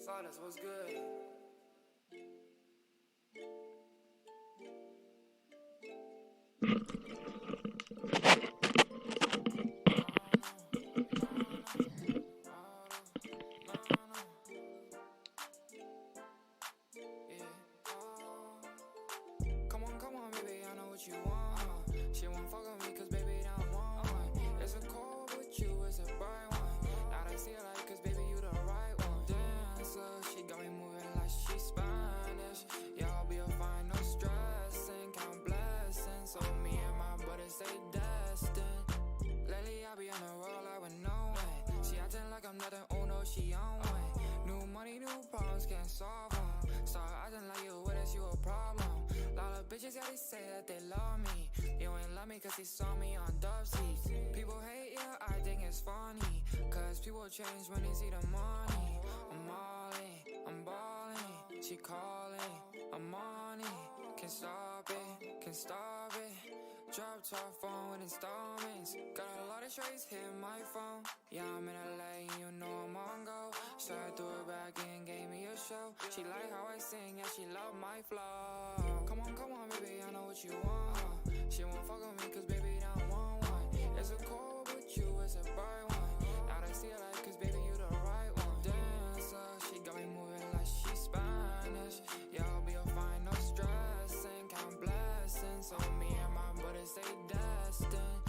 Silence was good. Come on, baby, I know what you want. She won't fuck with me, cause baby, don't want one. It's a cold with you, it's a bright one. Now I see it like, cause baby, you the right one. Dancer, she got me moving like she's Spanish. Yeah, I'll be a fine, no stressing, count blessings. So me and my buddy stay destined. Lately, I be on the road like with no way. She acting like I'm nothing, oh no, she on way. New money, new problems, can't solve them. Start acting like you with us, you a problem. Lot of bitches, yeah, they say that they love me. You ain't love me cause they saw me on dub seats. People hate, yeah, I think it's funny. Cause people change when they see the money. I'm all in, I'm balling. She calling, I'm on it. Can't stop it, can't stop it. Drop top phone with installments. Got a lot of trades hitting my phone. Yeah, I'm in LA and you know I'm on go. Started threw it back and gave me a show. She like how I sing, yeah, she love my flow. Come on, baby, I know what you want. She won't fuck with me cause baby, don't want one. It's a cold with you, it's a bright one. Now I see it like cause baby, you the right one. Dancer, she got me moving like she's Spanish. Yeah, I'll be a fine, no stressing, count blessings. So me and my buddy stay destined.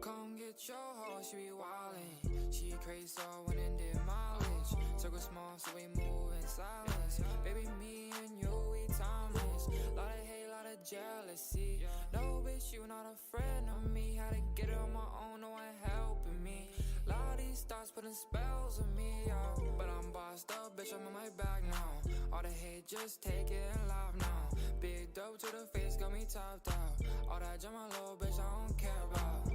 Come get your hoe, she be wildin'. She crazy, so I went and did mileage. Circle small, so we move in silence. Baby, me and you, we timeless. Lot of hate, lot of jealousy. No, bitch, you not a friend of me. Had to get it on my own, no one helping me. Lot of these thoughts putting spells on me, yo. But I'm bossed up, bitch, I'm on my back now. All the hate, just take it and laugh now. Big dope to the face, got me topped out. All that jam, my little bitch, I don't care about.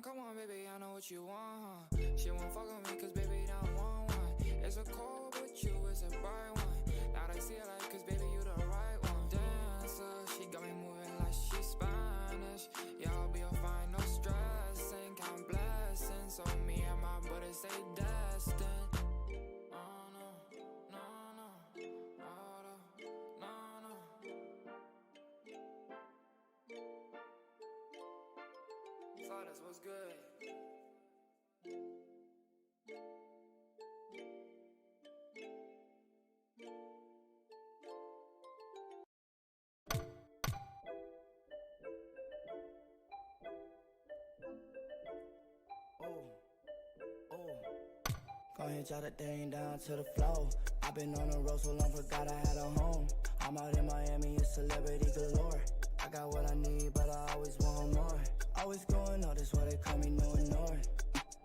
Come on, baby, I know what you want, huh? She won't fuck with me, cause baby, don't want one. It's a cold with you, it's a bright one. Now I see it like, cause baby, you the right one. Dancer, she got me moving like she's Spanish. Yeah, I'll be a fine, no stressing, count blessings. So me and my buddy stay destined. Oh no, no, no, oh no, no, no. Silence was good. Go ahead, jot that thing down to the floor. I've been on the road so long, forgot I had a home. I'm out in Miami, it's celebrity galore. I got what I need, but I always want more. Always going on, that's why they call me no ignore.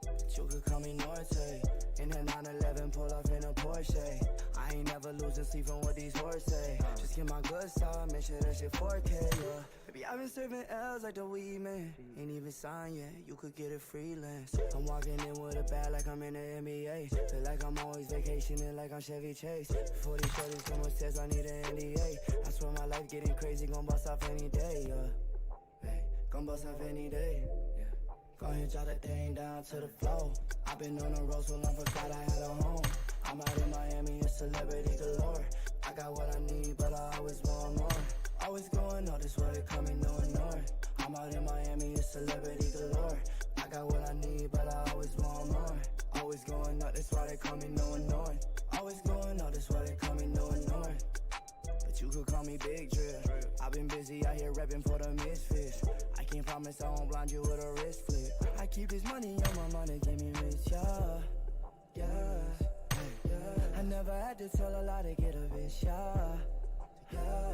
But you could call me Norte. In a 911, pull off in a Porsche. I ain't never losing sleep on what these horses say. Just get my good side, make sure that shit 4K, yeah. Baby, I've been serving L's like the weed man. Ain't even signed yet, you could get it freelance. I'm walking in with a bag like I'm in the NBA. Feel like I'm always vacationing like I'm Chevy Chase. 40 shorties, come with says I need an NDA. I swear my life getting crazy, gon' bust off any day, yeah. Hey, gon' bust off any day, yeah. Go ahead, jot that thing down to the floor. I've been on the road so long, forgot I had a home. I'm out in Miami, it's celebrity galore. I got what I need, but I always want more. Always going on, this why they call me no ignore. I'm out in Miami, it's celebrity galore. I got what I need, but I always want more. Always going up, that's why they call me no ignore. Always going up, that's why they call me no ignore. But you could call me Big Drill. I've been busy out here repping for the misfits. I can't promise I won't blind you with a wrist flip. I keep this money on my mind, give me rich, yeah, yeah. I never had to tell a lie to get a bitch, yeah, yeah.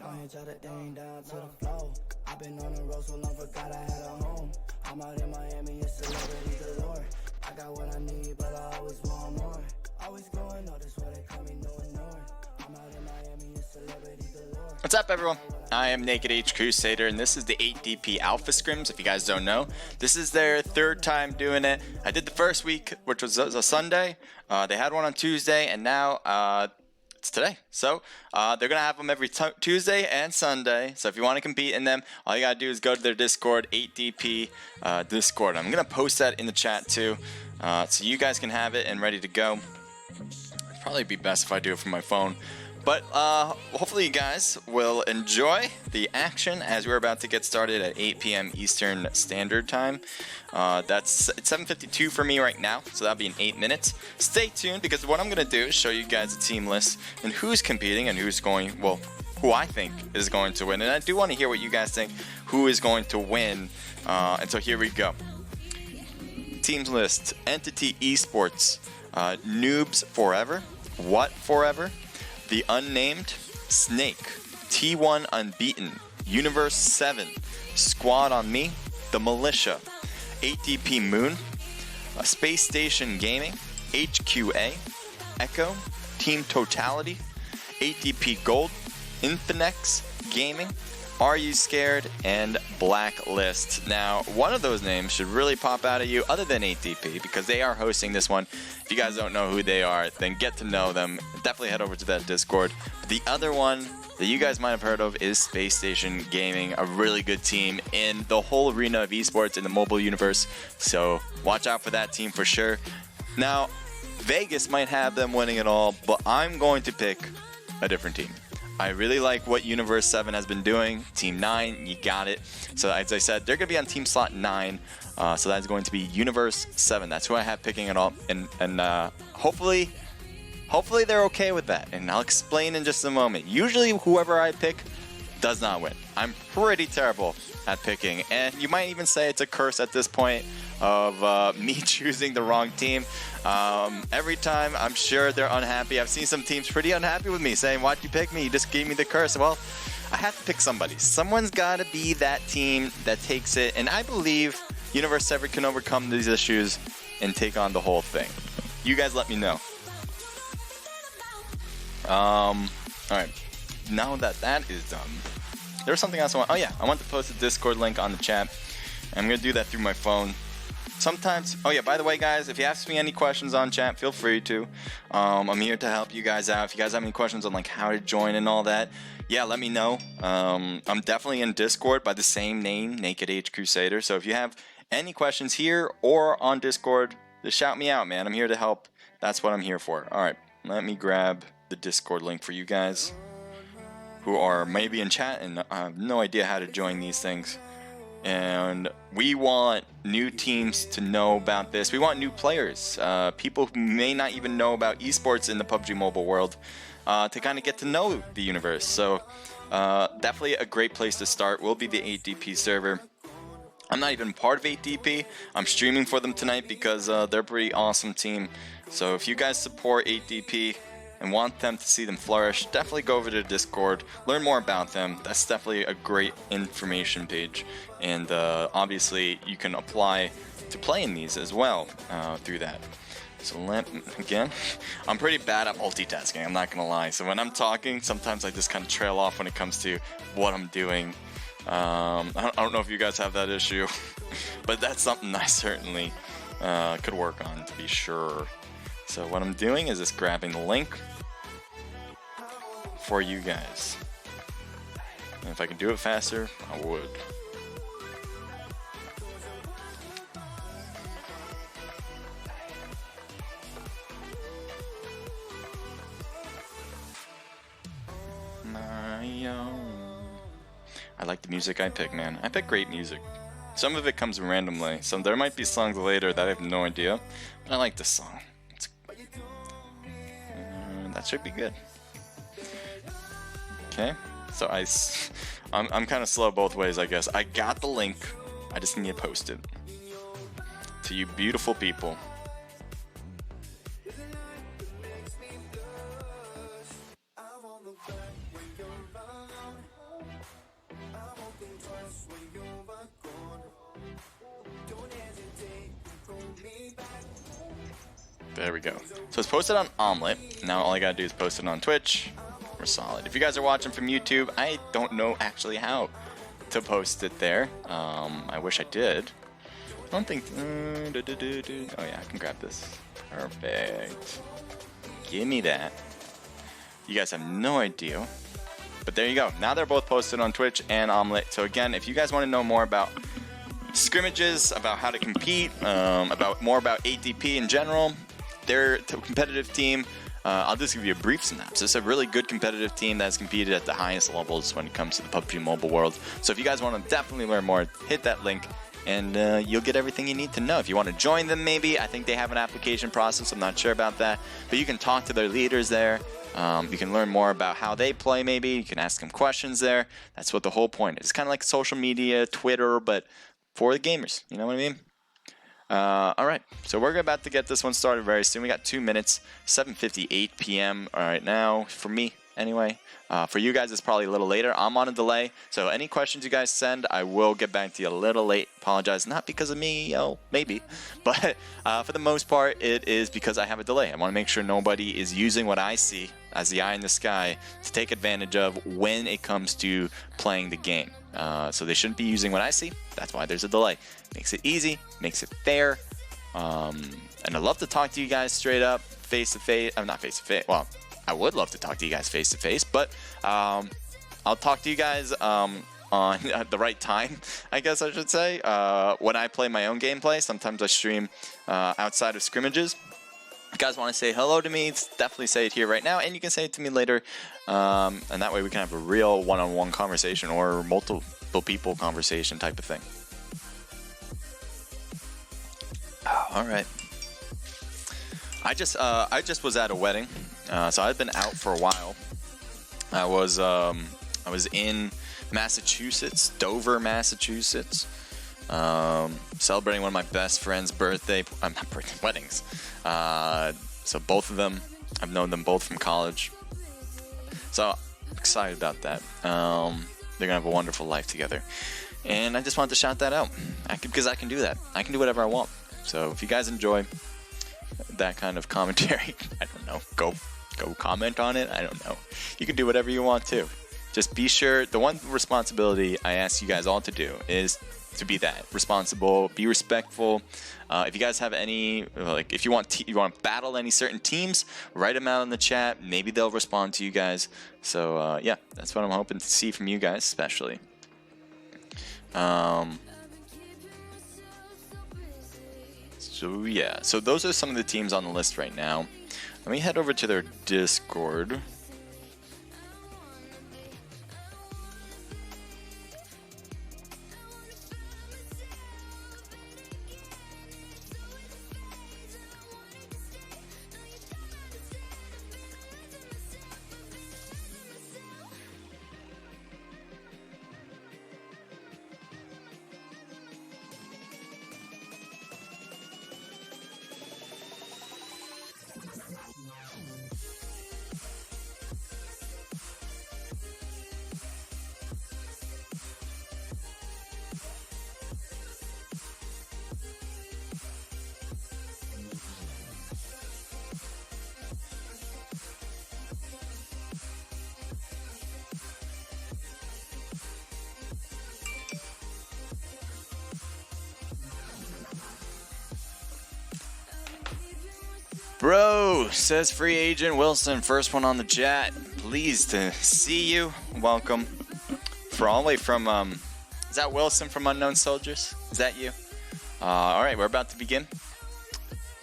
Go ahead, jot that thing down to the floor. I've been on the road so long, forgot I had a home. I'm out in Miami, it's celebrity galore. I got what I need, but I always want more. Always going on, that's why they call me no ignore. I'm out in Miami, it's celebrity galore. What's up, everyone? I am Naked HCrusader, and this is the 8DP Alpha Scrims. If you guys don't know, this is their third time doing it. I did the first week, which was a Sunday. They had one on Tuesday, and now it's today. So they're gonna have them every Tuesday and Sunday. So if you want to compete in them, all you gotta do is go to their Discord, 8DP Discord. I'm gonna post that in the chat too, so you guys can have it and ready to go. It'd probably be best if I do it from my phone. But hopefully you guys will enjoy the action as we're about to get started at 8 p.m. Eastern Standard Time. It's 7:52 for me right now, so that'll be in 8 minutes. Stay tuned, because what I'm going to do is show you guys a team list and who's competing and who's going, well, who I think is going to win. And I do want to hear what you guys think, who is going to win. And so here we go. Teams list: Entity eSports, Noobs Forever, What Forever, The Unnamed, Snake, T1 Unbeaten, Universe 7, Squad on Me, The Militia, 8DP Moon, Space Station Gaming, HQA, Echo, Team Totality, 8DP Gold, Infinex Gaming, Are You Scared, and Blacklist. Now, one of those names should really pop out at you other than 8DP, because they are hosting this one. If you guys don't know who they are, then get to know them. Definitely head over to that Discord. But the other one that you guys might have heard of is Space Station Gaming, a really good team in the whole arena of esports in the mobile universe. So watch out for that team for sure. Now, Vegas might have them winning it all, but I'm going to pick a different team. I really like what Universe 7 has been doing. Team 9, you got it. So as I said, they're going to be on team slot 9. So that's going to be Universe 7. That's who I have picking it all. And hopefully they're okay with that. And I'll explain in just a moment. Usually whoever I pick does not win. I'm pretty terrible at picking. And you might even say it's a curse at this point of me choosing the wrong team. Every time I'm sure they're unhappy. I've seen some teams pretty unhappy with me, saying, why'd you pick me? You just gave me the curse. Well, I have to pick somebody. Someone's got to be that team that takes it. And I believe Universe 7 can overcome these issues and take on the whole thing. You guys let me know. Alright. Now that that is done, there's something else I want. Oh yeah, I want to post a Discord link on the chat. I'm going to do that through my phone. Sometimes, oh yeah, by the way guys, if you ask me any questions on chat, feel free to. I'm here to help you guys out. If you guys have any questions on like how to join and all that, yeah, let me know. I'm definitely in Discord by the same name, Naked HCrusader. So if you have any questions here or on Discord, just shout me out, man. I'm here to help. That's what I'm here for. Alright, let me grab the Discord link for you guys who are maybe in chat and have no idea how to join these things. And we want new teams to know about this. We want new players, people who may not even know about esports in the PUBG Mobile world, to kind of get to know the universe. So definitely a great place to start will be the 8DP server. I'm not even part of 8DP. I'm streaming for them tonight because they're a pretty awesome team. So if you guys support 8DP and want them to see them flourish, definitely go over to Discord, learn more about them. That's definitely a great information page. And obviously you can apply to play in these as well through that. So again, I'm pretty bad at multitasking, I'm not gonna lie. So when I'm talking, sometimes I just kind of trail off when it comes to what I'm doing. I don't know if you guys have that issue, but that's something I certainly could work on, to be sure. So what I'm doing is just grabbing the link for you guys. And if I could do it faster, I would. I like the music I pick, man. I pick great music. Some of it comes randomly. There might be songs later that I have no idea, but I like this song. That should be good. Okay, so I'm kind of slow both ways, I guess. I got the link. I just need to post it to you beautiful people. There we go. So it's posted on Omelette. Now all I gotta do is post it on Twitch. We're solid. If you guys are watching from YouTube, I don't know actually how to post it there. I wish I did. I don't think... Oh yeah, I can grab this. Perfect. Give me that. You guys have no idea. But there you go. Now they're both posted on Twitch and Omelette. So again, if you guys want to know more about scrimmages, about how to compete, more about 8DP in general, they're a competitive team. I'll just give you a brief synopsis. A really good competitive team that's competed at the highest levels when it comes to the PUBG Mobile world. So if you guys want to definitely learn more, hit that link and you'll get everything you need to know. If you want to join them, maybe, I think they have an application process. I'm not sure about that. But you can talk to their leaders there. You can learn more about how they play, maybe. You can ask them questions there. That's what the whole point is. It's kind of like social media, Twitter, but for the gamers. You know what I mean? Alright, so we're about to get this one started very soon. We got 2 minutes, 7:58 p.m. right now, for me anyway. For you guys, it's probably a little later. I'm on a delay, so any questions you guys send, I will get back to you a little late. Apologize, not because of me, maybe, but for the most part, it is because I have a delay. I want to make sure nobody is using what I see as the eye in the sky to take advantage of when it comes to playing the game. So they shouldn't be using what I see. That's why there's a delay. Makes it easy, makes it fair, and I'd love to talk to you guys straight up, face to face. I'm not face to face. Well, I would love to talk to you guys face to face, but I'll talk to you guys on at the right time, I guess I should say. When I play my own gameplay, sometimes I stream outside of scrimmages. If you guys want to say hello to me, definitely say it here right now, and you can say it to me later, and that way we can have a real one-on-one conversation or multiple people conversation type of thing. All right. I just was at a wedding, so I've been out for a while. I was in Massachusetts, Dover, Massachusetts, celebrating one of my best friend's weddings. So both of them, I've known them both from college. So I'm excited about that. They're gonna have a wonderful life together, and I just wanted to shout that out because I can do that. I can do whatever I want. So if you guys enjoy that kind of commentary, I don't know, go comment on it. I don't know. You can do whatever you want to. Just be sure. The one responsibility I ask you guys all to do is to be that responsible, be respectful. If you guys have any, like, if you want to battle any certain teams, write them out in the chat. Maybe they'll respond to you guys. So yeah, that's what I'm hoping to see from you guys, especially. So yeah, so those are some of the teams on the list right now. Let me head over to their Discord. Bro, says free agent Wilson, first one on the chat. Pleased to see you. Welcome. For all the way from, is that Wilson from Unknown Soldiers? Is that you? Alright, we're about to begin.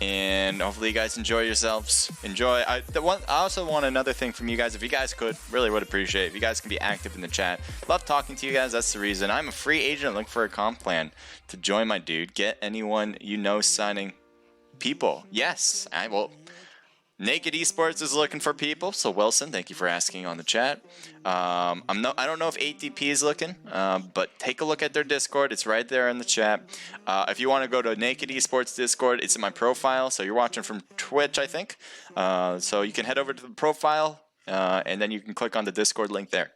And hopefully you guys enjoy yourselves. Enjoy. I also want another thing from you guys. If you guys could, really would appreciate it. If you guys can be active in the chat. Love talking to you guys. That's the reason. I'm a free agent looking for a comp plan to join my dude. Get anyone you know signing people. Yes, I will. Naked eSports is looking for people. So Wilson, thank you for asking on the chat. I don't know if 8DP is looking, but take a look at their Discord. It's right there in the chat. If you want to go to Naked eSports Discord, it's in my profile. So you're watching from Twitch, I think. So you can head over to the profile, and then you can click on the Discord link there.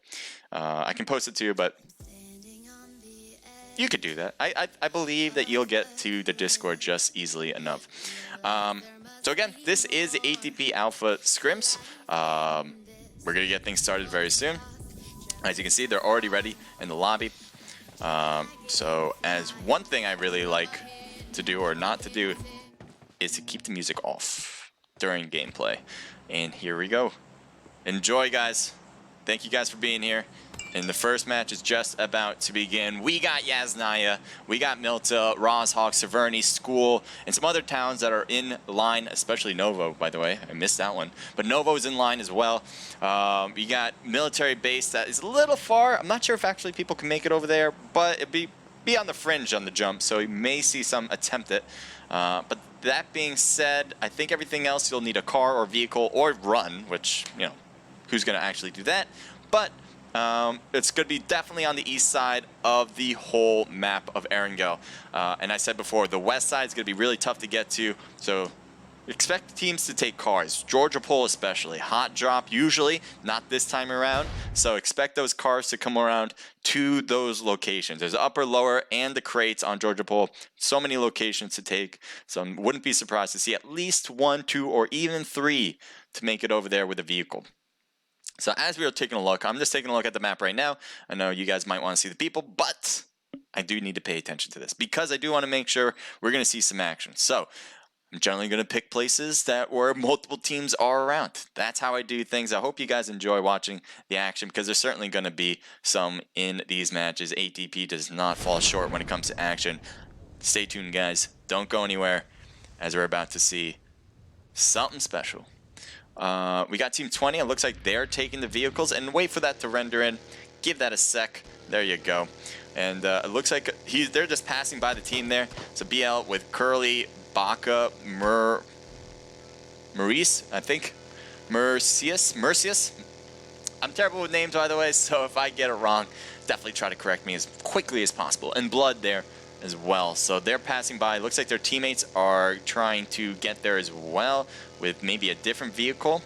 I can post it to you, but you could do that. I believe that you'll get to the Discord just easily enough. So again, this is the 8DP Alpha Scrims. We're going to get things started very soon. As you can see, they're already ready in the lobby. So as one thing I really like to do or not to do is to keep the music off during gameplay. And here we go. Enjoy, guys. Thank you guys for being here. And the first match is just about to begin. We got Yasnaya, we got Milta, Rozhawk, Severny, School, and some other towns that are in line, especially Novo, by the way. I missed that one. But Novo's in line as well. We got military base that is a little far. I'm not sure if actually people can make it over there, but it'd be on the fringe on the jump, so you may see some attempt it. But that being said, I think everything else you'll need a car or vehicle or run, which, you know, who's going to actually do that? But it's going to be definitely on the east side of the whole map of Erangel. And I said before, the west side is going to be really tough to get to, so expect teams to take cars. Georgia Pole especially. Hot drop usually, not this time around. So expect those cars to come around to those locations. There's upper, lower, and the crates on Georgia Pole. So many locations to take. So I wouldn't be surprised to see at least 1, 2, or even 3 to make it over there with a vehicle. So as we are taking a look, I'm just taking a look at the map right now. I know you guys might want to see the people, but I do need to pay attention to this because I do want to make sure we're going to see some action. So I'm generally going to pick places where multiple teams are around. That's how I do things. I hope you guys enjoy watching the action because there's certainly going to be some in these matches. ATP does not fall short when it comes to action. Stay tuned, guys. Don't go anywhere as we're about to see something special. We got Team 20. It looks like they're taking the vehicles, and wait for that to render in. Give that a sec. There you go. And it looks like they're just passing by the team there. So BL with Curly, Baka, Maurice, I think. Mercius. I'm terrible with names, by the way, so if I get it wrong, definitely try to correct me as quickly as possible. And Blood there as well. So they're passing by. Looks like their teammates are trying to get there as well with maybe a different vehicle.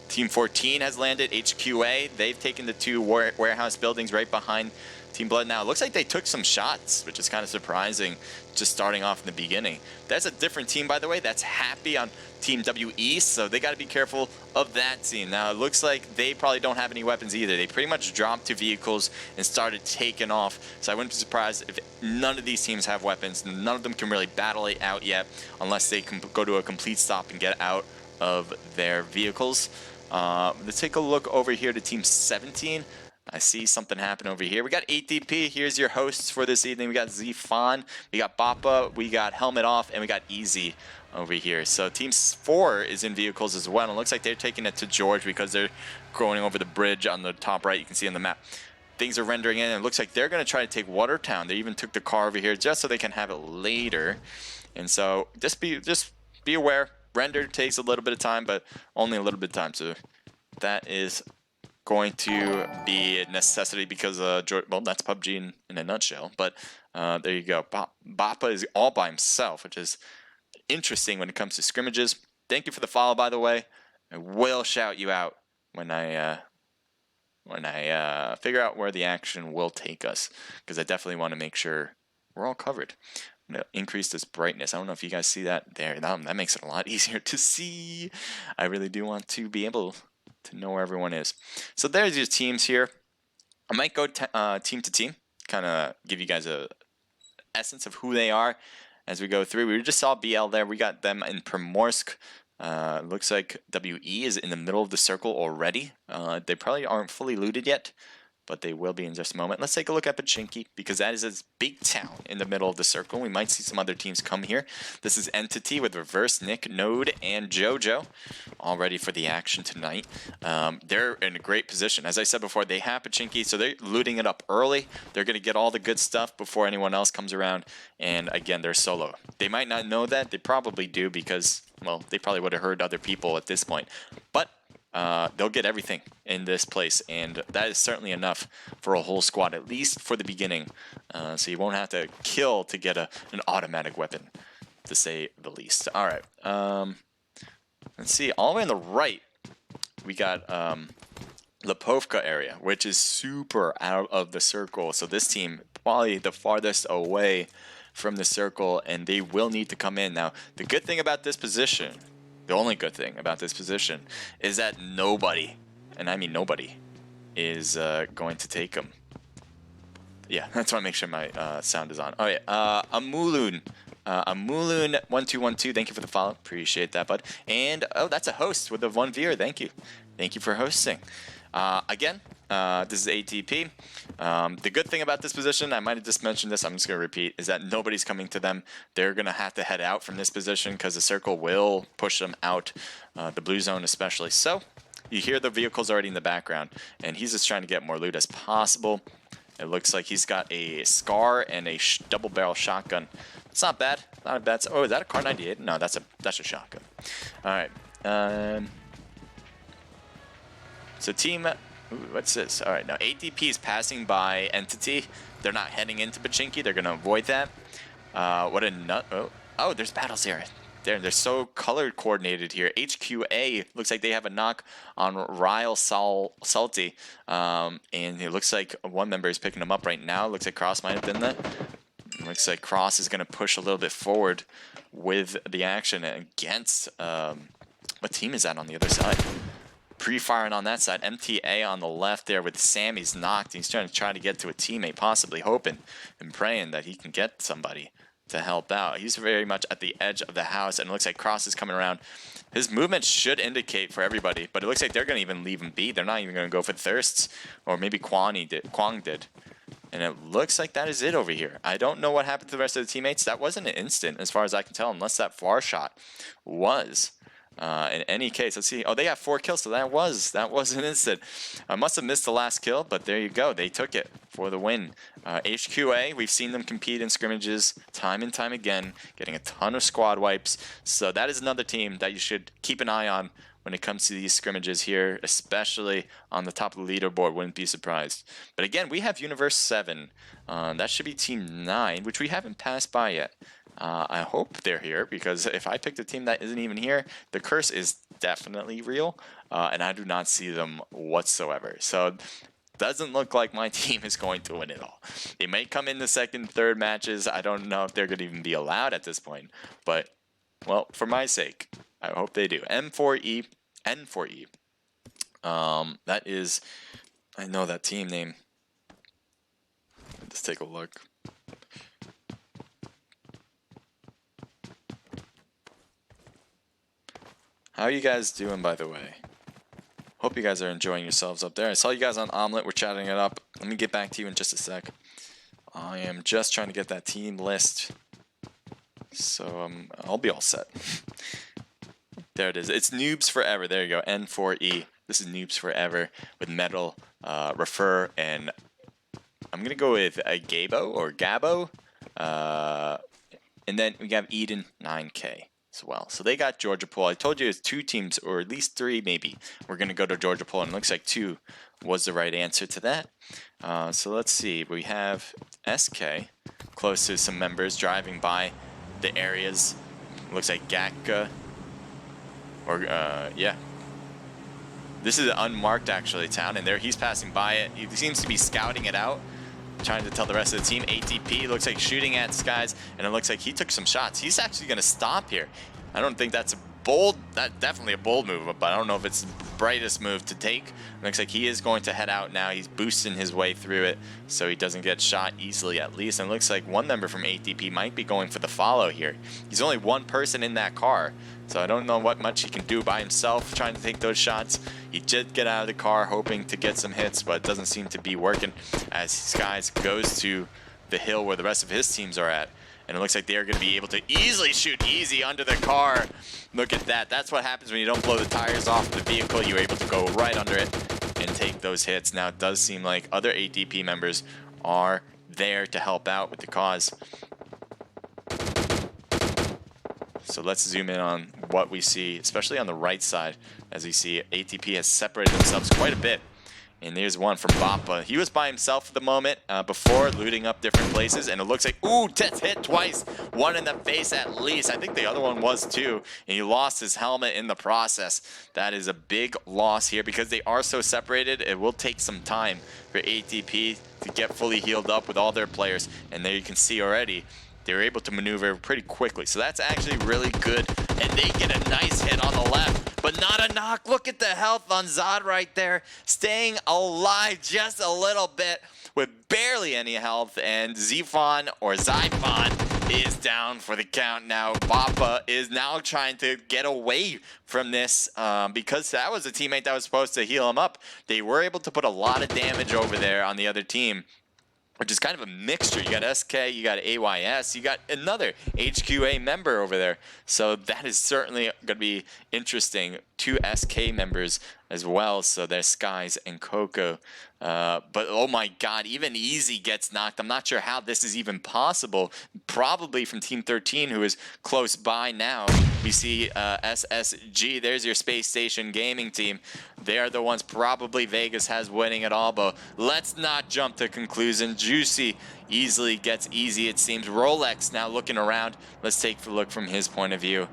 Team 14 has landed. HQA, they've taken the 2 warehouse buildings right behind Team Blood. Now it looks like they took some shots, which is kind of surprising just starting off in the beginning. That's a different team, by the way. That's Happy on Team WE, so they got to be careful of that team. Now it looks like they probably don't have any weapons either. They pretty much dropped 2 vehicles and started taking off, so I wouldn't be surprised if none of these teams have weapons. None of them can really battle it out yet unless they can go to a complete stop and get out of their vehicles. Let's take a look over here to Team 17. I see something happen over here. We got 8DP. Here's your hosts for this evening. We got Z-Fon, we got Bappa, we got Helmet Off, and we got Easy over here. So Team 4 is in vehicles as well. And it looks like they're taking it to George because they're going over the bridge on the top right. You can see on the map. Things are rendering in. And it looks like they're going to try to take Watertown. They even took the car over here just so they can have it later. And so just be aware. Render takes a little bit of time, but only a little bit of time. So that is going to be a necessity because well, that's PUBG in a nutshell. But there you go. Bappa is all by himself, which is interesting when it comes to scrimmages. Thank you for the follow, by the way. I will shout you out when I figure out where the action will take us, because I definitely want to make sure we're all covered. I'm going to increase this brightness. I don't know if you guys see that there. That makes it a lot easier to see. I really do want to be able to know where everyone is. So there's your teams here. I might go team to team, kind of give you guys a essence of who they are as we go through. We just saw BL there. We got them in Primorsk. Looks like WE is in the middle of the circle already. They probably aren't fully looted yet, but they will be in just a moment. Let's take a look at Pachinki, because that is a big town in the middle of the circle. We might see some other teams come here. This is Entity with Reverse, Nick, Node, and JoJo, all ready for the action tonight. They're in a great position. As I said before, they have Pachinki, so they're looting it up early. They're going to get all the good stuff before anyone else comes around. And again, they're solo. They might not know that. They probably do because, well, they probably would have heard other people at this point. But they'll get everything in this place, and that is certainly enough for a whole squad, at least for the beginning. So you won't have to kill to get an automatic weapon, to say the least. All right. Let's see. All the way on the right, we got Lipovka area, which is super out of the circle. So this team probably the farthest away from the circle, and they will need to come in. Now, the good thing about this position, the only good thing about this position, is that nobody, and I mean nobody, is going to take them. Yeah, that's why I make sure my sound is on. Oh yeah, Amulun 1212, thank you for the follow, appreciate that, bud. And oh, that's a host with a 1 viewer. Thank you for hosting. Again, this is ATP. The good thing about this position, I might have just mentioned this, I'm just going to repeat, is that nobody's coming to them. They're going to have to head out from this position because the circle will push them out, the blue zone especially. So you hear the vehicles already in the background, and he's just trying to get more loot as possible. It looks like he's got a SCAR and a double barrel shotgun. It's not bad. Not a bad. Oh, is that a Car 98? No, that's a shotgun. All right. So team, ooh, what's this? All right, now ATP is passing by Entity. They're not heading into Pachinki. They're gonna avoid that. What a nut! Oh, there's battles here. They're so color coordinated here. HQA looks like they have a knock on Ryle Salty, and it looks like one member is picking him up right now. Looks like Cross might have been that. Looks like Cross is gonna push a little bit forward with the action against. What team is that on the other side? Pre-firing on that side. MTA on the left there with Sam. He's knocked. He's trying to get to a teammate, possibly hoping and praying that he can get somebody to help out. He's very much at the edge of the house, and it looks like Cross is coming around. His movement should indicate for everybody, but it looks like they're going to even leave him be. They're not even going to go for Thirsts, or maybe Kwang did. And it looks like that is it over here. I don't know what happened to the rest of the teammates. That wasn't an instant, as far as I can tell, unless that far shot was. In any case, let's see. Oh, they got 4 kills, so that was an instant. I must have missed the last kill, but there you go. They took it for the win. HQA, we've seen them compete in scrimmages time and time again, getting a ton of squad wipes. So that is another team that you should keep an eye on when it comes to these scrimmages here, especially on the top of the leaderboard. Wouldn't be surprised. But again, we have Universe 7. That should be Team 9, which we haven't passed by yet. I hope they're here, because if I picked a team that isn't even here, the curse is definitely real, and I do not see them whatsoever. So doesn't look like my team is going to win it all. They may come in the second, third matches. I don't know if they're going to even be allowed at this point, but well, for my sake, I hope they do. N4E. That is, I know that team name. Let's take a look. How are you guys doing, by the way? Hope you guys are enjoying yourselves up there. I saw you guys on Omelet. We're chatting it up. Let me get back to you in just a sec. I am just trying to get that team list. So I'll be all set. There it is. It's Noobs Forever. There you go. N4E. This is Noobs Forever with Metal, Refer, and I'm going to go with Gabo or Gabo. And then we have Eden 9K. As well. So they got Georgia Pool. I told you it's 2 teams, or at least 3 maybe. We're going to go to Georgia Pool, and it looks like 2 was the right answer to that. So let's see. We have SK close to some members driving by the areas. Looks like Gatka. Or, yeah. This is an unmarked, actually, town, and there he's passing by it. He seems to be scouting it out, trying to tell the rest of the team. ATP looks like shooting at skies, and it looks like he took some shots. He's actually going to stop here. I don't think that's a bold, that's definitely a bold move, but I don't know if it's the brightest move to take. It looks like he is going to head out now. He's boosting his way through it so he doesn't get shot easily, at least. And it looks like one member from ATP might be going for the follow here. He's only one person in that car, so I don't know what much he can do by himself trying to take those shots. He did get out of the car hoping to get some hits, but it doesn't seem to be working as Skies goes to the hill where the rest of his teams are at. And it looks like they're going to be able to easily shoot easy under the car. Look at that. That's what happens when you don't blow the tires off the vehicle. You're able to go right under it and take those hits. Now, it does seem like other ATP members are there to help out with the cause. So let's zoom in on what we see, especially on the right side, as we see ATP has separated themselves quite a bit. And there's one from Bappa. He was by himself at the moment before, looting up different places, and it looks like, ooh, that's hit twice. One in the face at least. I think the other one was too, and he lost his helmet in the process. That is a big loss here because they are so separated. It will take some time for ATP to get fully healed up with all their players, and there you can see already, they were able to maneuver pretty quickly. So that's actually really good, and they get a nice hit on the left, but not a knock. Look at the health on Zod right there, staying alive just a little bit with barely any health, and Zyphon or Zyphon is down for the count now. Bappa is now trying to get away from this because that was a teammate that was supposed to heal him up. They were able to put a lot of damage over there on the other team, which is kind of a mixture. You got SK, you got AYS, you got another HQA member over there. So that is certainly going to be interesting. 2 SK members as well. So there's Skies and Coco. But oh my god, even Easy gets knocked. I'm not sure how this is even possible. Probably from Team 13, who is close by now. We see SSG. There's your Space Station Gaming team. They are the ones probably Vegas has winning it all. But let's not jump to conclusion. Juicy easily gets Easy, it seems. Rolex now looking around. Let's take a look from his point of view.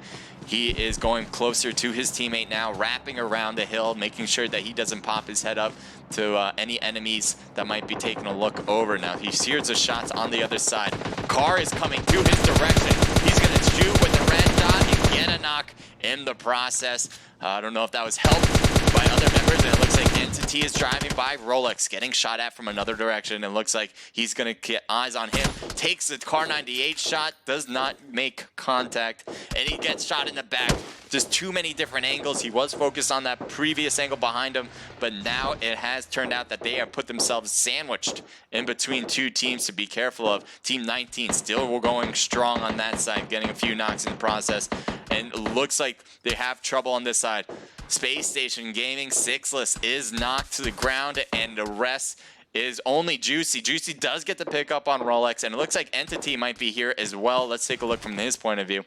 He is going closer to his teammate now, wrapping around the hill, making sure that he doesn't pop his head up to any enemies that might be taking a look over. Now he hears the shots on the other side. Car is coming to his direction. He's going to shoot with the red dot and get a knock in the process. I don't know if that was helped by other members, and it looks like Entity is driving by. Rolex getting shot at from another direction. It looks like he's going to get eyes on him. Takes the Car 98 shot, does not make contact, and he gets shot in the back. Just too many different angles. He was focused on that previous angle behind him, but now it has turned out that they have put themselves sandwiched in between 2 teams to be careful of. Team 19 still going strong on that side, getting a few knocks in the process, and it looks like they have trouble on this side. Space Station Gaming, Sixless is knocked to the ground, and the rest is only Juicy. Juicy does get the pick up on Rolex, and it looks like Entity might be here as well. Let's take a look from his point of view.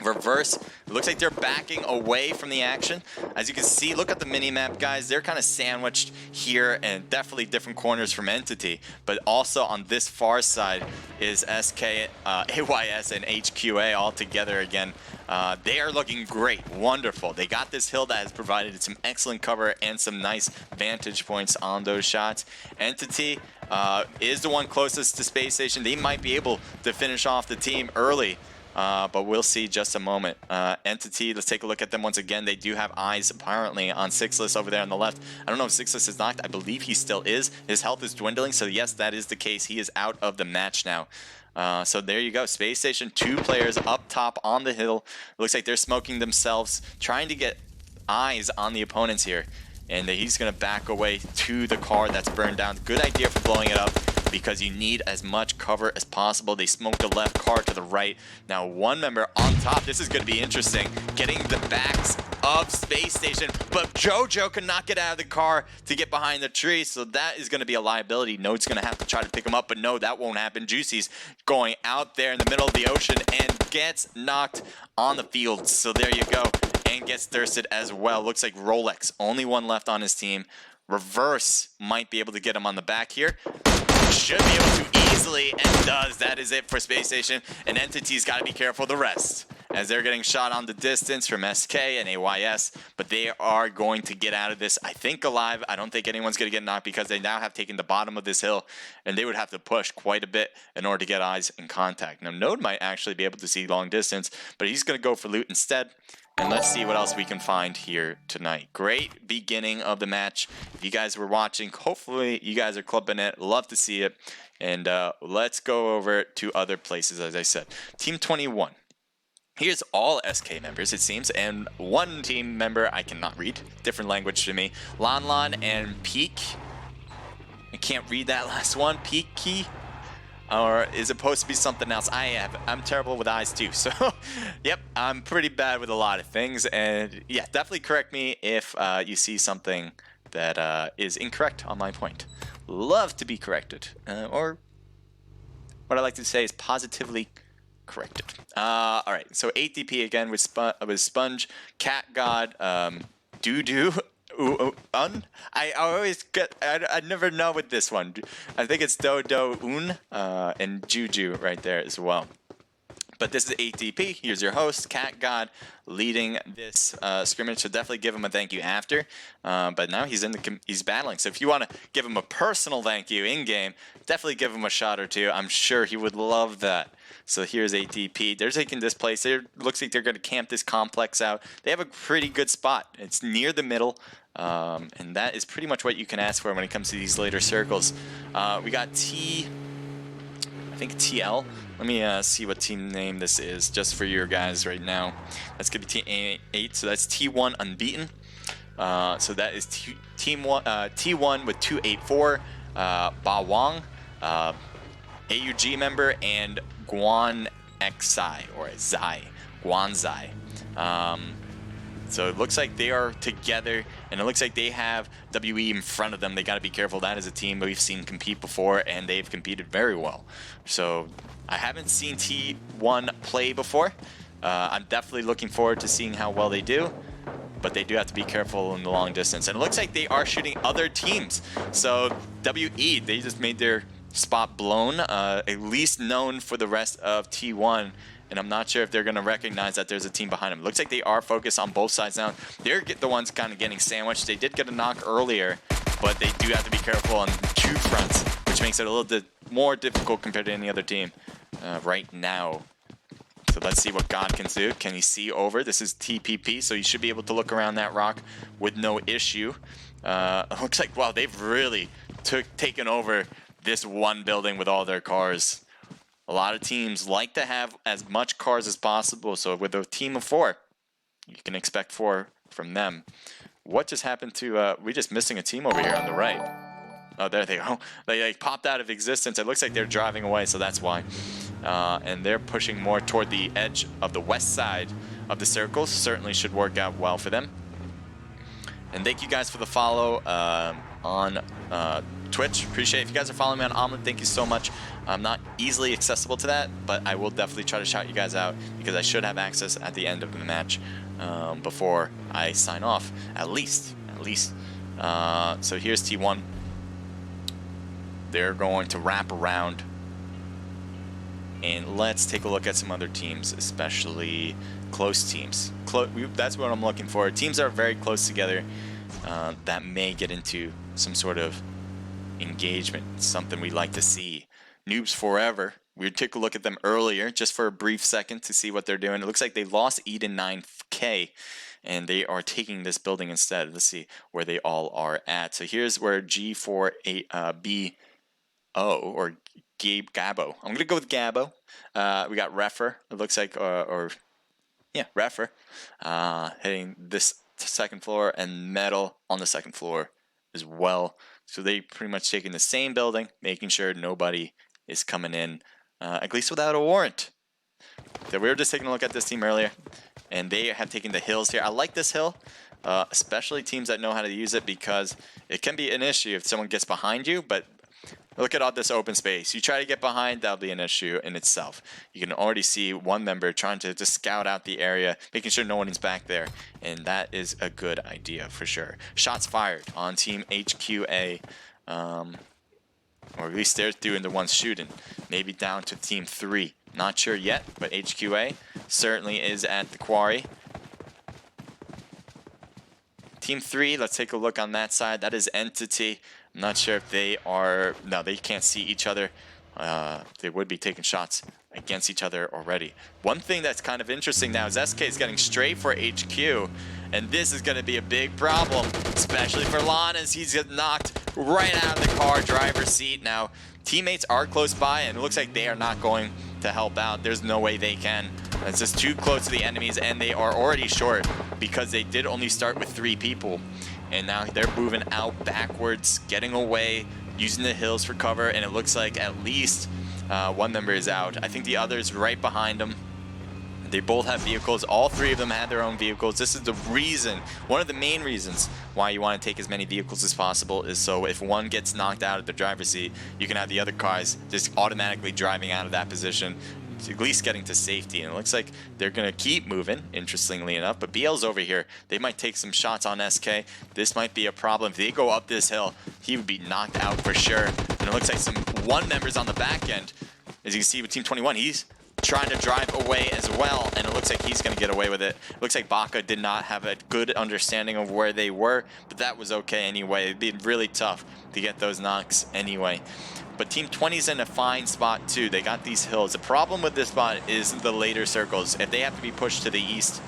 Reverse, it looks like they're backing away from the action. As you can see, look at the mini-map, guys. They're kind of sandwiched here, and definitely different corners from Entity. But also on this far side is SK, AYS, and HQA all together again. They are looking great, wonderful. They got this hill that has provided some excellent cover and some nice vantage points on those shots. Entity is the one closest to Space Station. They might be able to finish off the team early. But we'll see just a moment. Entity, let's take a look at them once again. They do have eyes apparently on Sixless over there on the left. I don't know if Sixless is knocked. I believe he still is. His health is dwindling, so yes, that is the case. He is out of the match now. So there you go. Space Station, 2 players up top on the hill. It looks like they're smoking themselves, trying to get eyes on the opponents here. And he's going to back away to the car that's burned down. Good idea for blowing it up, because you need as much cover as possible. They smoked the left, car to the right. Now 1 member on top. This is going to be interesting. Getting the backs of Space Station, but Jojo could not get out of the car to get behind the tree, so that is going to be a liability. Node's going to have to try to pick him up, but no, that won't happen. Juicy's going out there in the middle of the ocean and gets knocked on the field. So there you go, and gets thirsted as well. Looks like Rolex, only 1 left on his team. Reverse might be able to get him on the back here. Should be able to easily, and does. That is it for Space Station. And Entity's got to be careful of the rest, as they're getting shot on the distance from SK and AYS, but they are going to get out of this, I think, alive. I don't think anyone's going to get knocked, because they now have taken the bottom of this hill, and they would have to push quite a bit in order to get eyes in contact. Now, Node might actually be able to see long distance, but he's going to go for loot instead. And let's see what else we can find here tonight. Great beginning of the match. If you guys were watching, hopefully you guys are clipping it. Love to see it. And let's go over to other places, as I said. Team 21. Here's all SK members, it seems, and 1 team member I cannot read. Different language to me. Lanlan and Peak. I can't read that last one. Peaky. Or is it supposed to be something else? I'm terrible with eyes too. So, yep, I'm pretty bad with a lot of things. And yeah, definitely correct me if you see something that is incorrect on my point. Love to be corrected. Or what I like to say is positively corrected. All right, so 8DP again with Sponge, Cat God, Doo-Doo. I always get, I never know with this one. I think it's Do-Do-Un and Juju right there as well. But this is 8DP. Here's your host, Cat God, leading this scrimmage. So definitely give him a thank you after. But now he's battling. So if you want to give him a personal thank you in game, definitely give him a shot or 2. I'm sure he would love that. So here's 8DP. They're taking this place. It looks like they're going to camp this complex out. They have a pretty good spot. It's near the middle. And that is pretty much what you can ask for when it comes to these later circles. We got T. I think TL. Let me see what team name this is just for your guys right now. That's gonna be team 8, so that's T1 unbeaten. So that is T1 with 284, Ba Wang, AUG member, and Guan Xi or Zai, Guanzai. So it looks like they are together, and it looks like they have WE in front of them. They got to be careful. That is a team that we've seen compete before, and they've competed very well. So I haven't seen T1 play before. I'm definitely looking forward to seeing how well they do, but they do have to be careful in the long distance. And it looks like they are shooting other teams. So WE, they just made their spot blown, at least known for the rest of T1. And I'm not sure if they're going to recognize that there's a team behind them. Looks like they are focused on both sides now. They're the ones kind of getting sandwiched. They did get a knock earlier, but they do have to be careful on 2 fronts, which makes it a little bit more difficult compared to any other team right now. So let's see what God can do. Can he see over? This is TPP, so you should be able to look around that rock with no issue. It looks like, wow, they've really taken over this one building with all their cars. A lot of teams like to have as much cars as possible, so with a team of 4, you can expect 4 from them. What just happened to, we're just missing a team over here on the right. Oh, there they go. They popped out of existence. It looks like they're driving away, so that's why. And they're pushing more toward the edge of the west side of the circle. Certainly should work out well for them. And thank you guys for the follow on Twitch. Appreciate it. If you guys are following me on Omelet, thank you so much. I'm not easily accessible to that, but I will definitely try to shout you guys out because I should have access at the end of the match before I sign off, at least. So here's T1. They're going to wrap around, and let's take a look at some other teams, especially close teams. That's what I'm looking for. Teams that are very close together that may get into some sort of engagement, something we like to see. Noobs Forever, we would take a look at them earlier just for a brief second to see what they're doing. It looks like they lost Eden 9K and they are taking this building instead. Let's see where they all are at. So here's where G4B or Gabo. I'm gonna go with Gabo. We got Refer. It looks like, Refer, hitting this second floor, and Metal on the second floor as well. So they pretty much taking the same building, making sure nobody is coming in, at least without a warrant. So we were just taking a look at this team earlier, and they have taken the hills here. I like this hill, especially teams that know how to use it, because it can be an issue if someone gets behind you, but look at all this open space. You try to get behind, that'll be an issue in itself. You can already see one member trying to just scout out the area, making sure no one is back there, and that is a good idea for sure. Shots fired on Team HQA, or at least they're doing the ones shooting. Maybe down to Team 3. Not sure yet, but HQA certainly is at the quarry. Team 3, let's take a look on that side. That is Entity. I'm not sure if they are... No, they can't see each other. They would be taking shots against each other already. One thing that's kind of interesting now is SK is getting straight for HQ, and this is going to be a big problem, especially for Lon, as he's getting knocked right out of the car driver's seat. Now, teammates are close by, and it looks like they are not going to help out. There's no way they can. It's just too close to the enemies, and they are already short because they did only start with 3 people. And now they're moving out backwards, getting away, using the hills for cover, and it looks like at least one member is out. I think the other's right behind them. They both have vehicles. All 3 of them had their own vehicles. This is the reason, one of the main reasons why you want to take as many vehicles as possible, is so if one gets knocked out of the driver's seat, you can have the other cars just automatically driving out of that position, at least getting to safety. And it looks like they're going to keep moving, interestingly enough. But BL's over here. They might take some shots on SK. This might be a problem. If they go up this hill, he would be knocked out for sure. And it looks like one member's on the back end. As you can see with Team 21, he's trying to drive away as well, and it looks like he's going to get away with it. Looks like Baka did not have a good understanding of where they were, but that was okay anyway. It'd be really tough to get those knocks anyway. But Team 20's in a fine spot too. They got these hills. The problem with this spot is the later circles. If they have to be pushed to the east,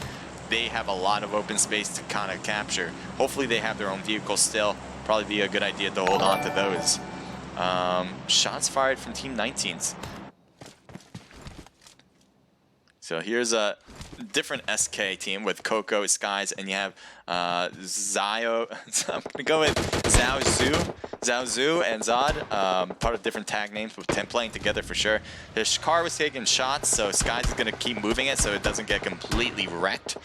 they have a lot of open space to kind of capture. Hopefully they have their own vehicles still. Probably be a good idea to hold on to those. Shots fired from Team 19's. So here's a different SK team with Coco, Skies, and you have Zio. I'm gonna go with Zhao and Zod. Part of different tag names, but playing together for sure. His car was taking shots, so Skies is gonna keep moving it so it doesn't get completely wrecked,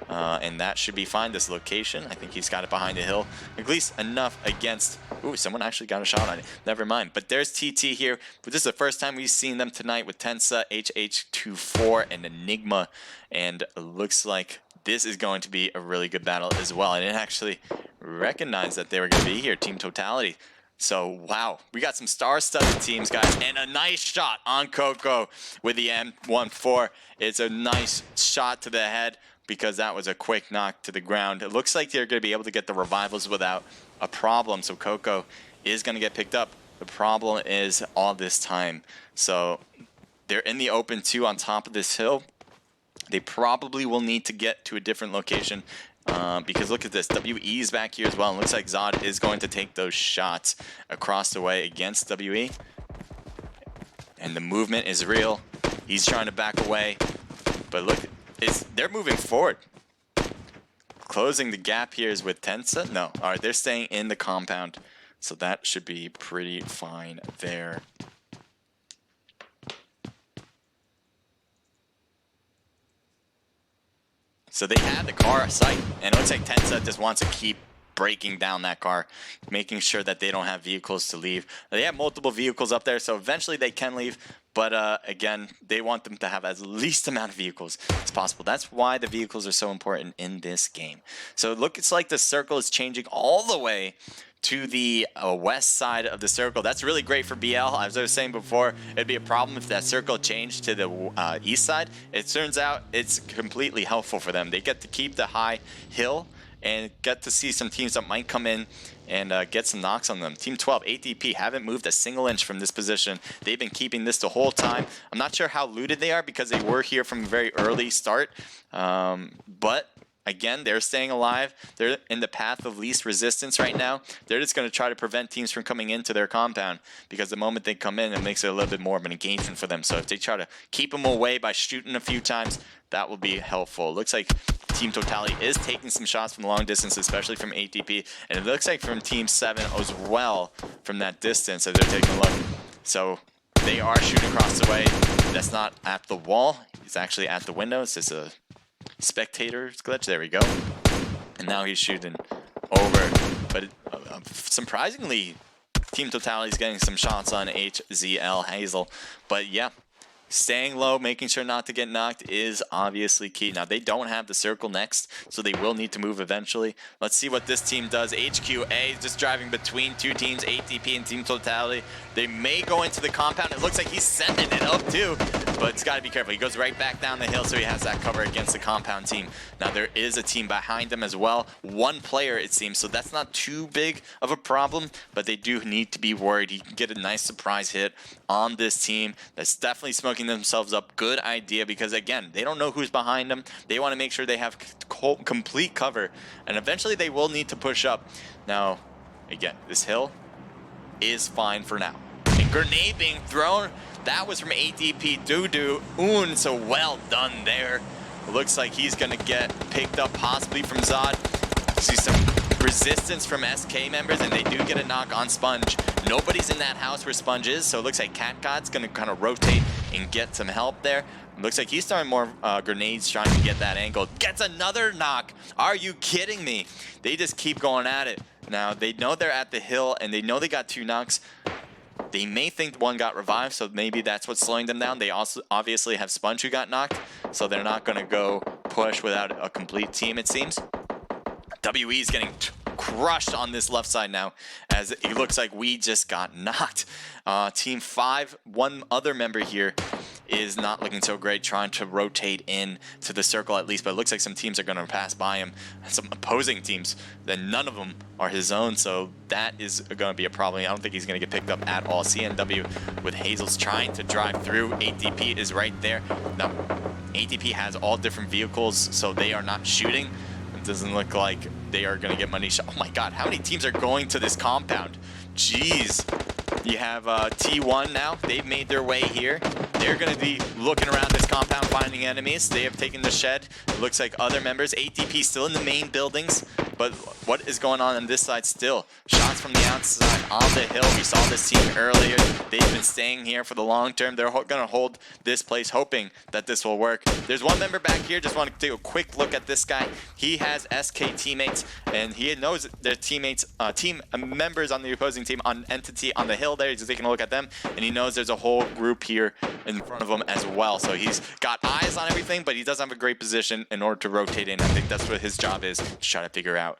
and that should be fine. This location, I think he's got it behind the hill, at least enough against. Ooh, someone actually got a shot on it. Never mind. But there's TT here. But this is the first time we've seen them tonight with Tensa, HH24, and Enigma. And it looks like this is going to be a really good battle as well. I didn't actually recognize that they were going to be here. Team Totality. So, wow. We got some star-studded teams, guys. And a nice shot on Coco with the M14. It's a nice shot to the head, because that was a quick knock to the ground. It looks like they're going to be able to get the revivals without a problem. So Coco is going to get picked up. The problem is all this time. So they're in the open too on top of this hill. They probably will need to get to a different location because look at this. WE is back here as well. And looks like Zod is going to take those shots across the way against WE. And the movement is real. He's trying to back away. But look, they're moving forward. Closing the gap here is with Tensa. No, all right, they're staying in the compound. So that should be pretty fine there. So they had the car sight, and it looks like Tensa just wants to keep breaking down that car, making sure that they don't have vehicles to leave. They have multiple vehicles up there, so eventually they can leave. But again, they want them to have as least amount of vehicles as possible. That's why the vehicles are so important in this game. So it looks like the circle is changing all the way to the west side of the circle. That's really great for BL. As I was saying before, it'd be a problem if that circle changed to the east side. It turns out it's completely helpful for them. They get to keep the high hill and get to see some teams that might come in and get some knocks on them. Team 12, ATP, haven't moved a single inch from this position. They've been keeping this the whole time. I'm not sure how looted they are because they were here from a very early start. But again, they're staying alive. They're in the path of least resistance right now. They're just going to try to prevent teams from coming into their compound because the moment they come in, it makes it a little bit more of an engagement for them. So if they try to keep them away by shooting a few times, that will be helpful. It looks like Team Totality is taking some shots from the long distance, especially from ATP. And it looks like from Team 7 as well from that distance as they're taking a look. So they are shooting across the way. That's not at the wall. It's actually at the window. It's just a spectator's glitch. There we go. And now he's shooting over. But surprisingly, Team Totality is getting some shots on HZL Hazel. But yeah, staying low, making sure not to get knocked is obviously key. Now, they don't have the circle next, so they will need to move eventually. Let's see what this team does. HQA just driving between two teams, ATP and Team Totality. They may go into the compound. It looks like he's sending it up too, but it's got to be careful. He goes right back down the hill, so he has that cover against the compound team. Now, there is a team behind them as well. One player, it seems, so that's not too big of a problem, but they do need to be worried. He can get a nice surprise hit on this team. That's definitely smoking themselves up. Good idea, because again, they don't know who's behind them. They want to make sure they have complete cover, and eventually they will need to push up. Now, again, this hill is fine for now. And grenade being thrown, that was from ATP Dudu so well done there. It looks like he's gonna get picked up possibly from Zod. See some resistance from SK members, and they do get a knock on Sponge. Nobody's in that house where Sponge is, so it looks like CatGod's gonna kind of rotate and get some help there. It looks like he's throwing more grenades trying to get that angle. Gets another knock. Are you kidding me? They just keep going at it. Now, they know they're at the hill, and they know they got two knocks. They may think one got revived, so maybe that's what's slowing them down. They also obviously have Sponge who got knocked, so they're not going to go push without a complete team, it seems. WE is getting crushed on this left side now, as it looks like we just got knocked. Team 5, one other member here, is not looking so great, trying to rotate in to the circle at least, but it looks like some teams are going to pass by him, some opposing teams, then none of them are his own, so that is going to be a problem. I don't think he's going to get picked up at all. CNW with Hazel's trying to drive through. ATP is right there. Now, ATP has all different vehicles, so they are not shooting. It doesn't look like they are going to get money shot. Oh my god, how many teams are going to this compound? Jeez. You have T1 now. They've made their way here. They're going to be looking around this compound, finding enemies. They have taken the shed. It looks like other members. ATP still in the main buildings. But what is going on this side still? Shots from the outside on the hill. We saw this team earlier. They've been staying here for the long term. They're going to hold this place, hoping that this will work. There's one member back here. Just want to take a quick look at this guy. He has SK teammates, and he knows their teammates, team members on the opposing team on Entity on the hill there. He's taking a look at them, and he knows there's a whole group here in front of him as well. So he's got eyes on everything, but he doesn't have a great position in order to rotate in. I think that's what his job is, to try to figure out.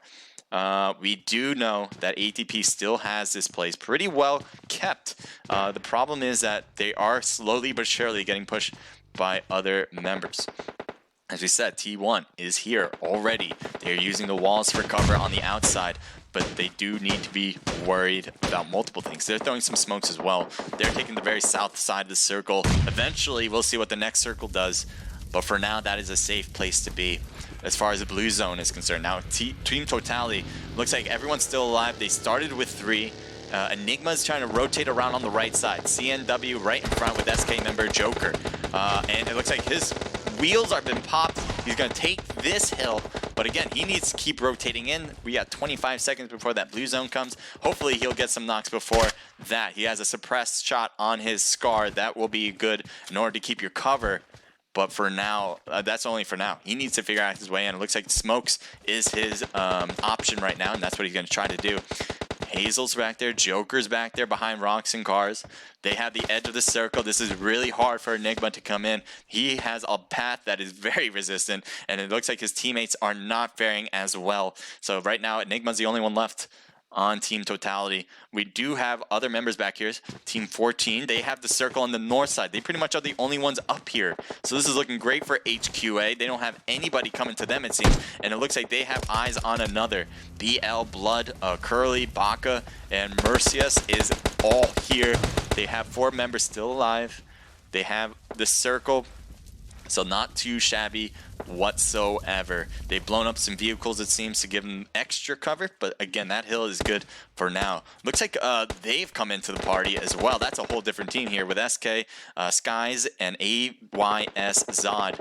We do know that ATP still has this place pretty well kept. The problem is that they are slowly but surely getting pushed by other members. As we said, T1 is here already. They're using the walls for cover on the outside, but they do need to be worried about multiple things. They're throwing some smokes as well. They're taking the very south side of the circle. Eventually, we'll see what the next circle does, but for now, that is a safe place to be as far as the blue zone is concerned. Now, Team Totality, looks like everyone's still alive. They started with 3. Enigma's trying to rotate around on the right side. CNW right in front with SK member Joker. And it looks like his wheels are been popped. He's going to take this hill, but again, he needs to keep rotating in. We got 25 seconds before that blue zone comes. Hopefully, he'll get some knocks before that. He has a suppressed shot on his Scar. That will be good in order to keep your cover. But for now, that's only for now. He needs to figure out his way in. It looks like Smokes is his option right now, and that's what he's going to try to do. Hazel's back there. Joker's back there behind rocks and cars. They have the edge of the circle. This is really hard for Enigma to come in. He has a path that is very resistant, and it looks like his teammates are not faring as well. So right now, Enigma's the only one left on Team Totality. We do have other members back here. Team 14, they have the circle on the north side. They pretty much are the only ones up here. So this is looking great for HQA. They don't have anybody coming to them, it seems. And it looks like they have eyes on another. BL, Blood, Curly, Baka, and Mercius is all here. They have 4 members still alive. They have the circle. So not too shabby whatsoever. They've blown up some vehicles, it seems, to give them extra cover, but again, that hill is good for now. Looks like they've come into the party as well. That's a whole different team here with SK, Skies, and AYS Zod.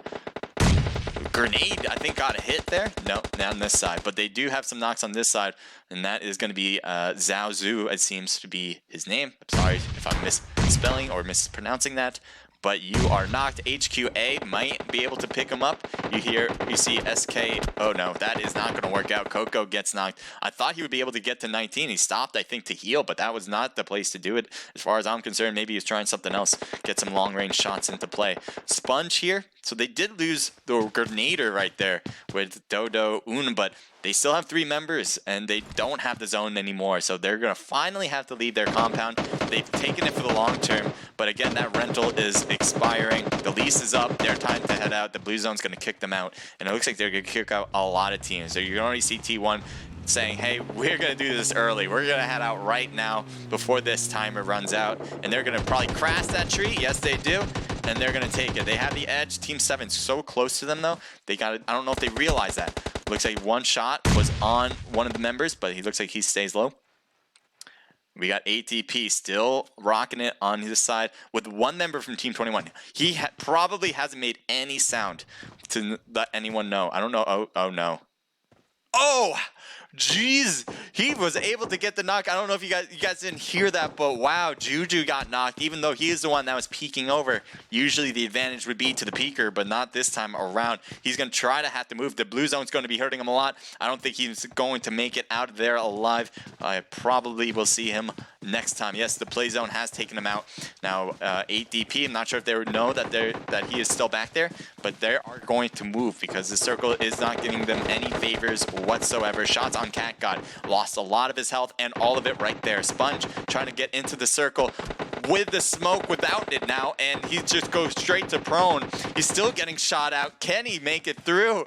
Grenade, I think, got a hit there. No, not on this side, but they do have some knocks on this side, and that is going to be Zhao Zhu, it seems to be his name. I'm sorry if I'm misspelling or mispronouncing that. But you are knocked. HQA might be able to pick him up. You see SK. Oh no, that is not going to work out. Coco gets knocked. I thought he would be able to get to 19. He stopped, I think, to heal, but that was not the place to do it. As far as I'm concerned, maybe he was trying something else. Get some long-range shots into play. Sponge here. So they did lose the Grenader right there with Dodo Un, but they still have 3 members, and they don't have the zone anymore. So they're going to finally have to leave their compound. They've taken it for the long term, but again, that rental is expiring. The lease is up. Their time to head out. The blue zone's going to kick them out, and it looks like they're going to kick out a lot of teams. So you can already see T1 saying, hey, we're going to do this early. We're going to head out right now before this timer runs out, and they're going to probably crash that tree. Yes, they do. And they're going to take it. They have the edge. Team 7's so close to them, though. They got it. I don't know if they realize that. Looks like one shot was on one of the members, but he looks like he stays low. We got ATP still rocking it on his side with one member from Team 21. He probably hasn't made any sound to let anyone know. I don't know. Oh no. Oh! Jeez, he was able to get the knock. I don't know if you guys didn't hear that, but wow, Juju got knocked, even though he is the one that was peeking over. Usually the advantage would be to the peeker, but not this time around. He's going to try to have to move. The blue zone's going to be hurting him a lot. I don't think he's going to make it out of there alive. I probably will see him next time. Yes, the play zone has taken him out. Now, 8DP, I'm not sure if they know that he is still back there, but they are going to move because the circle is not giving them any favors whatsoever. Shots on Cat God lost a lot of his health and all of it right there. Sponge trying to get into the circle with the smoke without it now, and he just goes straight to prone. He's still getting shot out. Can he make it through?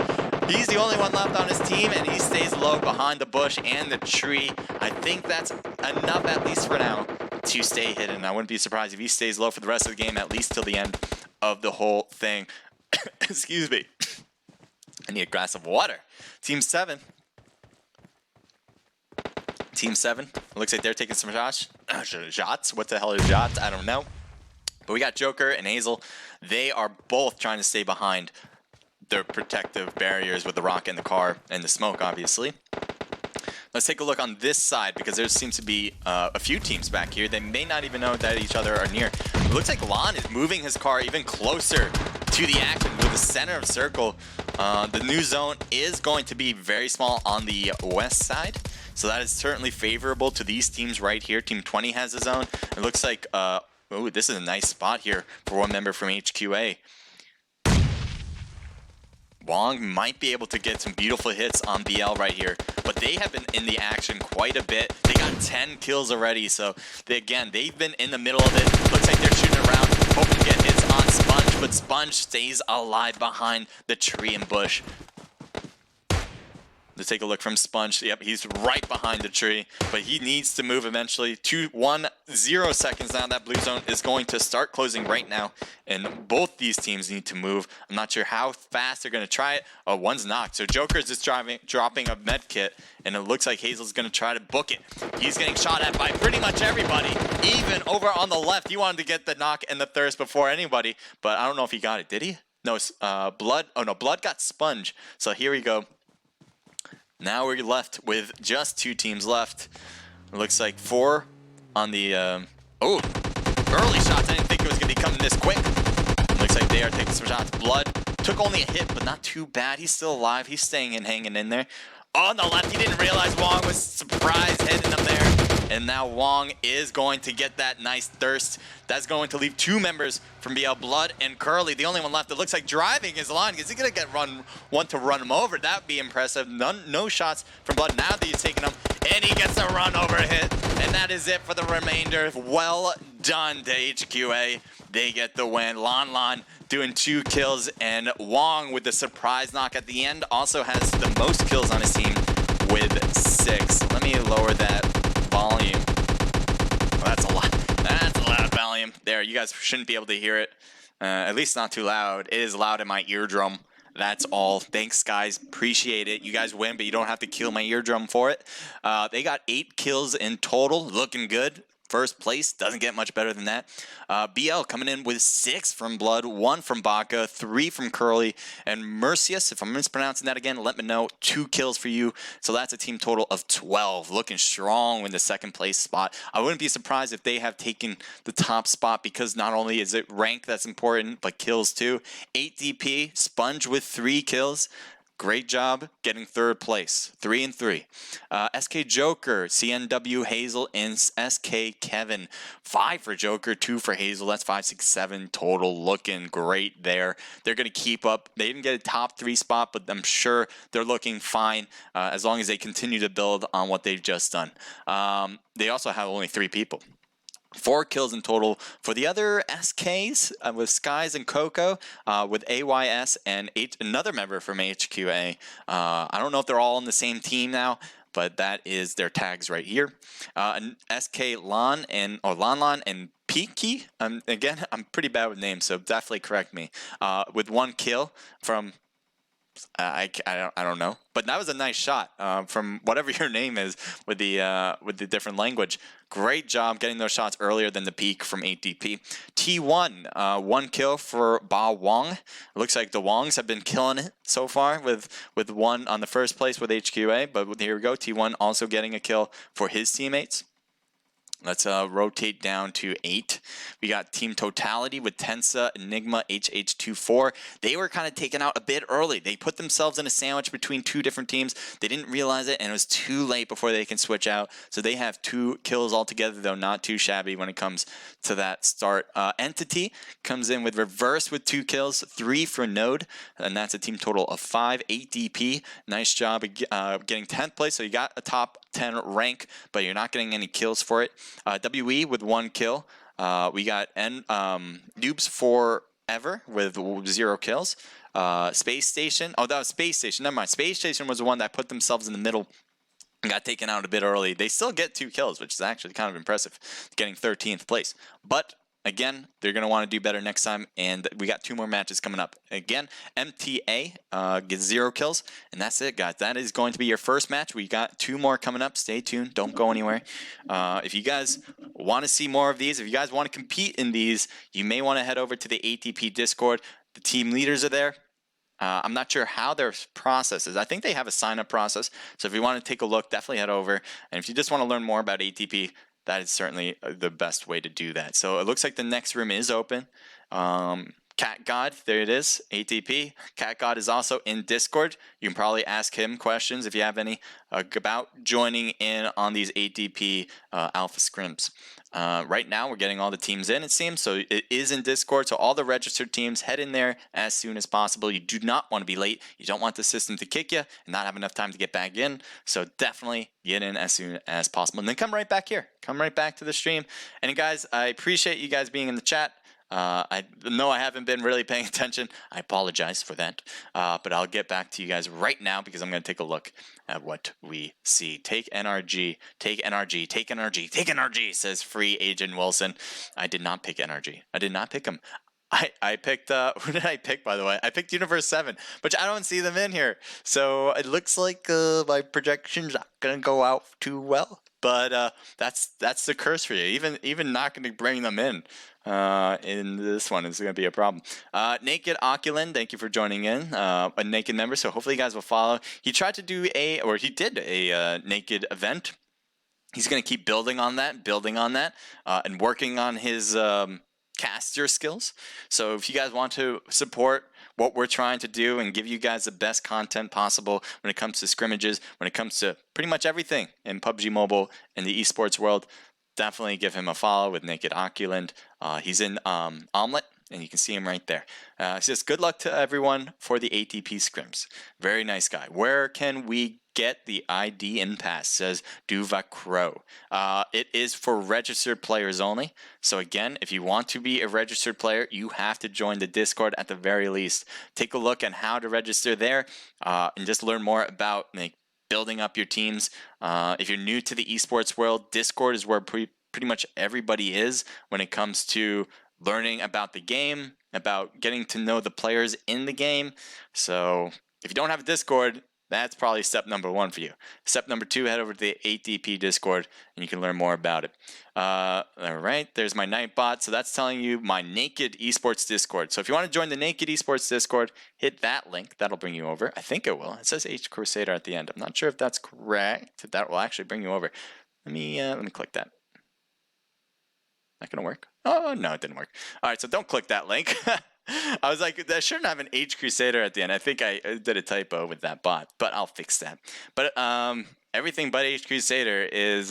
He's the only one left on his team, and he stays low behind the bush and the tree. I think that's enough, at least for now, to stay hidden. I wouldn't be surprised if he stays low for the rest of the game, at least till the end of the whole thing. Excuse me. I need a glass of water. Team 7. Team 7. It looks like they're taking some shots. Shots? What the hell is shots? I don't know. But we got Joker and Hazel. They are both trying to stay behind their protective barriers with the rocket in the car and the smoke, obviously. Let's take a look on this side, because there seems to be a few teams back here. They may not even know that each other are near. It looks like Lon is moving his car even closer to the action with the center of circle. The new zone is going to be very small on the west side, so that is certainly favorable to these teams right here. Team 20 has a zone. It looks like, ooh, this is a nice spot here for one member from HQA. Wong might be able to get some beautiful hits on BL right here, but they have been in the action quite a bit. They got 10 kills already, so they've been in the middle of it. Looks like they're shooting around, hoping to get hits on Sponge, but Sponge stays alive behind the tree and bush. Let's take a look from Sponge. Yep, he's right behind the tree, but he needs to move eventually. 0 seconds now. That blue zone is going to start closing right now, and both these teams need to move. I'm not sure how fast they're going to try it. Oh, one's knocked. So Joker's just dropping a med kit, and it looks like Hazel's going to try to book it. He's getting shot at by pretty much everybody. Even over on the left, he wanted to get the knock and the thirst before anybody, but I don't know if he got it. Did he? No, Blood. Oh, no, Blood got Sponge. So here we go. Now we're left with just 2 teams left. It looks like 4 on the... oh, early shots. I didn't think it was going to be coming this quick. It looks like they are taking some shots. Blood took only a hit, but not too bad. He's still alive. He's staying and hanging in there. On the left, he didn't realize Wong was surprised hitting him there. And now Wong is going to get that nice thirst. That's going to leave 2 members from BL, Blood and Curly. The only one left that looks like driving is Lon. Is he going to get one to run him over? That would be impressive. No shots from Blood now that he's taking him. And he gets a run over hit. And that is it for the remainder. Well done to HQA. They get the win. Lon doing 2 kills. And Wong with the surprise knock at the end also has the most kills on his team with 6. Let me lower that volume. Well, that's a lot. That's a loud volume. There, you guys shouldn't be able to hear it. At least not too loud. It is loud in my eardrum. That's all. Thanks, guys. Appreciate it. You guys win, but you don't have to kill my eardrum for it. They got 8 kills in total. Looking good. First place. Doesn't get much better than that. BL coming in with 6 from Blood, 1 from Baka, 3 from Curly, and Mercius, if I'm mispronouncing that again, let me know. 2 kills for you. So that's a team total of 12. Looking strong in the second place spot. I wouldn't be surprised if they have taken the top spot, because not only is it rank that's important, but kills too. 8 DP, Sponge with 3 kills. Great job getting 3rd place, 3 and 3. SK Joker, CNW Hazel, and SK Kevin. 5 for Joker, 2 for Hazel. That's 5, 6, 7 total. Looking great there. They're going to keep up. They didn't get a top 3 spot, but I'm sure they're looking fine as long as they continue to build on what they've just done. They also have only 3 people. 4 kills in total for the other SKs with Skies and Coco, with AYS and another member from HQA. I don't know if they're all on the same team now, but that is their tags right here. SK Lon and Lon and Peaky. Again, I'm pretty bad with names, so definitely correct me. With 1 kill from. I don't know, but that was a nice shot from whatever your name is with the different language. Great job getting those shots earlier than the peak from 8DP. T1, 1 kill for Ba Wong. It looks like the Wongs have been killing it so far with 1 on the first place with HQA, but here we go. T1 also getting a kill for his teammates. Let's rotate down to 8. We got Team Totality with Tensa, Enigma, HH24. They were kind of taken out a bit early. They put themselves in a sandwich between 2 different teams. They didn't realize it, and it was too late before they can switch out. So they have 2 kills altogether, though not too shabby when it comes to that start. Entity comes in with Reverse with 2 kills, 3 for Node, and that's a team total of 5. 8 DP. Nice job getting 10th place, so you got a top 10 rank, but you're not getting any kills for it. WE with 1 kill. We got Noobs Forever with 0 kills. Space Station. Oh, that was Space Station. Never mind. Space Station was the one that put themselves in the middle and got taken out a bit early. They still get 2 kills, which is actually kind of impressive, getting 13th place. But again, they're going to want to do better next time, and we got 2 more matches coming up. Again, MTA gets 0 kills, and that's it, guys. That is going to be your first match. We got 2 more coming up. Stay tuned. Don't go anywhere. If you guys want to see more of these, if you guys want to compete in these, you may want to head over to the ATP Discord. The team leaders are there. I'm not sure how their process is. I think they have a sign-up process, so if you want to take a look, definitely head over. And if you just want to learn more about ATP, that is certainly the best way to do that. So it looks like the next room is open. Cat God, there it is, ATP. Cat God is also in Discord. You can probably ask him questions if you have any about joining in on these ATP Alpha Scrims. Right now, we're getting all the teams in, it seems, so it is in Discord. So all the registered teams, head in there as soon as possible. You do not want to be late. You don't want the system to kick you and not have enough time to get back in. So definitely get in as soon as possible. And then come right back here. Come right back to the stream. And guys, I appreciate you guys being in the chat. I know I haven't been really paying attention. I apologize for that. But I'll get back to you guys right now because I'm going to take a look at what we see. Take NRG, take NRG, take NRG, take NRG, says Free Agent Wilson. I did not pick NRG. I did not pick him. I picked, who did I pick, by the way? I picked Universe 7, but I don't see them in here. So it looks like my projection's not going to go out too well. But that's the curse for you. Even not going to bring them in this one is going to be a problem. Naked Oculin, thank you for joining in. A Naked member, so hopefully you guys will follow. He tried to do he did a Naked event. He's going to keep building on that, and working on his caster skills. So if you guys want to support what we're trying to do and give you guys the best content possible when it comes to scrimmages, when it comes to pretty much everything in PUBG Mobile and the esports world, definitely give him a follow with Naked Oculent. He's in Omelette, and you can see him right there. It says, good luck to everyone for the ATP scrims. Very nice guy. Where can we get the ID in pass, says Duva Crow. It is for registered players only. So again, if you want to be a registered player, you have to join the Discord at the very least. Take a look at how to register there and just learn more about building up your teams. If you're new to the esports world, Discord is where pretty much everybody is when it comes to learning about the game, about getting to know the players in the game. So if you don't have a Discord, that's probably step number 1 for you. Step number 2, head over to the ATP Discord and you can learn more about it. All right, there's my Nightbot. So that's telling you my Naked Esports Discord. So if you want to join the Naked Esports Discord, hit that link. That'll bring you over. I think it will. It says HCrusader at the end. I'm not sure if that's correct. That will actually bring you over. Let me click that. Not gonna work. Oh no, it didn't work. All right, so don't click that link. I was like, that shouldn't have an HCrusader at the end. I think I did a typo with that bot, but I'll fix that. But everything but HCrusader is,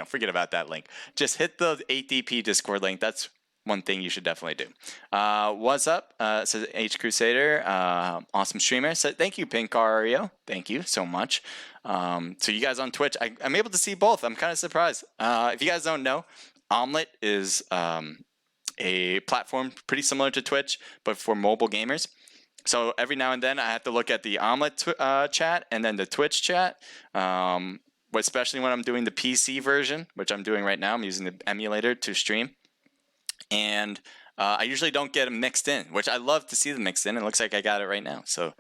forget about that link. Just hit the ATP Discord link. That's one thing you should definitely do. What's up? Says HCrusader, awesome streamer. So thank you, Pinkario. Thank you so much. So you guys on Twitch, I'm able to see both. I'm kind of surprised. If you guys don't know, Omelette is a platform pretty similar to Twitch, but for mobile gamers. So every now and then I have to look at the Omelette chat and then the Twitch chat, especially when I'm doing the PC version, which I'm doing right now. I'm using the emulator to stream. And I usually don't get them mixed in, which I love to see them mixed in. It looks like I got it right now. So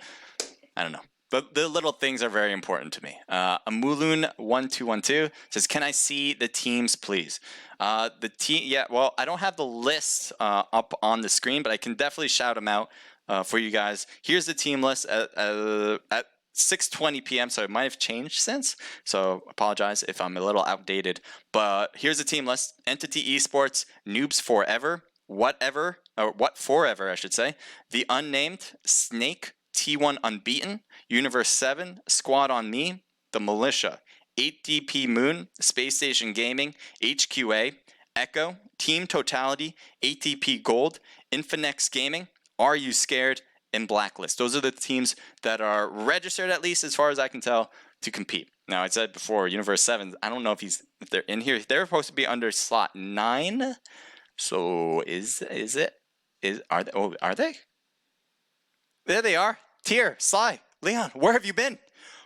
I don't know. But the little things are very important to me. Amulun1212 says, can I see the teams, please? I don't have the list up on the screen, but I can definitely shout them out for you guys. Here's the team list at 6:20 p.m., so it might have changed since. So apologize if I'm a little outdated. But here's the team list. Entity Esports, Noobs Forever, What Forever, I should say. The Unnamed, Snake, T1 Unbeaten, Universe 7, Squad on Me, The Militia, 8DP Moon, Space Station Gaming, HQA, Echo, Team Totality, ATP Gold, Infinex Gaming, Are You Scared, and Blacklist. Those are the teams that are registered, at least as far as I can tell, to compete. Now, I said before, Universe 7, I don't know if they're in here. They're supposed to be under slot 9. So are they? There they are. Tier, Sly, Leon, where have you been?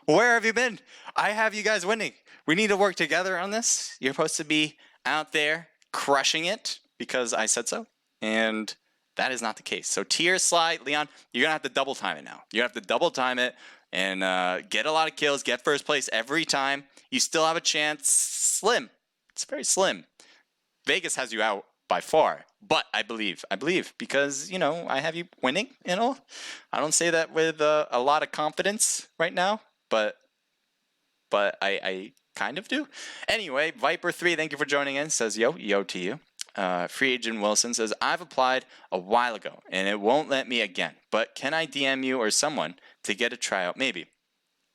Where have you been? I have you guys winning. We need to work together on this. You're supposed to be out there crushing it. because I said so, and that is not the case. So tier slide, Leon, you're going to have to double time it now. You're going to have to double time it and get a lot of kills, get first place every time. You still have a chance. Slim. It's very slim. Vegas has you out by far, but I believe because, you know, I have you winning, you know. I don't say that with a lot of confidence right now, but I kind of do. Anyway, Viper3, thank you for joining in, says yo to you. Free Agent Wilson says, I've applied a while ago and it won't let me again, but can I DM you or someone to get a tryout? Maybe.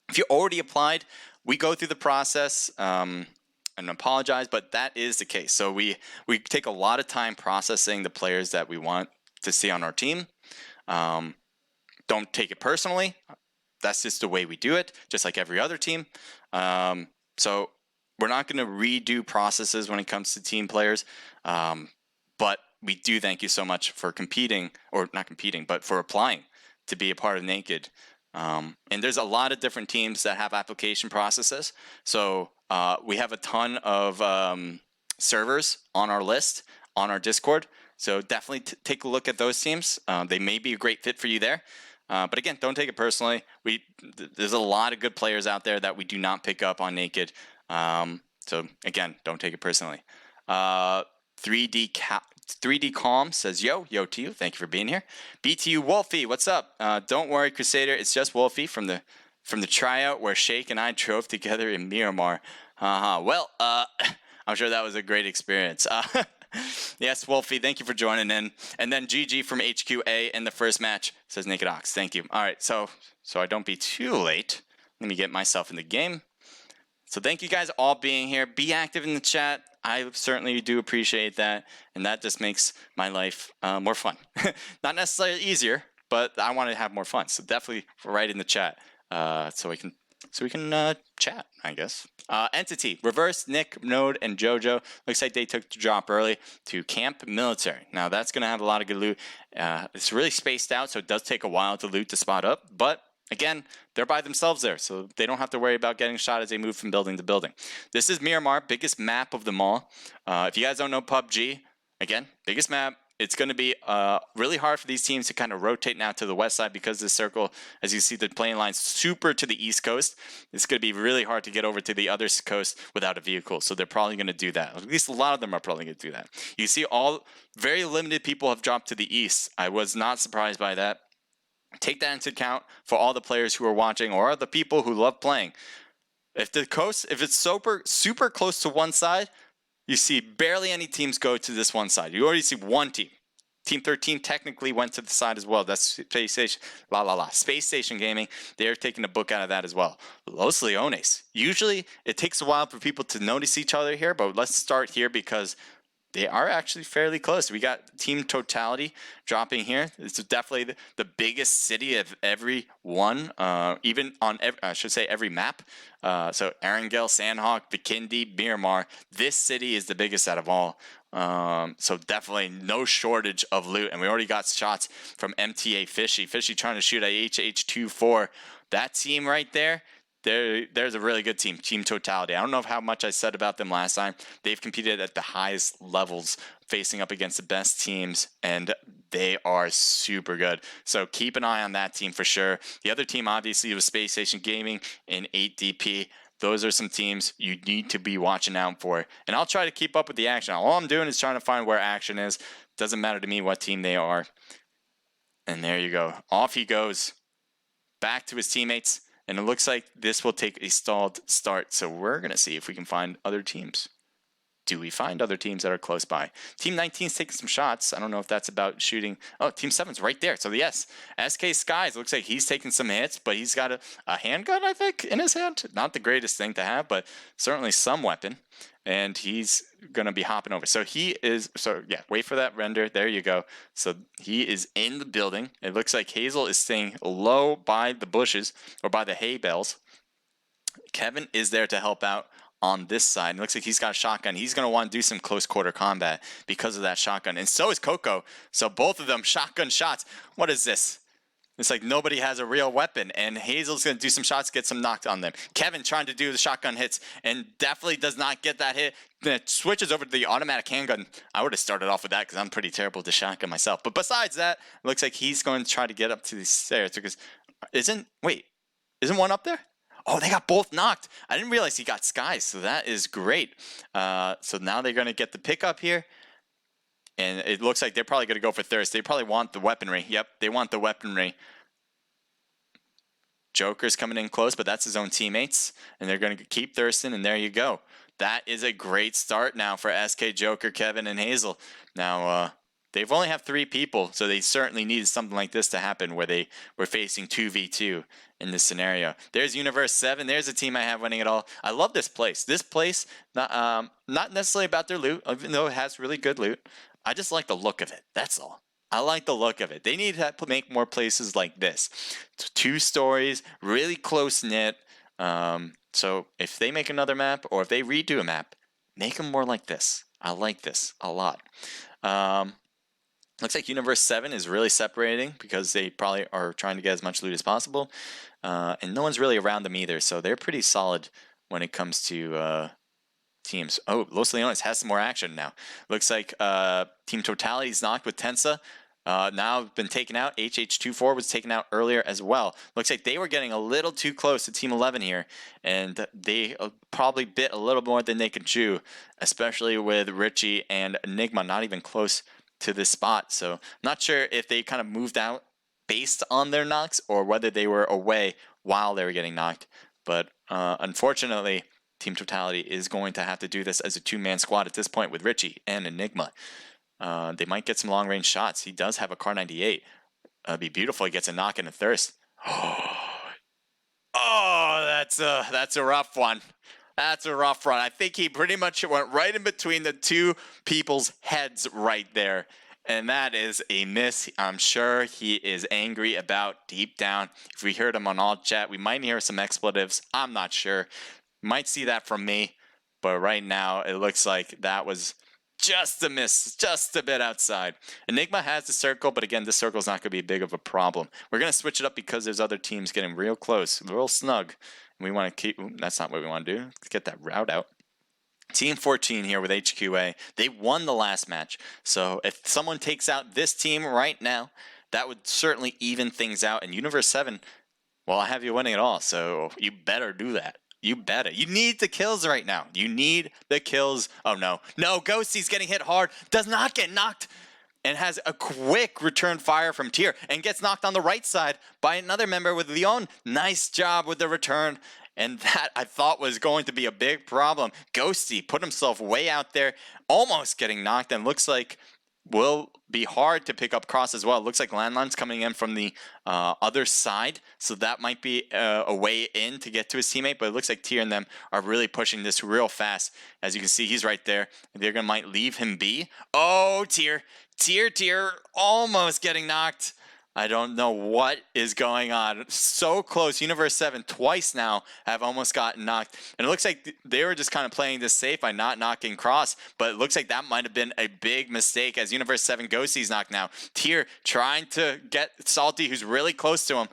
If you already applied, we go through the process and apologize, but that is the case. So we take a lot of time processing the players that we want to see on our team. Don't take it personally. That's just the way we do it, just like every other team. So we're not going to redo processes when it comes to team players. But we do thank you so much for competing, or not competing, but for applying to be a part of Naked. And there's a lot of different teams that have application processes. So we have a ton of servers on our list, on our Discord. So definitely take a look at those teams. They may be a great fit for you there. But again, don't take it personally. There's a lot of good players out there that we do not pick up on Naked. So again, don't take it personally. 3D Calm says, yo to you. Thank you for being here. BTU Wolfie, what's up? Don't worry, Crusader. It's just Wolfie from the tryout where Shake and I drove together in Miramar. Well, I'm sure that was a great experience. Yes, Wolfie, thank you for joining in. And then GG from HQA in the first match, says Naked Ox. Thank you. All right, so I don't be too late. Let me get myself in the game. So thank you guys all being here. Be active in the chat. I certainly do appreciate that, and that just makes my life more fun. Not necessarily easier, but I want to have more fun. So definitely write in the chat so we can chat, I guess. Entity, Reverse, Nick, Node, and JoJo. Looks like they took the drop early to Camp Military. Now that's going to have a lot of good loot. It's really spaced out, so it does take a while to loot to spot up, but again, they're by themselves there, so they don't have to worry about getting shot as they move from building to building. This is Miramar, biggest map of them all. If you guys don't know PUBG, again, biggest map. It's going to be really hard for these teams to kind of rotate now to the west side because this circle, as you see, the plane line's super to the east coast. It's going to be really hard to get over to the other coast without a vehicle, so they're probably going to do that. At least a lot of them are probably going to do that. You see very limited people have dropped to the east. I was not surprised by that. Take that into account for all the players who are watching or the people who love playing. If it's super close to one side, you see barely any teams go to this one side. You already see one team. Team 13 technically went to the side as well. That's Space Station, Space Station Gaming. They're taking a book out of that as well. Los Leones. Usually it takes a while for people to notice each other here, but let's start here because they are actually fairly close. We got Team Totality dropping here. It's definitely the biggest city of every one, even on, every map. So Erangel, Sandhawk, Bikindi, Miramar. This city is the biggest out of all. So definitely no shortage of loot. And we already got shots from MTA Fishy. Fishy trying to shoot at HH24. That team right there. There's a really good team, Team Totality. I don't know how much I said about them last time. They've competed at the highest levels, facing up against the best teams, and they are super good. So keep an eye on that team for sure. The other team, obviously, was Space Station Gaming and 8DP. Those are some teams you need to be watching out for. And I'll try to keep up with the action. All I'm doing is trying to find where action is. Doesn't matter to me what team they are. And there you go. Off he goes. Back to his teammates. And it looks like this will take a stalled start. So we're going to see if we can find other teams. Do we find other teams that are close by? Team 19 is taking some shots. I don't know if that's about shooting. Oh, Team 7's right there. So yes, SK Skies looks like he's taking some hits, but he's got a handgun, I think, in his hand. Not the greatest thing to have, but certainly some weapon. And he's going to be hopping over. So wait for that render. There you go. So he is in the building. It looks like Hazel is staying low by the bushes or by the hay bales. Kevin is there to help out on this side. It looks like he's got a shotgun. He's going to want to do some close quarter combat because of that shotgun. And so is Coco. So both of them shotgun shots. What is this? It's like nobody has a real weapon, and Hazel's going to do some shots, get some knocked on them. Kevin trying to do the shotgun hits, and definitely does not get that hit. Then it switches over to the automatic handgun. I would have started off with that because I'm pretty terrible to shotgun myself. But besides that, it looks like he's going to try to get up to the stairs because isn't one up there? Oh, they got both knocked. I didn't realize he got skies, so that is great. So now they're going to get the pickup here. And it looks like they're probably going to go for thirst. They probably want the weaponry. Yep, they want the weaponry. Joker's coming in close, but that's his own teammates. And they're going to keep thirsting, and there you go. That is a great start now for SK, Joker, Kevin, and Hazel. Now, they've only have 3 people, so they certainly needed something like this to happen where they were facing 2v2 in this scenario. There's Universe 7. There's a team I have winning it all. I love this place. This place, not necessarily about their loot, even though it has really good loot. I just like the look of it. That's all. I like the look of it. They need to make more places like this. 2 stories, really close-knit. So if they make another map or if they redo a map, make them more like this. I like this a lot. Looks like Universe 7 is really separating because they probably are trying to get as much loot as possible. And no one's really around them either, so they're pretty solid when it comes to teams. Oh, Los Leones has some more action now. Looks like Team Totality's knocked with Tensa. Now been taken out. HH24 was taken out earlier as well. Looks like they were getting a little too close to Team 11 here, and they probably bit a little more than they could chew, especially with Richie and Enigma not even close to this spot. So not sure if they kind of moved out based on their knocks or whether they were away while they were getting knocked. But unfortunately, Team Totality is going to have to do this as a 2-man squad at this point with Richie and Enigma. They might get some long-range shots. He does have a Car 98. It'd be beautiful. He gets a knock and a thirst. Oh, that's a rough one. That's a rough one. I think he pretty much went right in between the 2 people's heads right there. And that is a miss. I'm sure he is angry about deep down. If we heard him on all chat, we might hear some expletives. I'm not sure. Might see that from me, but right now it looks like that was just a miss, just a bit outside. Enigma has the circle, but again, this circle is not going to be big of a problem. We're going to switch it up because there's other teams getting real close, real snug. And we want to keep, that's not what we want to do. Let's get that route out. Team 14 here with HQA. They won the last match. So if someone takes out this team right now, that would certainly even things out. And Universe 7, well, I have you winning it all, so you better do that. You better. You need the kills right now. You need the kills. Oh, no. No, Ghosty's getting hit hard. Does not get knocked. And has a quick return fire from Tyr. And gets knocked on the right side by another member with Leon. Nice job with the return. And that, I thought, was going to be a big problem. Ghosty put himself way out there. Almost getting knocked. And looks like will be hard to pick up cross as well. It looks like Landline's coming in from the other side, so that might be a way in to get to his teammate, but it looks like Tyr and them are really pushing this real fast. As you can see, he's right there. They're going to might leave him be. Oh, Tyr, almost getting knocked. I don't know what is going on. So close. Universe 7 twice now have almost gotten knocked. And it looks like they were just kind of playing this safe by not knocking cross. But it looks like that might have been a big mistake as Universe 7 Ghosty's knocked now. Tyr trying to get Salty, who's really close to him.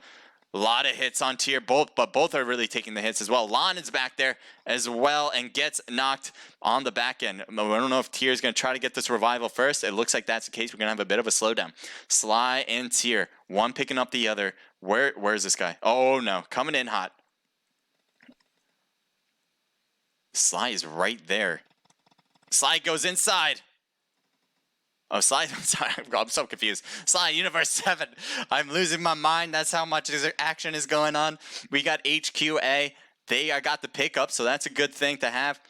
A lot of hits on Tyr, but both are really taking the hits as well. Lon is back there as well and gets knocked on the back end. I don't know if Tyr is going to try to get this revival first. It looks like that's the case. We're going to have a bit of a slowdown. Sly and Tyr, one picking up the other. Where's this guy? Oh, no. Coming in hot. Sly is right there. Sly goes inside. Oh, Sly, sorry, I'm so confused. Sly, Universe 7. I'm losing my mind. That's how much action is going on. We got HQA. They got the pickup, so that's a good thing to have.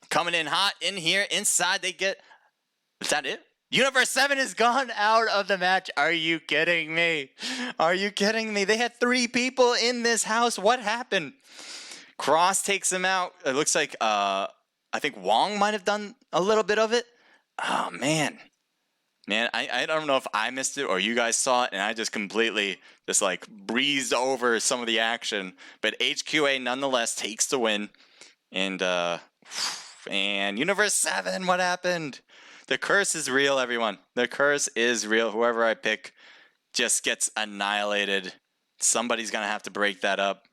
Coming in hot in here. Inside, they get... Is that it? Universe 7 is gone out of the match. Are you kidding me? Are you kidding me? They had 3 people in this house. What happened? Cross takes them out. It looks like, I think Wong might have done a little bit of it. Oh, man. Man, I don't know if I missed it or you guys saw it, and I just completely just like breezed over some of the action. But HQA nonetheless takes the win. And Universe 7, what happened? The curse is real, everyone. The curse is real. Whoever I pick, just gets annihilated. Somebody's going to have to break that up.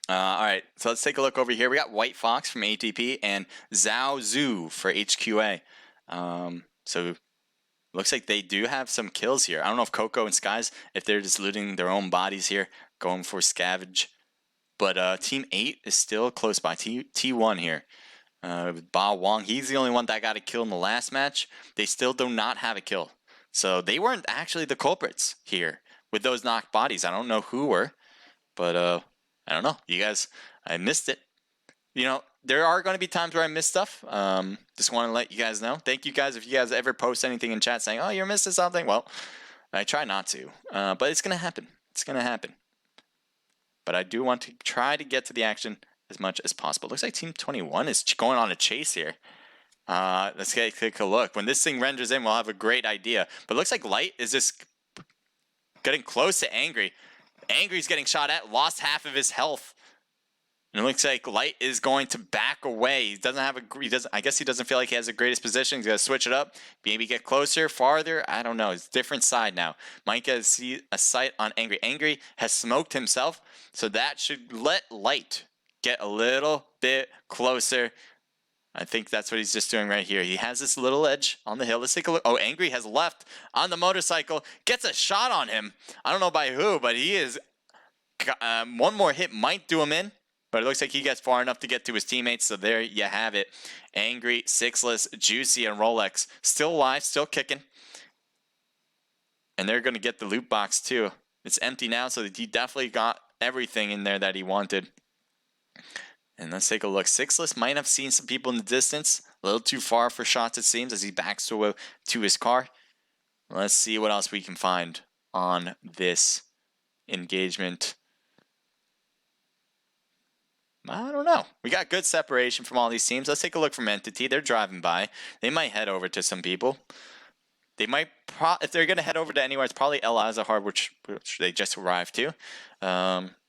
All right, so let's take a look over here. We got White Fox from ATP and Zhao Zhu for HQA. So looks like they do have some kills here. I don't know if Coco and Skies, if they're just looting their own bodies here, going for scavenge. But Team 8 is still close by. T1 here. Ba Wong, he's the only one that got a kill in the last match. They still do not have a kill. So they weren't actually the culprits here with those knocked bodies. I don't know who were, but I don't know. You guys, I missed it. You know, there are going to be times where I miss stuff. Just want to let you guys know. Thank you guys if you guys ever post anything in chat saying, oh, you're missing something. Well, I try not to, but it's going to happen. It's going to happen. But I do want to try to get to the action as much as possible. Looks like Team 21 is going on a chase here. Let's take a look. When this thing renders in, we'll have a great idea. But it looks like Light is just getting close to Angry. Angry's getting shot at, lost half of his health. And it looks like Light is going to back away. He doesn't have I guess he doesn't feel like he has the greatest position. He's got to switch it up. Maybe get closer, farther. I don't know. It's a different side now. Might get a sight on Angry. Angry has smoked himself. So that should let Light get a little bit closer. I think that's what he's just doing right here. He has this little edge on the hill. Let's take a look. Oh, Angry has left on the motorcycle. Gets a shot on him. I don't know by who, but he is... one more hit might do him in. But it looks like he gets far enough to get to his teammates. So there you have it. Angry, Sixless, Juicy, and Rolex. Still alive, still kicking. And they're going to get the loot box too. It's empty now, so he definitely got everything in there that he wanted. And let's take a look. Sixless might have seen some people in the distance. A little too far for shots, it seems, as he backs to his car. Let's see what else we can find on this engagement. I don't know. We got good separation from all these teams. Let's take a look from Entity. They're driving by. They might head over to some people. They might, if they're going to head over to anywhere, it's probably El Azahar, which they just arrived to.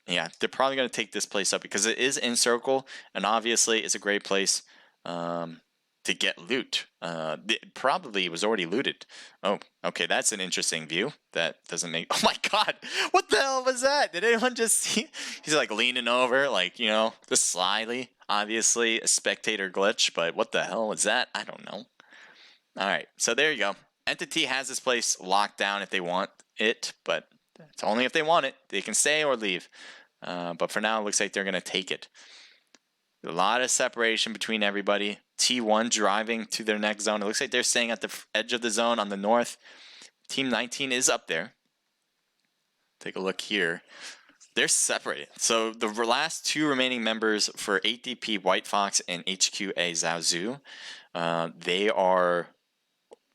Yeah, they're probably going to take this place up because it is in circle, and obviously it's a great place to get loot. It probably was already looted. Oh, okay, that's an interesting view. That doesn't make... Oh my god! What the hell was that? Did anyone just see... He's like leaning over, like, you know, just slyly. Obviously a spectator glitch, but what the hell was that? I don't know. Alright, so there you go. Entity has this place locked down if they want it, but it's only if they want it. They can stay or leave. But for now, it looks like they're going to take it. A lot of separation between everybody. T1 driving to their next zone. It looks like they're staying at the edge of the zone on the north. Team 19 is up there. Take a look here. They're separated. So the last two remaining members for ATP, White Fox, and HQA, Zhao Zhu, they are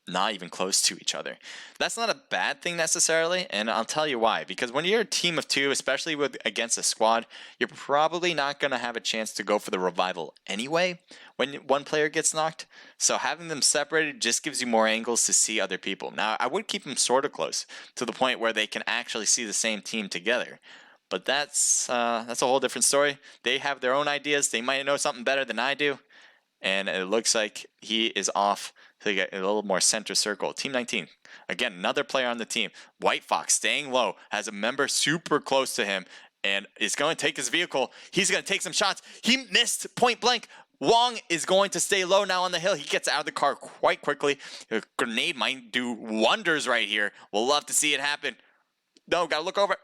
not even close to each other. That's not a bad thing necessarily, and I'll tell you why. Because when you're a team of two, especially against a squad, you're probably not going to have a chance to go for the revival anyway when one player gets knocked. So having them separated just gives you more angles to see other people. Now, I would keep them sort of close to the point where they can actually see the same team together. But that's a whole different story. They have their own ideas. They might know something better than I do. And it looks like he is off to get a little more center circle. Team 19, again, another player on the team. White Fox staying low, has a member super close to him, and is going to take his vehicle. He's going to take some shots. He missed point blank. Wong is going to stay low now on the hill. He gets out of the car quite quickly. A grenade might do wonders right here. We'll love to see it happen. No, got to look over.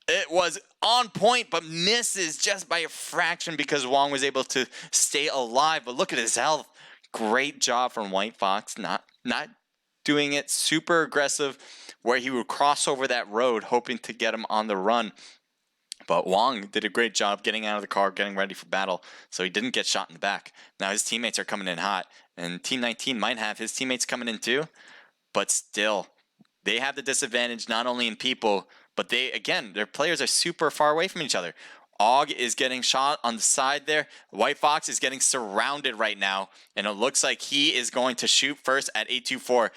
It was on point, but misses just by a fraction because Wong was able to stay alive. But look at his health. Great job from White Fox, not doing it super aggressive where he would cross over that road hoping to get him on the run. But Wong did a great job getting out of the car, getting ready for battle, so he didn't get shot in the back. Now his teammates are coming in hot, and Team 19 might have his teammates coming in too, but still, they have the disadvantage not only in people, but their players are super far away from each other. Og is getting shot on the side there. White Fox is getting surrounded right now, and it looks like he is going to shoot first at 824.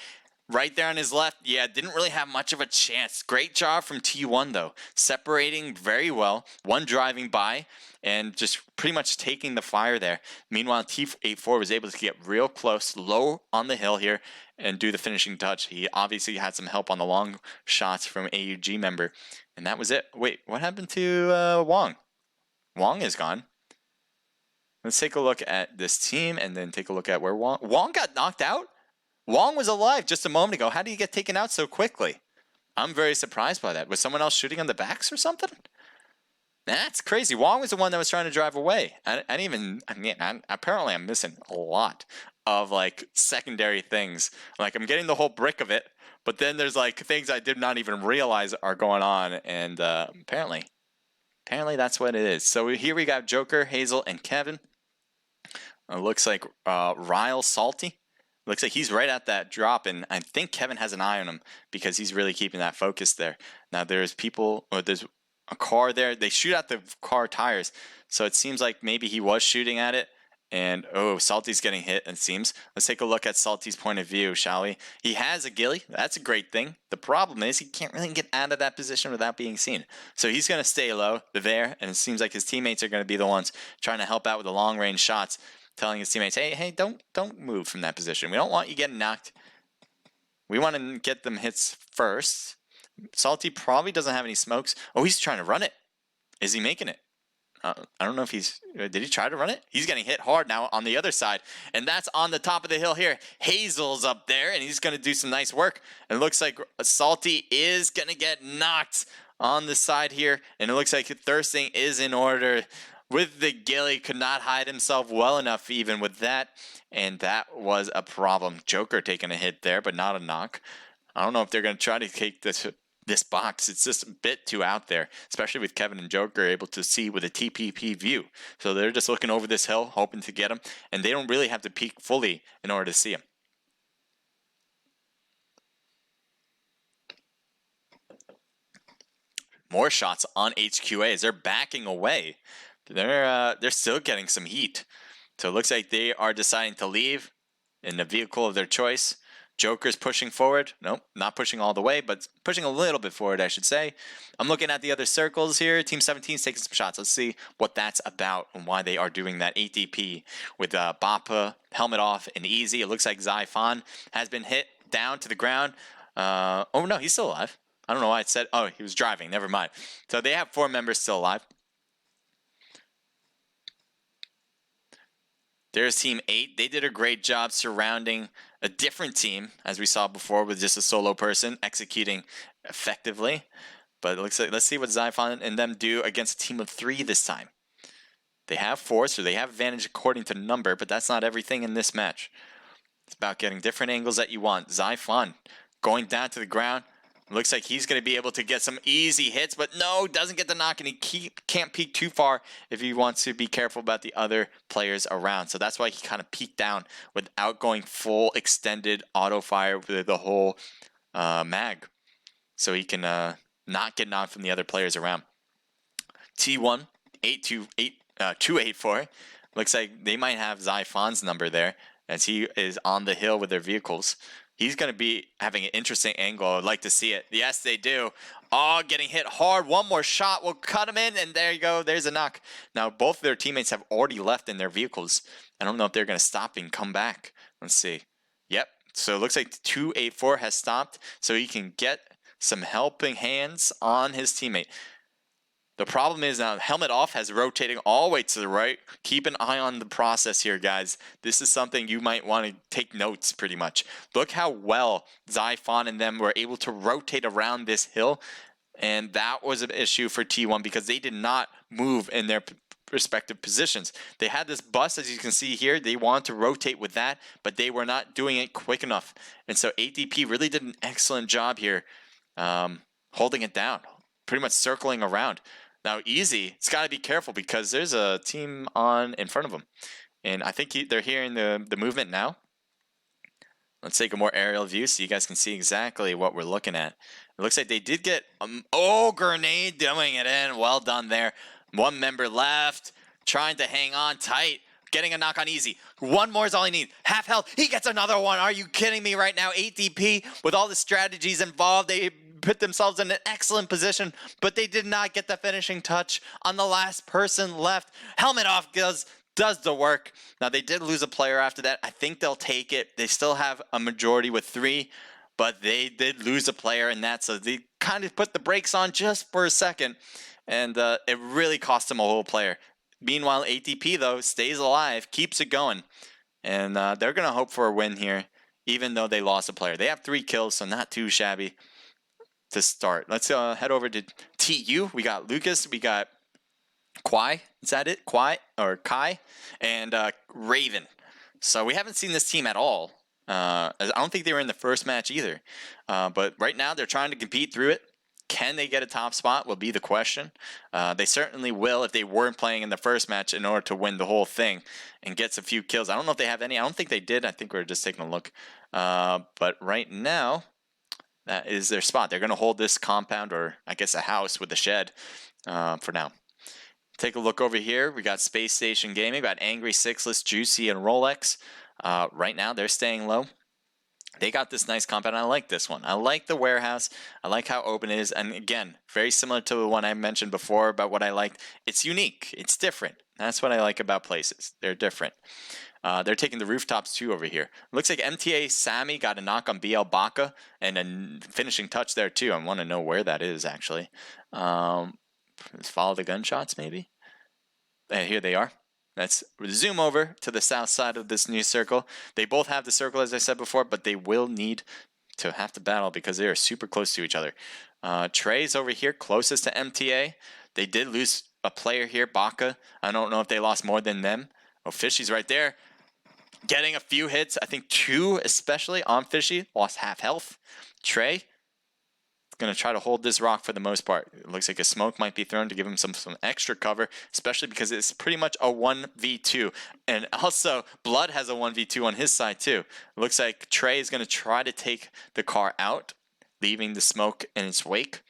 Right there on his left, yeah, didn't really have much of a chance. Great job from T1, though. Separating very well. One driving by. and just pretty much taking the fire there. Meanwhile, T84 was able to get real close, low on the hill here, and do the finishing touch. He obviously had some help on the long shots from AUG member, and that was it. Wait, what happened to Wong? Wong is gone. Let's take a look at this team and then take a look at where Wong got knocked out? Wong was alive just a moment ago. How did he get taken out so quickly? I'm very surprised by that. Was someone else shooting on the backs or something? That's crazy. Wong was the one that was trying to drive away. Apparently I'm missing a lot of like secondary things. Like I'm getting the whole brick of it, but then there's like things I did not even realize are going on, and apparently that's what it is. So here we got Joker, Hazel, and Kevin. It looks like Ryle, Salty. Looks like he's right at that drop, and I think Kevin has an eye on him because he's really keeping that focus there. Now there's a car there. They shoot at the car tires, so it seems like maybe he was shooting at it. And Salty's getting hit, it seems. Let's take a look at Salty's point of view, shall we? He has a ghillie. That's a great thing. The problem is he can't really get out of that position without being seen. So he's going to stay low there, and it seems like his teammates are going to be the ones trying to help out with the long-range shots, telling his teammates, hey, don't move from that position. We don't want you getting knocked. We want to get them hits first. Salty probably doesn't have any smokes. Oh, he's trying to run it. Is he making it? I don't know if did he try to run it? He's getting hit hard now on the other side. And that's on the top of the hill here. Hazel's up there, and he's going to do some nice work. And it looks like Salty is going to get knocked on the side here. And it looks like Thirsting is in order with the ghillie. Could not hide himself well enough even with that. And that was a problem. Joker taking a hit there, but not a knock. I don't know if they're going to try to take this box. It's just a bit too out there, especially with Kevin and Joker able to see with a TPP view. So they're just looking over this hill, hoping to get him, and they don't really have to peek fully in order to see him. More shots on HQA as they're backing away. They're still getting some heat. So it looks like they are deciding to leave in the vehicle of their choice. Joker's pushing forward. Nope, not pushing all the way, but pushing a little bit forward, I should say. I'm looking at the other circles here. Team 17 is taking some shots. Let's see what that's about and why they are doing that. ATP with Bappa, helmet off, and easy. It looks like Zyphon has been hit down to the ground. Oh, no, he's still alive. I don't know why it said, oh, he was driving. Never mind. So they have 4 members still alive. There's Team 8. They did a great job surrounding a different team, as we saw before, with just a solo person executing effectively. But it looks like, let's see what Zyphon and them do against a team of 3 this time. They have 4, so they have advantage according to number, but that's not everything in this match. It's about getting different angles that you want. Zyphon going down to the ground. Looks like he's going to be able to get some easy hits, but no, doesn't get the knock, and he can't peek too far if he wants to be careful about the other players around. So that's why he kind of peeked down without going full extended auto fire with the whole mag. So he can not get knocked from the other players around. T1, 284. Looks like they might have Zyphon's number there as he is on the hill with their vehicles. He's going to be having an interesting angle. I'd like to see it. Yes, they do. Oh, getting hit hard. One more shot will cut him in, and there you go. There's a knock. Now, both of their teammates have already left in their vehicles. I don't know if they're going to stop and come back. Let's see. Yep. So it looks like 284 has stopped, so he can get some helping hands on his teammate. The problem is now helmet off has rotating all the way to the right. Keep an eye on the process here, guys. This is something you might want to take notes pretty much. Look how well Zyphon and them were able to rotate around this hill. And that was an issue for T1 because they did not move in their respective positions. They had this bus, as you can see here. They wanted to rotate with that, but they were not doing it quick enough. And so ATP really did an excellent job here holding it down, pretty much circling around. Now, Easy, it's got to be careful because there's a team on in front of them. And I think they're hearing the movement now. Let's take a more aerial view so you guys can see exactly what we're looking at. It looks like they did get, grenade doing it in. Well done there. One member left, trying to hang on tight. Getting a knock on Easy. One more is all he needs. Half health. He gets another one. Are you kidding me right now? ATP, with all the strategies involved, they put themselves in an excellent position, but they did not get the finishing touch on the last person left. Helmet off does the work. Now, they did lose a player after that. I think they'll take it. They still have a majority with 3, but they did lose a player in that, so they kind of put the brakes on just for a second, and it really cost them a whole player. Meanwhile, ATP, though, stays alive, keeps it going, and they're going to hope for a win here, even though they lost a player. They have 3 kills, so not too shabby to start. Let's head over to TU. We got Lucas, we got Kwai, is that it? Kwai or Kai, and Raven. So we haven't seen this team at all. I don't think they were in the first match either. But right now they're trying to compete through it. Can they get a top spot will be the question. They certainly will if they weren't playing in the first match in order to win the whole thing and get a few kills. I don't know if they have any. I don't think they did. I think we're just taking a look. But right now, that is their spot. They're going to hold this compound, or I guess a house with a shed for now. Take a look over here. We got Space Station Gaming, we got Angry Sixless, Juicy, and Rolex. Right now, they're staying low. They got this nice compound. I like this one. I like the warehouse. I like how open it is. And again, very similar to the one I mentioned before about what I liked. It's unique. It's different. That's what I like about places. They're different. They're taking the rooftops too over here. Looks like MTA Sammy got a knock on BL Baka and a finishing touch there too. I want to know where that is actually. Let's follow the gunshots maybe. And here they are. Let's zoom over to the south side of this new circle. They both have the circle, as I said before, but they will need to have to battle because they are super close to each other. Trey's over here, closest to MTA. They did lose a player here, Baka. I don't know if they lost more than them. Oh, Fishy's right there. Getting a few hits. I think 2 especially on Fishy. Lost half health. Trey going to try to hold this rock for the most part. It looks like a smoke might be thrown to give him some extra cover, especially because it's pretty much a 1v2. And also, Blood has a 1v2 on his side too. It looks like Trey is going to try to take the car out, leaving the smoke in its wake.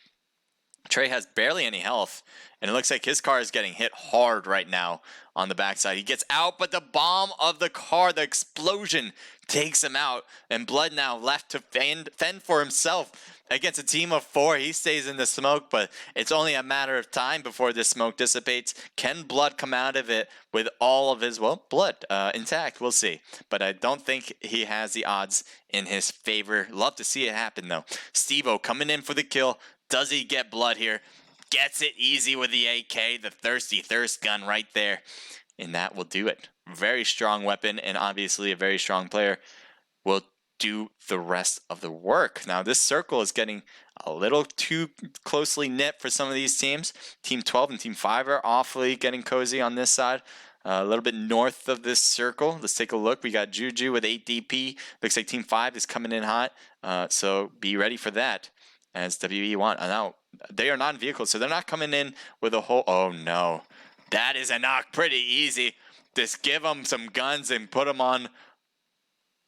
Trey has barely any health, and it looks like his car is getting hit hard right now on the backside. He gets out, but the bomb of the car, the explosion, takes him out, and Blood now left to fend for himself against a team of 4. He stays in the smoke, but it's only a matter of time before this smoke dissipates. Can Blood come out of it with all of his, blood intact? We'll see. But I don't think he has the odds in his favor. Love to see it happen, though. Steve-O coming in for the kill. Does he get Blood here? Gets it easy with the AK, the Thirsty Thirst gun right there. And that will do it. Very strong weapon, and obviously a very strong player will do the rest of the work. Now, this circle is getting a little too closely knit for some of these teams. Team 12 and Team 5 are awfully getting cozy on this side. A little bit north of this circle. Let's take a look. We got Juju with 8 DP. Looks like Team 5 is coming in hot. So be ready for that. As WE want. Now, they are non-vehicles, so they're not coming in with a whole... Oh, no. That is a knock pretty easy. Just give them some guns and put them on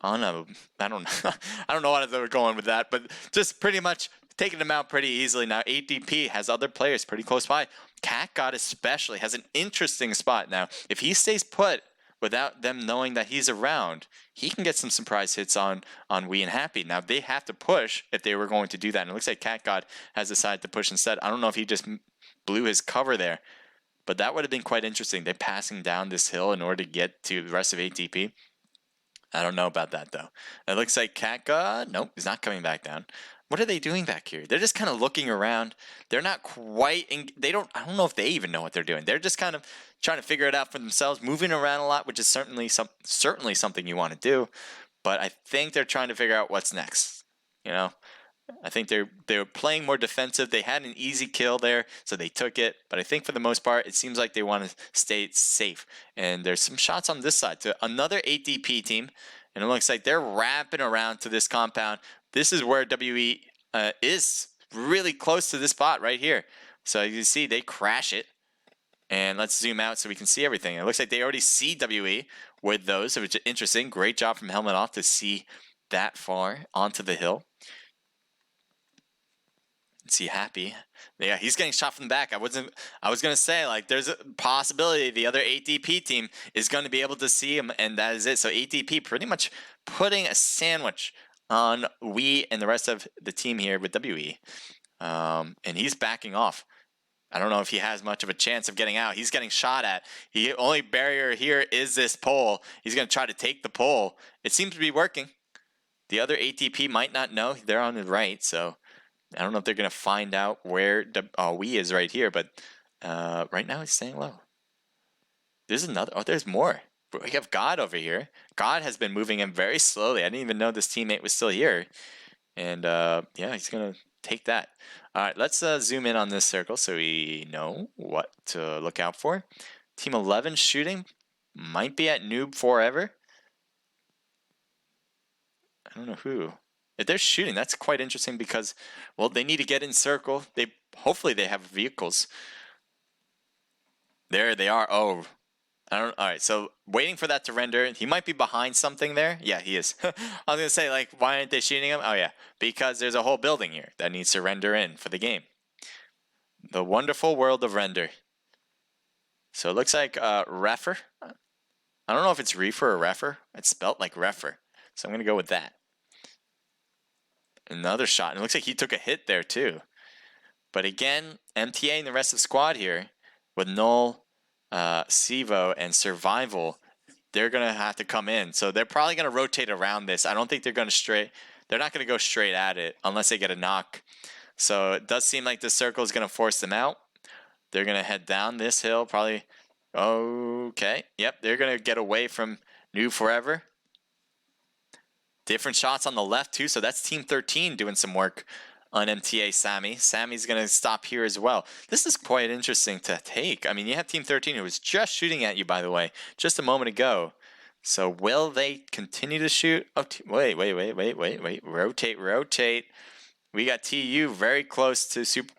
a... I don't know what they're going with that, but just pretty much taking them out pretty easily. Now, ADP has other players pretty close by. CatGod especially has an interesting spot now. If he stays put without them knowing that he's around, he can get some surprise hits on We and Happy. Now, they have to push if they were going to do that. And it looks like CatGod has decided to push instead. I don't know if he just blew his cover there, but that would have been quite interesting. They're passing down this hill in order to get to the rest of ATP. I don't know about that, though. It looks like CatGod, nope, he's not coming back down. What are they doing back here? They're just kind of looking around. They're not quite, I don't know if they even know what they're doing. They're just kind of trying to figure it out for themselves, moving around a lot, which is certainly something you want to do. But I think they're trying to figure out what's next. You know, I think they're playing more defensive. They had an easy kill there, so they took it. But I think for the most part, it seems like they want to stay safe. And there's some shots on this side to another 8DP team. And it looks like they're wrapping around to this compound. This is where WE is really close to this spot right here. So you can see they crash it. And let's zoom out so we can see everything. It looks like they already see WE with those, which is interesting. Great job from Helmet Off to see that far onto the hill. Let's see Happy. Yeah, he's getting shot from the back. I was going to say, like, there's a possibility the other 8DP team is going to be able to see him, and that is it. So 8DP pretty much putting a sandwich on We and the rest of the team here with WE. And he's backing off. I don't know if he has much of a chance of getting out. He's getting shot at. The only barrier here is this pole. He's going to try to take the pole. It seems to be working. The other ATP might not know. They're on the right, so I don't know if they're going to find out where We is right here, but right now he's staying low. There's another. Oh, there's more. We have God over here. God has been moving in very slowly. I didn't even know this teammate was still here. And yeah, he's going to take that. All right, let's zoom in on this circle so we know what to look out for. Team 11 shooting might be at Noob Forever. I don't know who. If they're shooting, that's quite interesting because, well, they need to get in circle. Hopefully they have vehicles. There they are. Oh, I don't. All right, so waiting for that to render. He might be behind something there. Yeah, he is. I was gonna say, like, why aren't they shooting him? Oh yeah, because there's a whole building here that needs to render in for the game. The wonderful world of render. So it looks like Refer. I don't know if it's Reefer or Refer. It's spelt like Refer, so I'm gonna go with that. Another shot. And it looks like he took a hit there too. But again, MTA and the rest of the squad here with Null, Sivo, and Survival, they're going to have to come in. So they're probably going to rotate around this. I don't think they're going to they're not going to go straight at it unless they get a knock. So it does seem like this circle is going to force them out. They're going to head down this hill probably. Okay. Yep. They're going to get away from New Forever. Different shots on the left too. So that's Team 13 doing some work on MTA Sammy. Sammy's going to stop here as well. This is quite interesting to take. I mean, you have Team 13 who was just shooting at you, by the way, just a moment ago. So will they continue to shoot? Oh, wait. Rotate. We got TU very close to Super.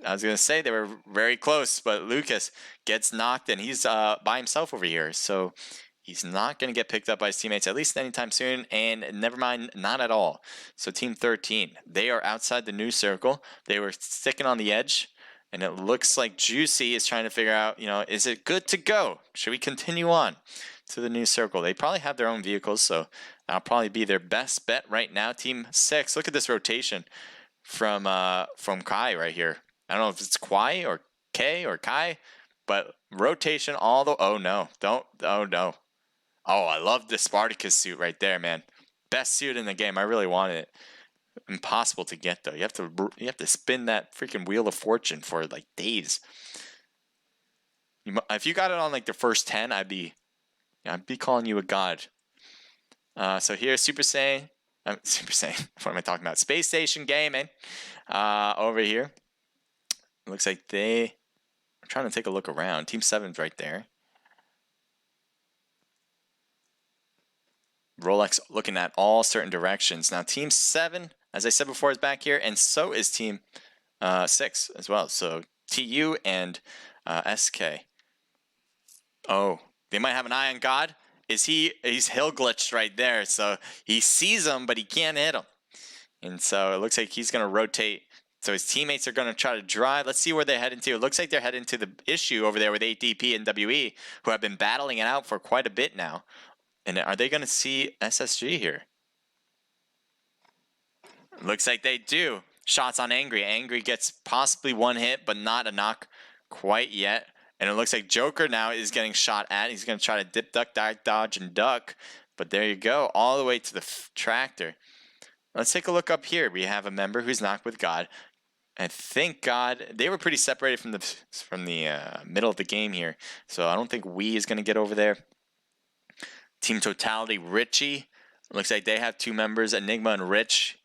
I was going to say they were very close, but Lucas gets knocked and he's by himself over here. So he's not going to get picked up by his teammates, at least anytime soon, and never mind, not at all. So Team 13, they are outside the new circle. They were sticking on the edge, and it looks like Juicy is trying to figure out, is it good to go? Should we continue on to the new circle? They probably have their own vehicles, so that'll probably be their best bet right now. Team 6, look at this rotation from Kai right here. I don't know if it's Kwai or K or Kai, but rotation all the... Oh, no. No. Oh, I love the Spartacus suit right there, man. Best suit in the game. I really wanted it. Impossible to get though. You have to spin that freaking wheel of fortune for like days. If you got it on like the first 10, I'd be calling you a god. So here's Super Saiyan. Super Saiyan. What am I talking about? Space Station Gaming. Over here. It looks like I'm trying to take a look around. Team 7's right there. Rolex looking at all certain directions. Now, Team 7, as I said before, is back here, and so is Team 6 as well. So, TU and SK. Oh, they might have an eye on God. He's hill glitched right there, so he sees him, but he can't hit him. And so, it looks like he's going to rotate. So, his teammates are going to try to drive. Let's see where they head into. It looks like they're heading to the issue over there with ADP and WE, who have been battling it out for quite a bit now. And are they going to see SSG here? Looks like they do. Shots on Angry. Angry gets possibly one hit, but not a knock quite yet. And it looks like Joker now is getting shot at. He's going to try to dip, duck, dodge, and duck. But there you go. All the way to the tractor. Let's take a look up here. We have a member who's knocked with God. I think God, they were pretty separated from the middle of the game here. So I don't think We is going to get over there. Team Totality, Richie. Looks like they have 2 members, Enigma and Rich.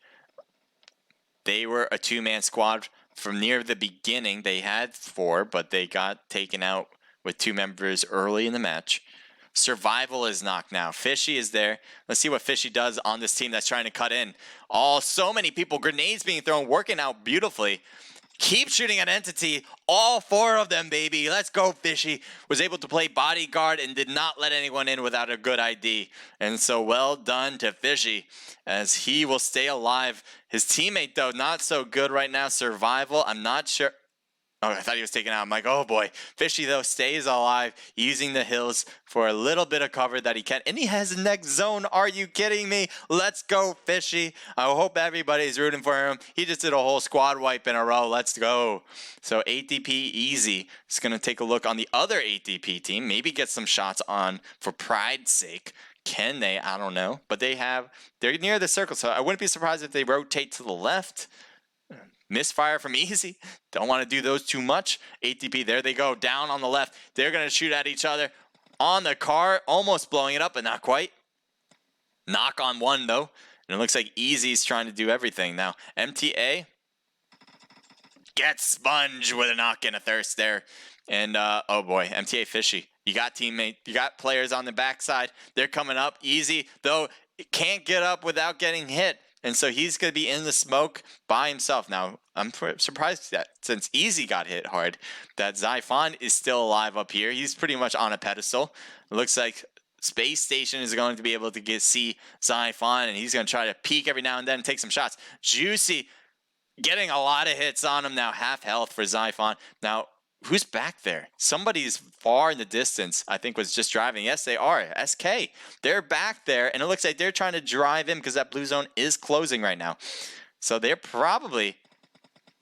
They were a 2-man squad from near the beginning. They had 4, but they got taken out with 2 members early in the match. Survival is knocked now. Fishy is there. Let's see what Fishy does on this team that's trying to cut in. So many people. Grenades being thrown, working out beautifully. Keep shooting at Entity. All 4 of them, baby. Let's go, Fishy. Was able to play bodyguard and did not let anyone in without a good ID. And so well done to Fishy as he will stay alive. His teammate, though, not so good right now. Survival, I'm not sure. Oh, I thought he was taken out. I'm like, oh boy. Fishy, though, stays alive, using the hills for a little bit of cover that he can. And he has the next zone. Are you kidding me? Let's go, Fishy. I hope everybody's rooting for him. He just did a whole squad wipe in a row. Let's go. So 8DP easy. It's going to take a look on the other 8DP team. Maybe get some shots on for pride's sake. Can they? I don't know. But they're near the circle, so I wouldn't be surprised if they rotate to the left. Misfire from easy. Don't want to do those too much. 8DP, there they go, down on the left. They're going to shoot at each other on the car, almost blowing it up, but not quite. Knock on one, though. And it looks like easy's trying to do everything now. MTA gets sponged with a knock and a thirst there. And, oh boy, MTA Fishy. You got players on the backside. They're coming up. Easy, though, can't get up without getting hit. And so he's going to be in the smoke by himself. Now, I'm surprised that since Easy got hit hard, that Zyphon is still alive up here. He's pretty much on a pedestal. It looks like Space Station is going to be able to see Zyphon, and he's going to try to peek every now and then and take some shots. Juicy getting a lot of hits on him now. Half health for Zyphon. Now, who's back there? Somebody's far in the distance, I think, was just driving. Yes, they are. SK. They're back there, and it looks like they're trying to drive in because that blue zone is closing right now. So they're probably...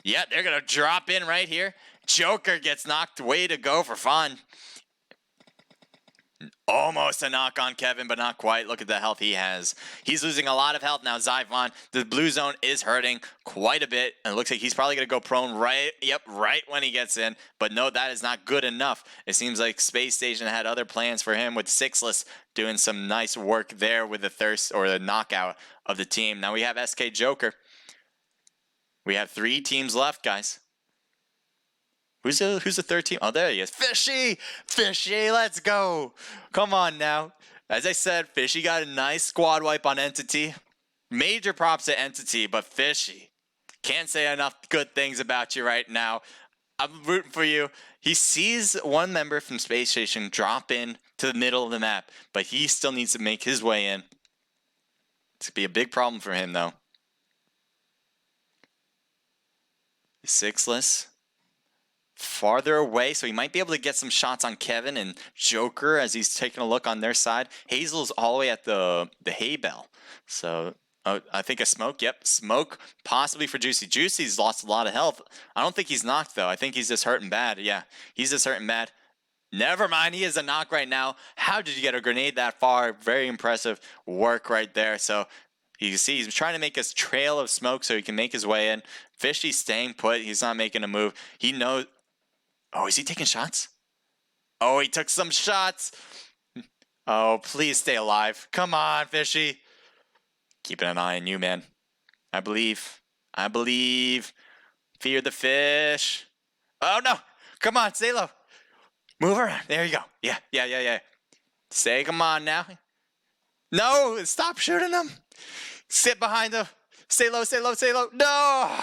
Yeah, they're going to drop in right here. Joker gets knocked. Way to go for fun. Almost a knock on Kevin, but not quite. Look at the health he has. He's losing a lot of health now, Zyphon. The blue zone is hurting quite a bit. And it looks like he's probably going to go prone right when he gets in. But no, that is not good enough. It seems like Space Station had other plans for him with Sixless doing some nice work there with the thirst or the knockout of the team. Now we have SK Joker. We have 3 teams left, guys. Who's the third team? Oh, there he is. Fishy! Fishy, let's go. Come on now. As I said, Fishy got a nice squad wipe on Entity. Major props to Entity, but Fishy. Can't say enough good things about you right now. I'm rooting for you. He sees one member from Space Station drop in to the middle of the map, but he still needs to make his way in. It's going to be a big problem for him, though. Sixless. Farther away, so he might be able to get some shots on Kevin and Joker as he's taking a look on their side. Hazel's all the way at the hay bell. So I think a smoke. Yep, smoke possibly for Juicy. Juicy's lost a lot of health. I don't think he's knocked, though. I think he's just hurting bad. Yeah, he's just hurting bad. Never mind, he is a knock right now. How did you get a grenade that far? Very impressive work right there. So you can see he's trying to make a trail of smoke so he can make his way in. Fishy's staying put. He's not making a move. He knows... Oh, is he taking shots? Oh, he took some shots. Oh, please stay alive. Come on, Fishy. Keeping an eye on you, man. I believe. Fear the fish. Oh, no. Come on, stay low. Move around. There you go. Yeah. Say, come on now. No, stop shooting them. Sit behind them. Stay low. No.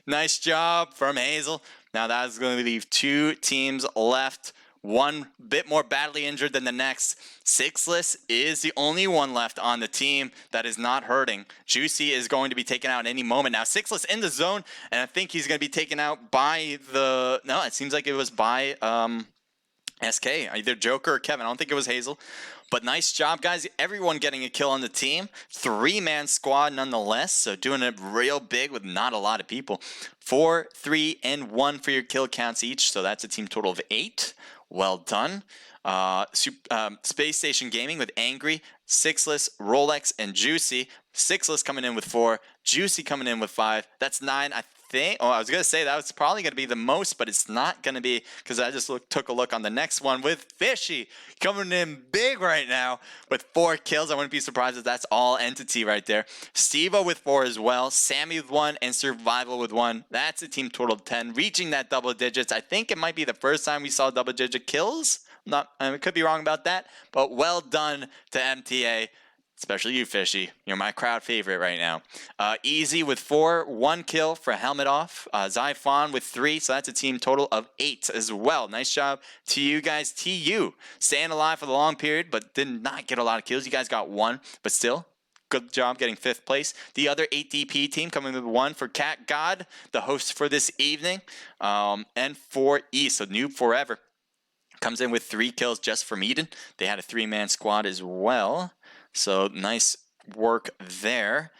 Nice job from Hazel. Now that is going to leave 2 teams left. One bit more badly injured than the next. Sixless is the only one left on the team that is not hurting. Juicy is going to be taken out any moment. Now Sixless in the zone, and I think he's going to be taken out by the... No, it seems like it was by SK. Either Joker or Kevin. I don't think it was Hazel. But nice job, guys. Everyone getting a kill on the team. 3-man squad nonetheless. So doing it real big with not a lot of people. 4, 3, and 1 for your kill counts each. So that's a team total of 8. Well done. Space Station Gaming with Angry, Sixless, Rolex, and Juicy. Sixless coming in with 4. Juicy coming in with 5. That's 9, I think. Oh, I was going to say that was probably going to be the most, but it's not going to be because I just took a look on the next one with Fishy coming in big right now with 4 kills. I wouldn't be surprised if that's all Entity right there. Stevo with 4 as well. Sammy with 1 and Survival with 1. That's a team total of 10, reaching that double digits. I think it might be the first time we saw double-digit kills. I could be wrong about that, but well done to MTA. Especially you, Fishy. You're my crowd favorite right now. Easy with 4, 1 kill for Helmet Off. Zyphon with 3, so that's a team total of 8 as well. Nice job to you guys. TU staying alive for the long period, but did not get a lot of kills. You guys got 1, but still, good job getting 5th place. The other 8DP team coming with 1 for Cat God, the host for this evening, and 4E, so Noob Forever, comes in with 3 kills just from Eden. They had a 3-man squad as well, so nice work there.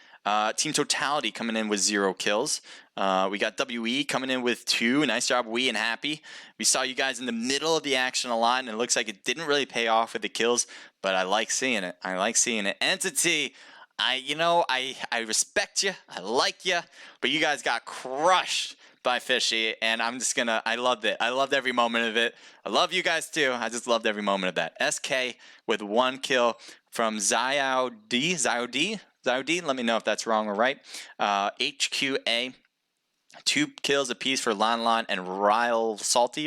Team Totality coming in with 0 kills. We got WE coming in with 2. Nice job, We and Happy. We saw you guys in the middle of the action a lot, and it looks like it didn't really pay off with the kills, but I like seeing it. I like seeing it. Entity, I respect you. I like you, but you guys got crushed by Fishy, and I'm just gonna, I loved it. I loved every moment of it. I love you guys too. I just loved every moment of that. SK with 1 kill from Zyao D, let me know if that's wrong or right. HQA, 2 kills apiece for Lan and Ryle Salty,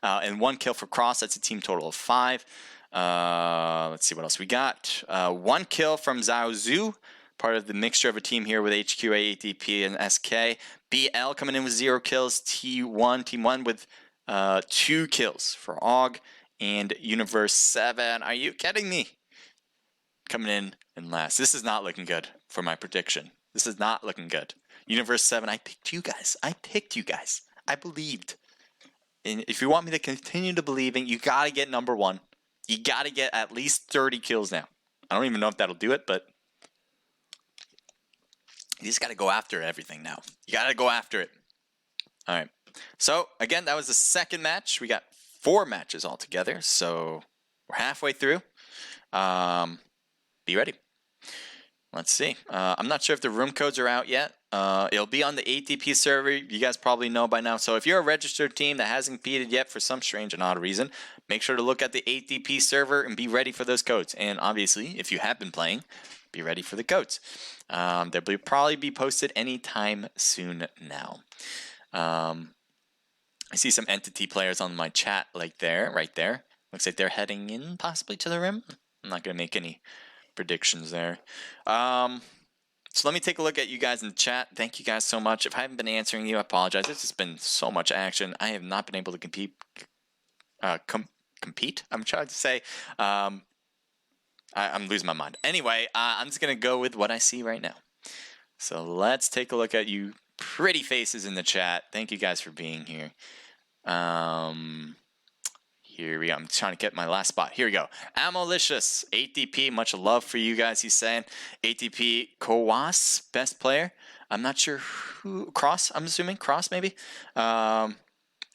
and 1 kill for Cross. That's a team total of 5. Let's see what else we got. 1 kill from Zhao Zhu, part of the mixture of a team here with HQA, ATP, and SK. BL coming in with 0 kills. Team 1 with 2 kills for AUG and Universe 7. Are you kidding me? Coming in last. This is not looking good for my prediction. This is not looking good. Universe 7, I picked you guys. I believed. And if you want me to continue to believing, you got to get number 1. You got to get at least 30 kills now. I don't even know if that'll do it, but you just got to go after everything now. You got to go after it. All right. So, again, that was the second match. We got 4 matches altogether, so we're halfway through. Be ready. Let's see. I'm not sure if the room codes are out yet. It'll be on the ATP server. You guys probably know by now. So if you're a registered team that hasn't competed yet for some strange and odd reason, make sure to look at the ATP server and be ready for those codes. And obviously, if you have been playing, be ready for the codes. They'll probably be posted anytime soon now. I see some Entity players on my chat right there. Looks like they're heading in possibly to the rim. I'm not going to make any predictions there. So let me take a look at you guys in the chat. Thank you guys so much. If I haven't been answering you, I apologize. It's just been so much action. I have not been able to compete. I'm trying to say. I'm losing my mind. Anyway, I'm just going to go with what I see right now. So let's take a look at you pretty faces in the chat. Thank you guys for being here. Here we go. I'm trying to get my last spot. Here we go. Amolicious, 8DP, much love for you guys, he's saying. 8DP, Kowas, best player. I'm not sure who. Cross, I'm assuming. Cross, maybe? Oh,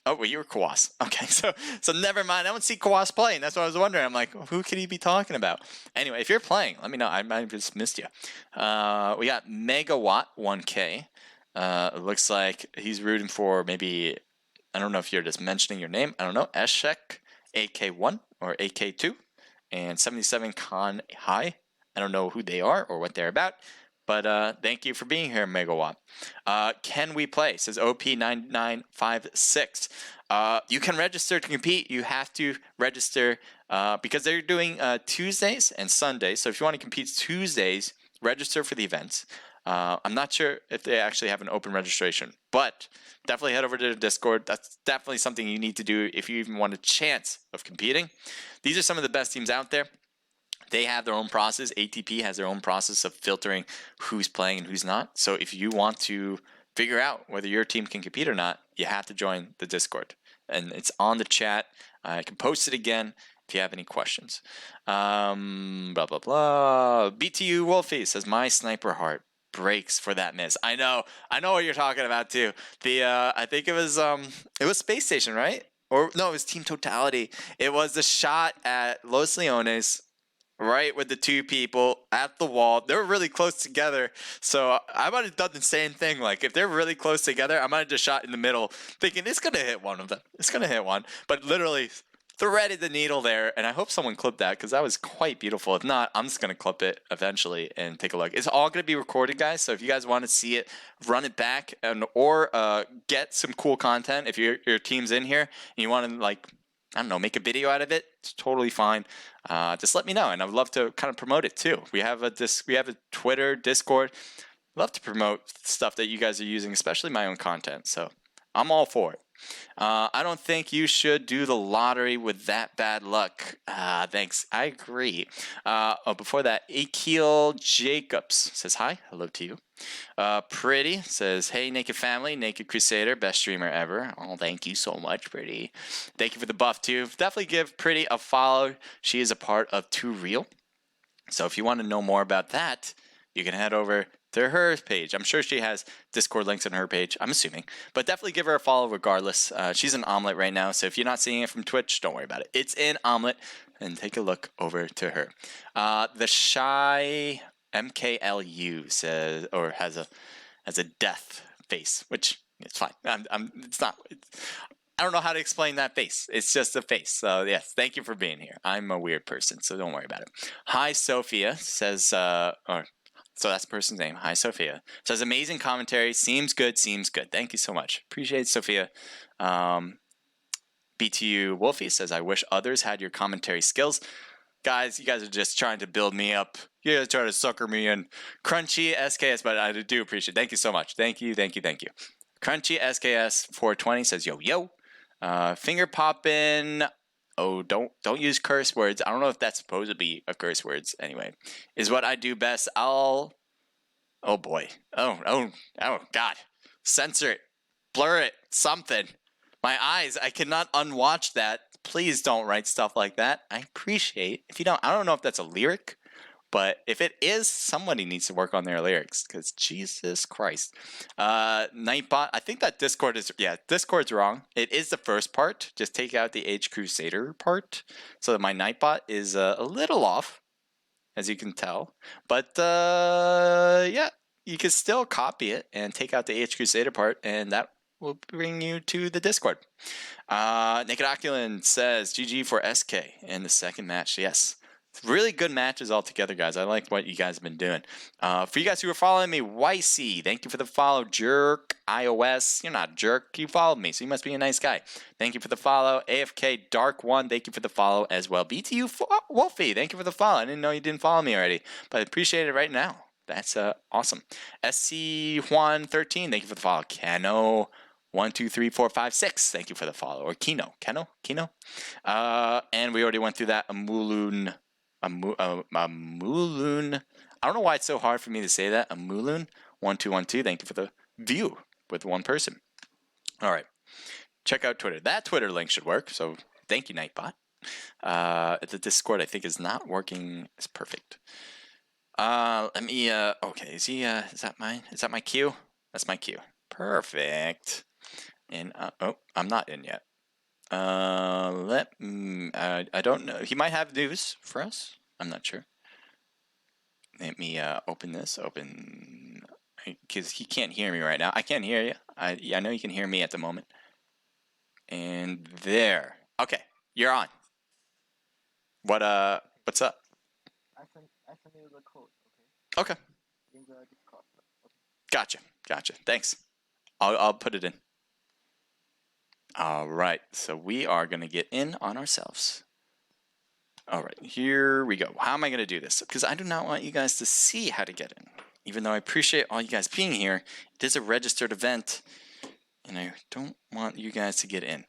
well, you were Kowas. Okay, so never mind. I don't see Kowas playing. That's what I was wondering. I'm like, who could he be talking about? Anyway, if you're playing, let me know. I might have just missed you. We got Megawatt 1K. It looks like he's rooting for maybe, I don't know if you're just mentioning your name. I don't know. Eshek, AK1 or AK2, and 77 Con High. I don't know who they are or what they're about, but thank you for being here, Megawatt. Can we play? Says OP9956. You can register to compete. You have to register because they're doing Tuesdays and Sundays. So if you want to compete Tuesdays, register for the events. I'm not sure if they actually have an open registration, but definitely head over to the Discord. That's definitely something you need to do if you even want a chance of competing. These are some of the best teams out there. They have their own process. ATP has their own process of filtering who's playing and who's not. So if you want to figure out whether your team can compete or not, you have to join the Discord. And it's on the chat. I can post it again if you have any questions. Blah, blah, blah. BTU Wolfie says, my sniper heart breaks for that miss. I know what you're talking about too. The I think it was Space Station, right? Or no, it was Team Totality. It was the shot at Los Leones, right, with the 2 people at the wall. They were really close together, so I might have done the same thing. Like, if they're really close together, I might have just shot in the middle, thinking it's gonna hit one of them. It's gonna hit one, but literally threaded the needle there, and I hope someone clipped that because that was quite beautiful. If not, I'm just going to clip it eventually and take a look. It's all going to be recorded, guys, so if you guys want to see it, run it back, or get some cool content. If your team's in here and you want to, like, I don't know, make a video out of it, it's totally fine. Just let me know, and I would love to kind of promote it too. We have a Twitter, Discord. Love to promote stuff that you guys are using, especially my own content, so I'm all for it. I don't think you should do the lottery with that bad luck. Thanks. I agree. Before that, Akil Jacobs says hi. Hello to you. Pretty says, hey, Naked Family, Naked Crusader, best streamer ever. Oh, thank you so much, Pretty. Thank you for the buff, too. Definitely give Pretty a follow. She is a part of Too Real. So if you want to know more about that, you can head over to her page. I'm sure she has Discord links on her page, I'm assuming. But definitely give her a follow regardless. She's in Omelet right now, so if you're not seeing it from Twitch, don't worry about it. It's in Omelet, and take a look over to her. The Shy MKLU says, or has a death face, which it's fine. It's not. I don't know how to explain that face. It's just a face. So yes, thank you for being here. I'm a weird person, so don't worry about it. Hi, Sophia says, so that's the person's name. Hi, Sophia. Says, amazing commentary. Seems good, seems good. Thank you so much. Appreciate it, Sophia. BTU Wolfie says, I wish others had your commentary skills. Guys, you guys are just trying to build me up. You guys trying to sucker me in. Crunchy SKS, but I do appreciate it. Thank you so much. Thank you. Crunchy SKS 420 says, yo, yo. Finger poppin'. Oh, don't use curse words. I don't know if that's supposed to be a curse words anyway. Is what I do best. Oh boy. Oh God. Censor it. Blur it. Something. My eyes. I cannot unwatch that. Please don't write stuff like that. I appreciate. If you don't, I don't know if that's a lyric, but if it is, somebody needs to work on their lyrics, because Jesus Christ. Nightbot, I think that Discord's wrong. It is the first part. Just take out the HCrusader part. So that my Nightbot is a little off, as you can tell. But yeah, you can still copy it and take out the HCrusader part, and that will bring you to the Discord. Naked Oculin says, GG for SK in the second match. Yes. Really good matches all together, guys. I like what you guys have been doing. For you guys who are following me, YC, thank you for the follow. Jerk, iOS, you're not a jerk. You followed me, so you must be a nice guy. Thank you for the follow. AFK Dark One, thank you for the follow as well. BTU Wolfie, thank you for the follow. I didn't know you didn't follow me already, but I appreciate it right now. That's awesome. SC Juan 13, thank you for the follow. Keno 1, 2, 3, 4, 5, 6. Thank you for the follow. Or Keno. And we already went through that. Amulun. Amulun. I don't know why it's so hard for me to say that. Amulun 1212. Thank you for the view with one person. All right. Check out Twitter. That Twitter link should work. So thank you, Nightbot. The Discord I think is not working. It's perfect. Let me. Okay. Is he? Is that mine? Is that my queue? That's my queue. Perfect. And I'm not in yet. I don't know. He might have news for us. I'm not sure. Let me open this. Because he can't hear me right now. I can't hear you. I know you can hear me at the moment. And there. Okay, you're on. What's up? I sent you the code. Okay. In the Discord. Okay. Gotcha. Thanks. I'll put it in. All right, so we are going to get in on ourselves. All right, here we go. How am I going to do this? Because I do not want you guys to see how to get in. Even though I appreciate all you guys being here, it is a registered event, and I don't want you guys to get in.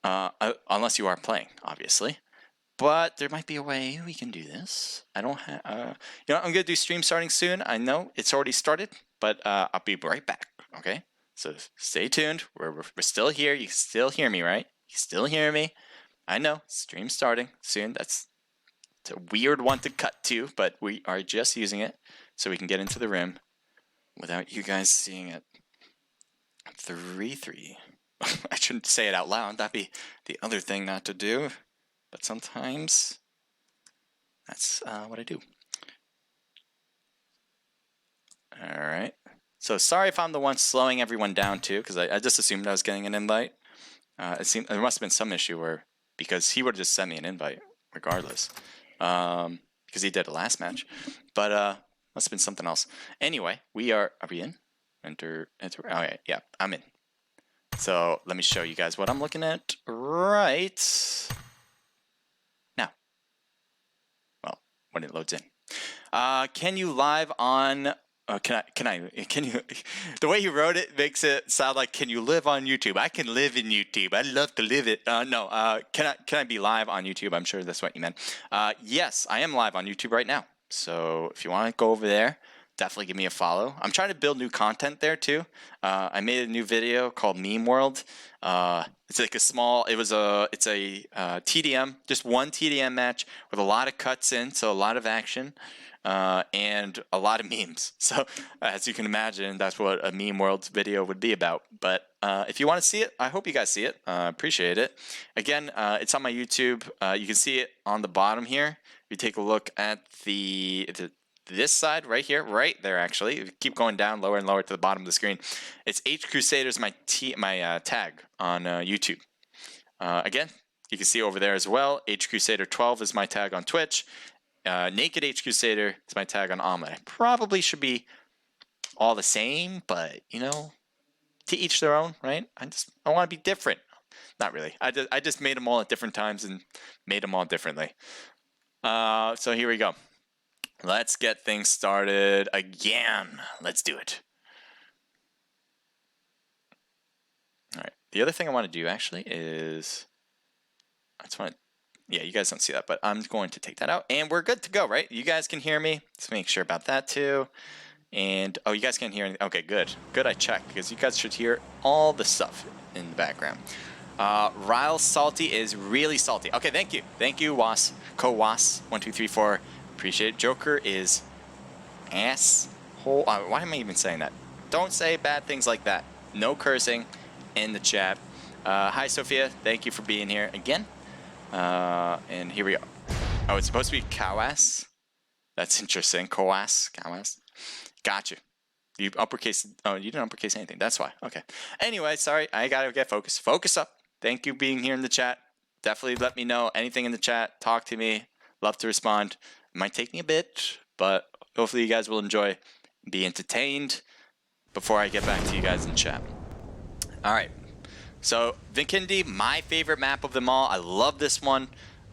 Unless you are playing, obviously. But there might be a way we can do this. I don't have... I'm going to do stream starting soon. I know it's already started, but I'll be right back, okay? So stay tuned. We're still here. You can still hear me, right? You still hear me. I know. Stream starting soon. It's a weird one to cut to, but we are just using it so we can get into the room without you guys seeing it. 3-3. I shouldn't say it out loud. That'd be the other thing not to do. But sometimes that's what I do. All right. So sorry if I'm the one slowing everyone down too, because I just assumed I was getting an invite. It seemed there must have been some issue where, because he would have just sent me an invite regardless, because he did it last match. But must have been something else. Anyway, are we in? Enter. Okay, yeah, I'm in. So let me show you guys what I'm looking at right now. Well, when it loads in. Can you live on Can you? The way you wrote it makes it sound like, can you live on YouTube? I can live in YouTube. I'd love to live it. No. Can I be live on YouTube? I'm sure that's what you meant. Yes, I am live on YouTube right now. So if you want to go over there, definitely give me a follow. I'm trying to build new content there too. I made a new video called Meme World. It's like it's a TDM, just one TDM match with a lot of cuts in, so a lot of action. And a lot of memes. So as you can imagine, that's what a Meme World video would be about. But if you want to see it, I hope you guys see it. Appreciate it. Again, it's on my YouTube. You can see it on the bottom here. If you take a look at this side right here, right there actually. If you keep going down lower and lower to the bottom of the screen, it's HCrusader's my tag on YouTube. Again, you can see over there as well. HCrusader12 is my tag on Twitch. Naked HCrusader is my tag on Omelette. I probably should be all the same, but you know, to each their own, right? I want to be different. Not really. I just made them all at different times and made them all differently. So here we go. Let's get things started again. Let's do it. All right. The other thing I want to do actually is yeah, you guys don't see that, but I'm going to take that out. And we're good to go, right? You guys can hear me. Let's make sure about that too. And, oh, you guys can't hear anything. Okay, good. Good, I checked, because you guys should hear all the stuff in the background. Ryle Salty is really salty. Okay, thank you. Thank you, Was. Co-Was1234. Appreciate it. Joker is asshole. Why am I even saying that? Don't say bad things like that. No cursing in the chat. Hi, Sophia. Thank you for being here again. And here we go. Oh, it's supposed to be Kawas. That's interesting. Kawas. Got you. You uppercase. Oh, you didn't uppercase anything. That's why. Okay. Anyway, sorry. I gotta get focused. Focus up. Thank you being here in the chat. Definitely let me know anything in the chat. Talk to me. Love to respond. It might take me a bit, but hopefully you guys will enjoy. Be entertained before I get back to you guys in chat. All right. So, Vinkindi, my favorite map of them all. I love this one.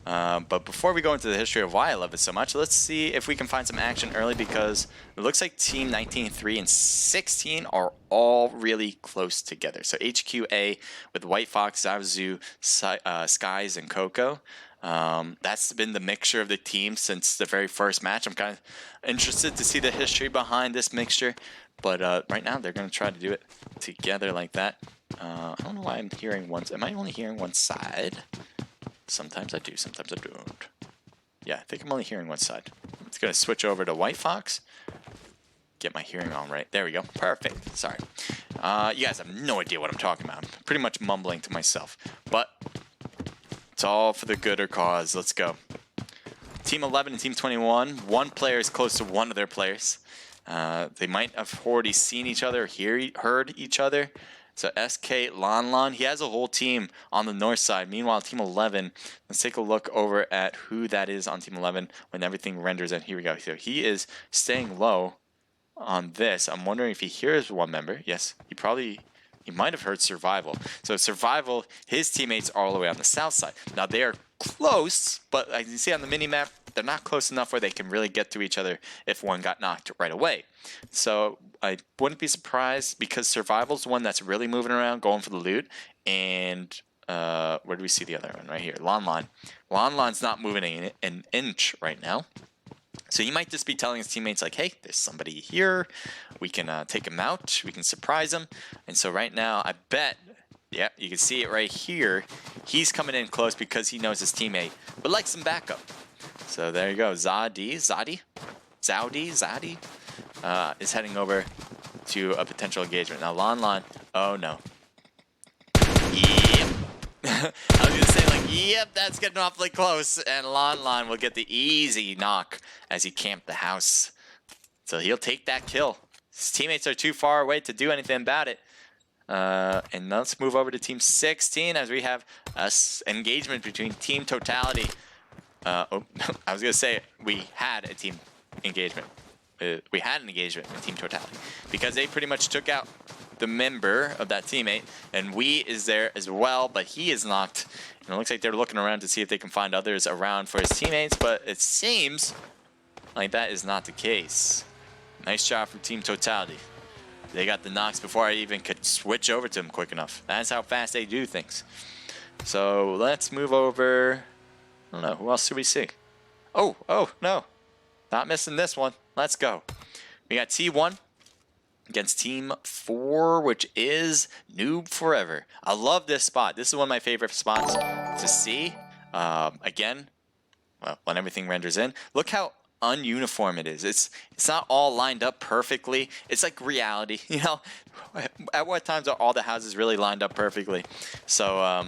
But before we go into the history of why I love it so much, let's see if we can find some action early, because it looks like Team 19, 3, and 16 are all really close together. So HQA with White Fox, Zazu, Skies, and Coco. That's been the mixture of the team since the very first match. I'm kind of interested to see the history behind this mixture. But right now, they're going to try to do it together like that. I don't know why I'm hearing one. Am I only hearing one side? Sometimes I do, sometimes I don't. Yeah, I think I'm only hearing one side. It's going to switch over to White Fox. Get my hearing on right. There we go. Perfect. Sorry. You guys have no idea what I'm talking about. I'm pretty much mumbling to myself. But it's all for the gooder cause. Let's go. Team 11 and Team 21. One player is close to one of their players. They might have already seen each other, heard each other. So SK Lanlan, he has a whole team on the north side. Meanwhile, Team 11, let's take a look over at who that is on Team 11 when everything renders in. Here we go. So he is staying low on this. I'm wondering if he hears one member. Yes, he might have heard Survival. So Survival, his teammates are all the way on the south side. Now they are close, but as you see on the mini-map, they're not close enough where they can really get to each other if one got knocked right away. So I wouldn't be surprised, because Survival's one that's really moving around, going for the loot. And where do we see the other one? Right here, Lanlan. Lanlan's not moving an inch right now. So he might just be telling his teammates like, hey, there's somebody here. We can take him out. We can surprise him. And so right now, I bet, yeah, you can see it right here. He's coming in close because he knows his teammate would like some backup. So there you go. Zadi is heading over to a potential engagement. Now Lanlan, oh no. Yep. I was going to say, like, yep, that's getting awfully close. And Lanlan will get the easy knock as he camped the house. So he'll take that kill. His teammates are too far away to do anything about it. And let's move over to Team 16 as we have an engagement between Team Totality. I was going to say we had a team engagement. We had an engagement with Team Totality because they pretty much took out the member of that teammate, and Wee is there as well, but he is knocked. And it looks like they're looking around to see if they can find others around for his teammates, but it seems like that is not the case. Nice job from Team Totality. They got the knocks before I even could switch over to them quick enough. That's how fast they do things. So let's move over. I don't know. Who else do we see? Oh, no. Not missing this one. Let's go. We got T1 against Team 4, which is Noob Forever. I love this spot. This is one of my favorite spots to see. Again, well, when everything renders in. Look how ununiform it is. It's not all lined up perfectly. It's like reality, you know. At what times are all the houses really lined up perfectly? So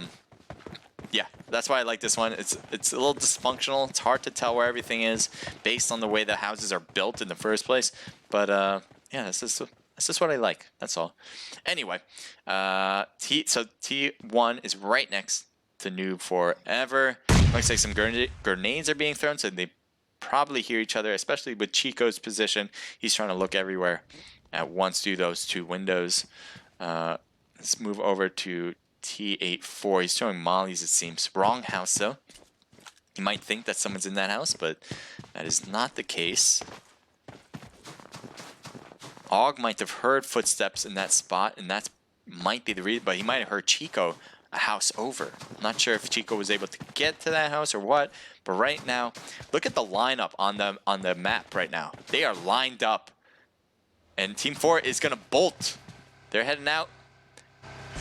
yeah, that's why I like this one. It's a little dysfunctional. It's hard to tell where everything is based on the way the houses are built in the first place. But yeah, that's just what I like. That's all. Anyway, so T1 is right next to Noob Forever. Looks like some grenades are being thrown, so they probably hear each other, especially with Chico's position. He's trying to look everywhere at once through those two windows. Let's move over to T84. He's throwing mollies, it seems. Wrong house, though. You might think that someone's in that house, but that is not the case. Og might have heard footsteps in that spot, and that might be the reason, but he might have heard Chico a house over. I'm not sure if Chico was able to get to that house or what, but right now, look at the lineup on the map right now. They are lined up, and Team 4 is going to bolt. They're heading out,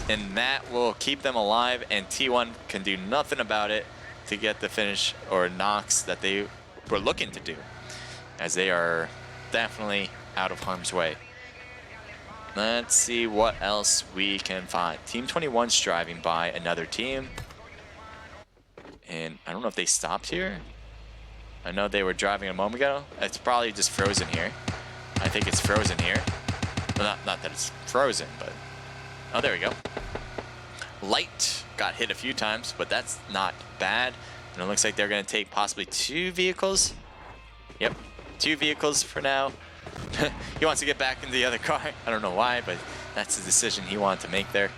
and that will keep them alive, and T1 can do nothing about it to get the finish or knocks that they were looking to do, as they are definitely out of harm's way. Let's see what else we can find. Team 21's driving by another team. And I don't know if they stopped here. I know they were driving a moment ago. It's probably just frozen here. I think it's frozen here. Well, not that it's frozen, but... Oh, there we go. Light got hit a few times, but that's not bad. And it looks like they're going to take possibly 2 vehicles. Yep, 2 vehicles for now. He wants to get back in the other car. I don't know why, but that's the decision he wanted to make there.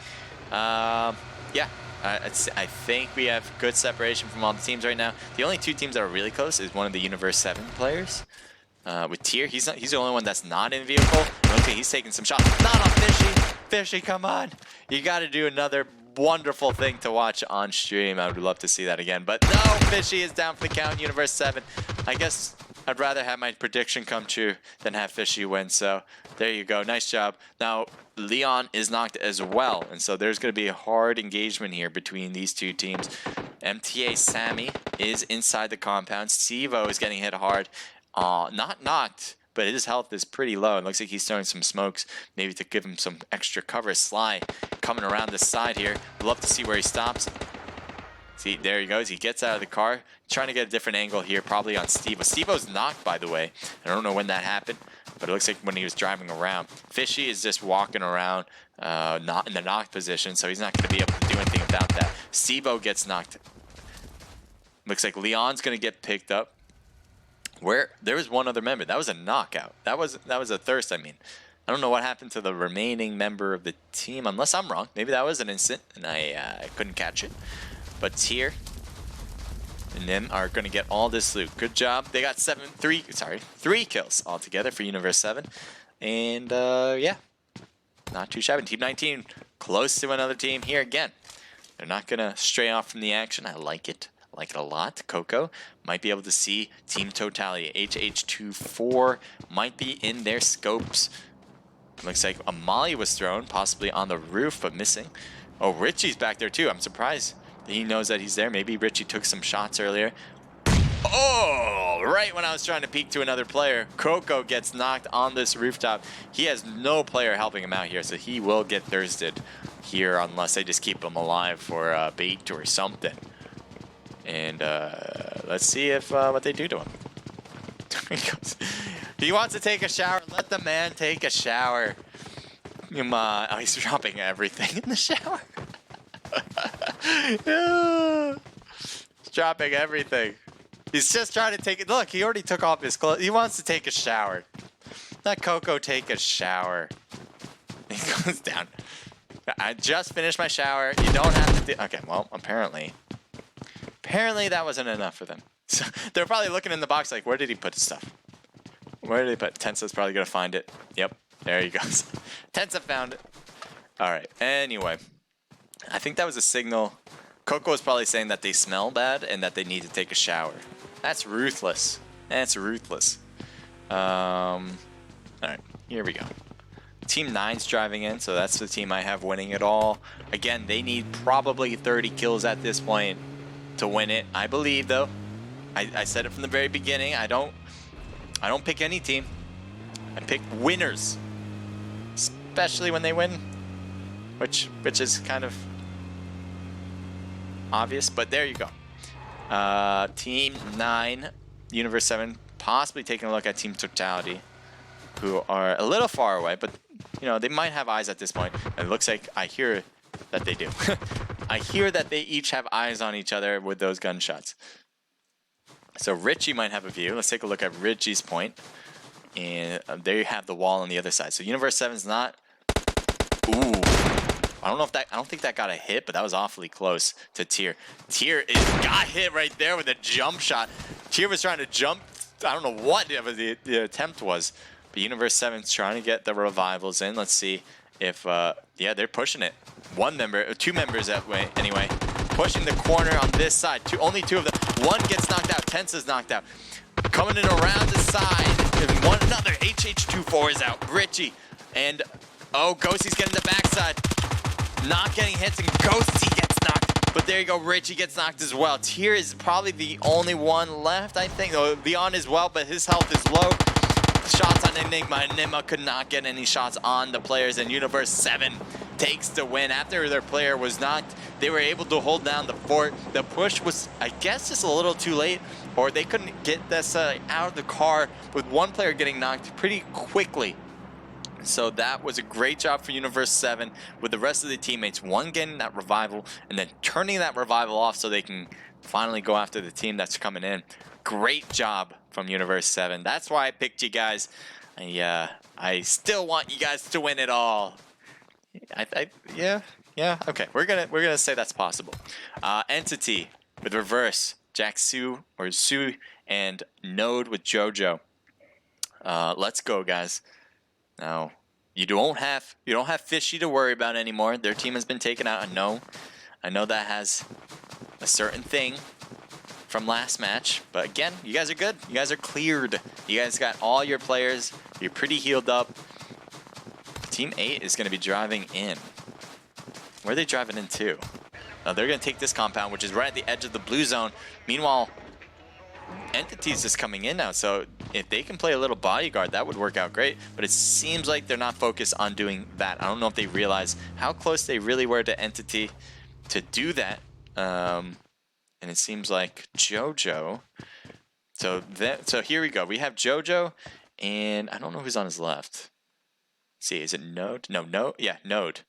Yeah, I think we have good separation from all the teams right now. The only 2 teams that are really close is one of the Universe 7 players. With Tier, he's the only one that's not in vehicle. Okay, he's taking some shots. Not on Fishy. Fishy, come on. You got to do another wonderful thing to watch on stream. I would love to see that again. But no, Fishy is down for the count. Universe 7. I guess I'd rather have my prediction come true than have Fishy win. So there you go. Nice job. Now, Leon is knocked as well. And so there's going to be a hard engagement here between these 2 teams. MTA Sammy is inside the compound. Stevo is getting hit hard. Not knocked, but his health is pretty low. It looks like he's throwing some smokes, maybe to give him some extra cover. Sly coming around this side here. Love to see where he stops. See, there he goes. He gets out of the car. Trying to get a different angle here, probably on Stevo. Stevo's knocked, by the way. I don't know when that happened, but it looks like when he was driving around. Fishy is just walking around, not in the knocked position, so he's not going to be able to do anything about that. Stevo gets knocked. Looks like Leon's going to get picked up. Where there was one other member. That was a knockout. That was a thirst, I mean. I don't know what happened to the remaining member of the team, unless I'm wrong. Maybe that was an instant, and I couldn't catch it. But Tier and them are going to get all this loot. Good job. They got 3 kills altogether for Universe 7. And yeah, not too shabby. Team 19 close to another team here again. They're not going to stray off from the action. I like it. I like it a lot. Coco might be able to see Team Totality. HH24 might be in their scopes. Looks like a molly was thrown, possibly on the roof, but missing. Oh, Richie's back there too. I'm surprised he knows that he's there. Maybe Richie took some shots earlier. Oh, right when I was trying to peek to another player, Coco gets knocked on this rooftop. He has no player helping him out here, so he will get thirsted here unless they just keep him alive for bait or something. And let's see if what they do to him. He wants to take a shower. Let the man take a shower. Come on. Oh, he's dropping everything in the shower. He's dropping everything. He's just trying to take it. Look, he already took off his clothes. He wants to take a shower. Let Coco take a shower. He goes down. I just finished my shower. You don't have to do... Okay, well, apparently that wasn't enough for them. So they're probably looking in the box like, where did he put his stuff? Where did they put? Tensa's probably gonna find it. Yep, there he goes. Tensa found it. All right. Anyway, I think that was a signal. Coco was probably saying that they smell bad and that they need to take a shower. That's ruthless. That's ruthless. All right, here we go. Team 9's driving in, so that's the team I have winning it all. Again, they need probably 30 kills at this point to win it. I believe, though. I said it from the very beginning. I don't pick any team. I pick winners, especially when they win, which is kind of obvious. But there you go. Team 9, Universe 7, possibly taking a look at Team Totality, who are a little far away, but you know they might have eyes at this point. And it looks like I hear that they do. I hear that they each have eyes on each other with those gunshots. So Richie might have a view. Let's take a look at Richie's point. And there you have the wall on the other side. So Universe 7's not. Ooh. I don't think that got a hit, but that was awfully close to Tier. Tier got hit right there with a jump shot. Tier was trying to jump. I don't know what the attempt was. But Universe 7's trying to get the revivals in. Let's see if yeah, they're pushing it. Two members that way anyway. Pushing the corner on this side. Only two of them. One gets knocked out. Tensa's knocked out. Coming in around the side. And another HH24 is out. Richie. And oh, Ghosty's getting the backside. Not getting hits, and Ghosty gets knocked. But there you go. Richie gets knocked as well. Tier is probably the only one left, I think. Oh, Leon as well, but his health is low. Shots on Enigma. Enigma could not get any shots on the players, and Universe 7 takes the win. After their player was knocked, they were able to hold down the fort. The push was, I guess, just a little too late, or they couldn't get this out of the car with one player getting knocked pretty quickly. So that was a great job for Universe 7 with the rest of the teammates. One getting that revival and then turning that revival off so they can finally go after the team that's coming in. Great job from Universe 7. That's why I picked you guys. I still want you guys to win it all. Yeah. Okay, we're gonna say that's possible. Entity with Reverse, Jack Sue or Sue, and Node with JoJo. Let's go, guys. Now you don't have Fishy to worry about anymore. Their team has been taken out. I know that has a certain thing from last match, but again, you guys are good. You guys are cleared. You guys got all your players. You're pretty healed up. Team 8 is going to be driving in. Where are they driving into? They're going to take this compound, which is right at the edge of the blue zone. Meanwhile, Entity's just coming in now, so if they can play a little bodyguard, that would work out great. But it seems like they're not focused on doing that. I don't know if they realize how close they really were to Entity to do that. And it seems like JoJo. So here we go. We have JoJo, and I don't know who's on his left. Let's see, is it Node? No, yeah, Node.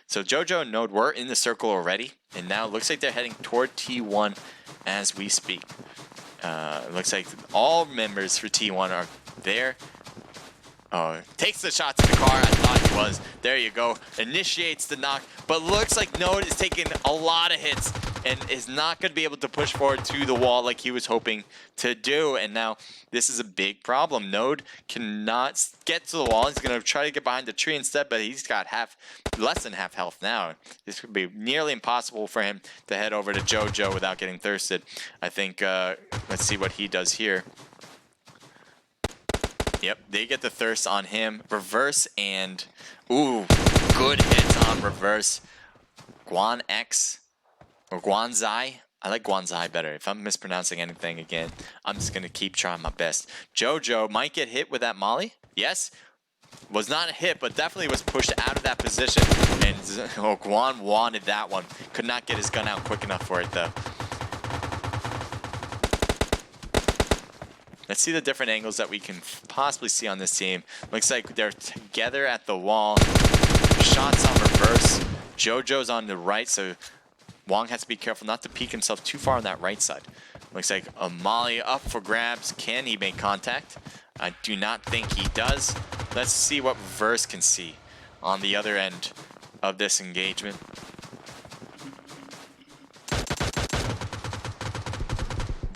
So JoJo and Node were in the circle already, and now it looks like they're heading toward T1 as we speak. It looks like all members for T1 are there. Oh, takes the shot to the car. I thought he was. There you go. Initiates the knock, but looks like Node is taking a lot of hits and is not going to be able to push forward to the wall like he was hoping to do. And now this is a big problem. Node cannot get to the wall. He's going to try to get behind the tree instead, but he's got less than half health now. This would be nearly impossible for him to head over to JoJo without getting thirsted. I think, let's see what he does here. Yep, they get the thirst on him. Reverse and, ooh, good hits on Reverse. Guan X, or Guanzai. I like Guanzai better. If I'm mispronouncing anything again, I'm just going to keep trying my best. JoJo might get hit with that molly. Yes, was not a hit, but definitely was pushed out of that position. And oh, Guan wanted that one. Could not get his gun out quick enough for it, though. Let's see the different angles that we can possibly see on this team. Looks like they're together at the wall. Shots on Reverse. JoJo's on the right, so Wong has to be careful not to peek himself too far on that right side. Looks like a molly up for grabs. Can he make contact? I do not think he does. Let's see what Reverse can see on the other end of this engagement.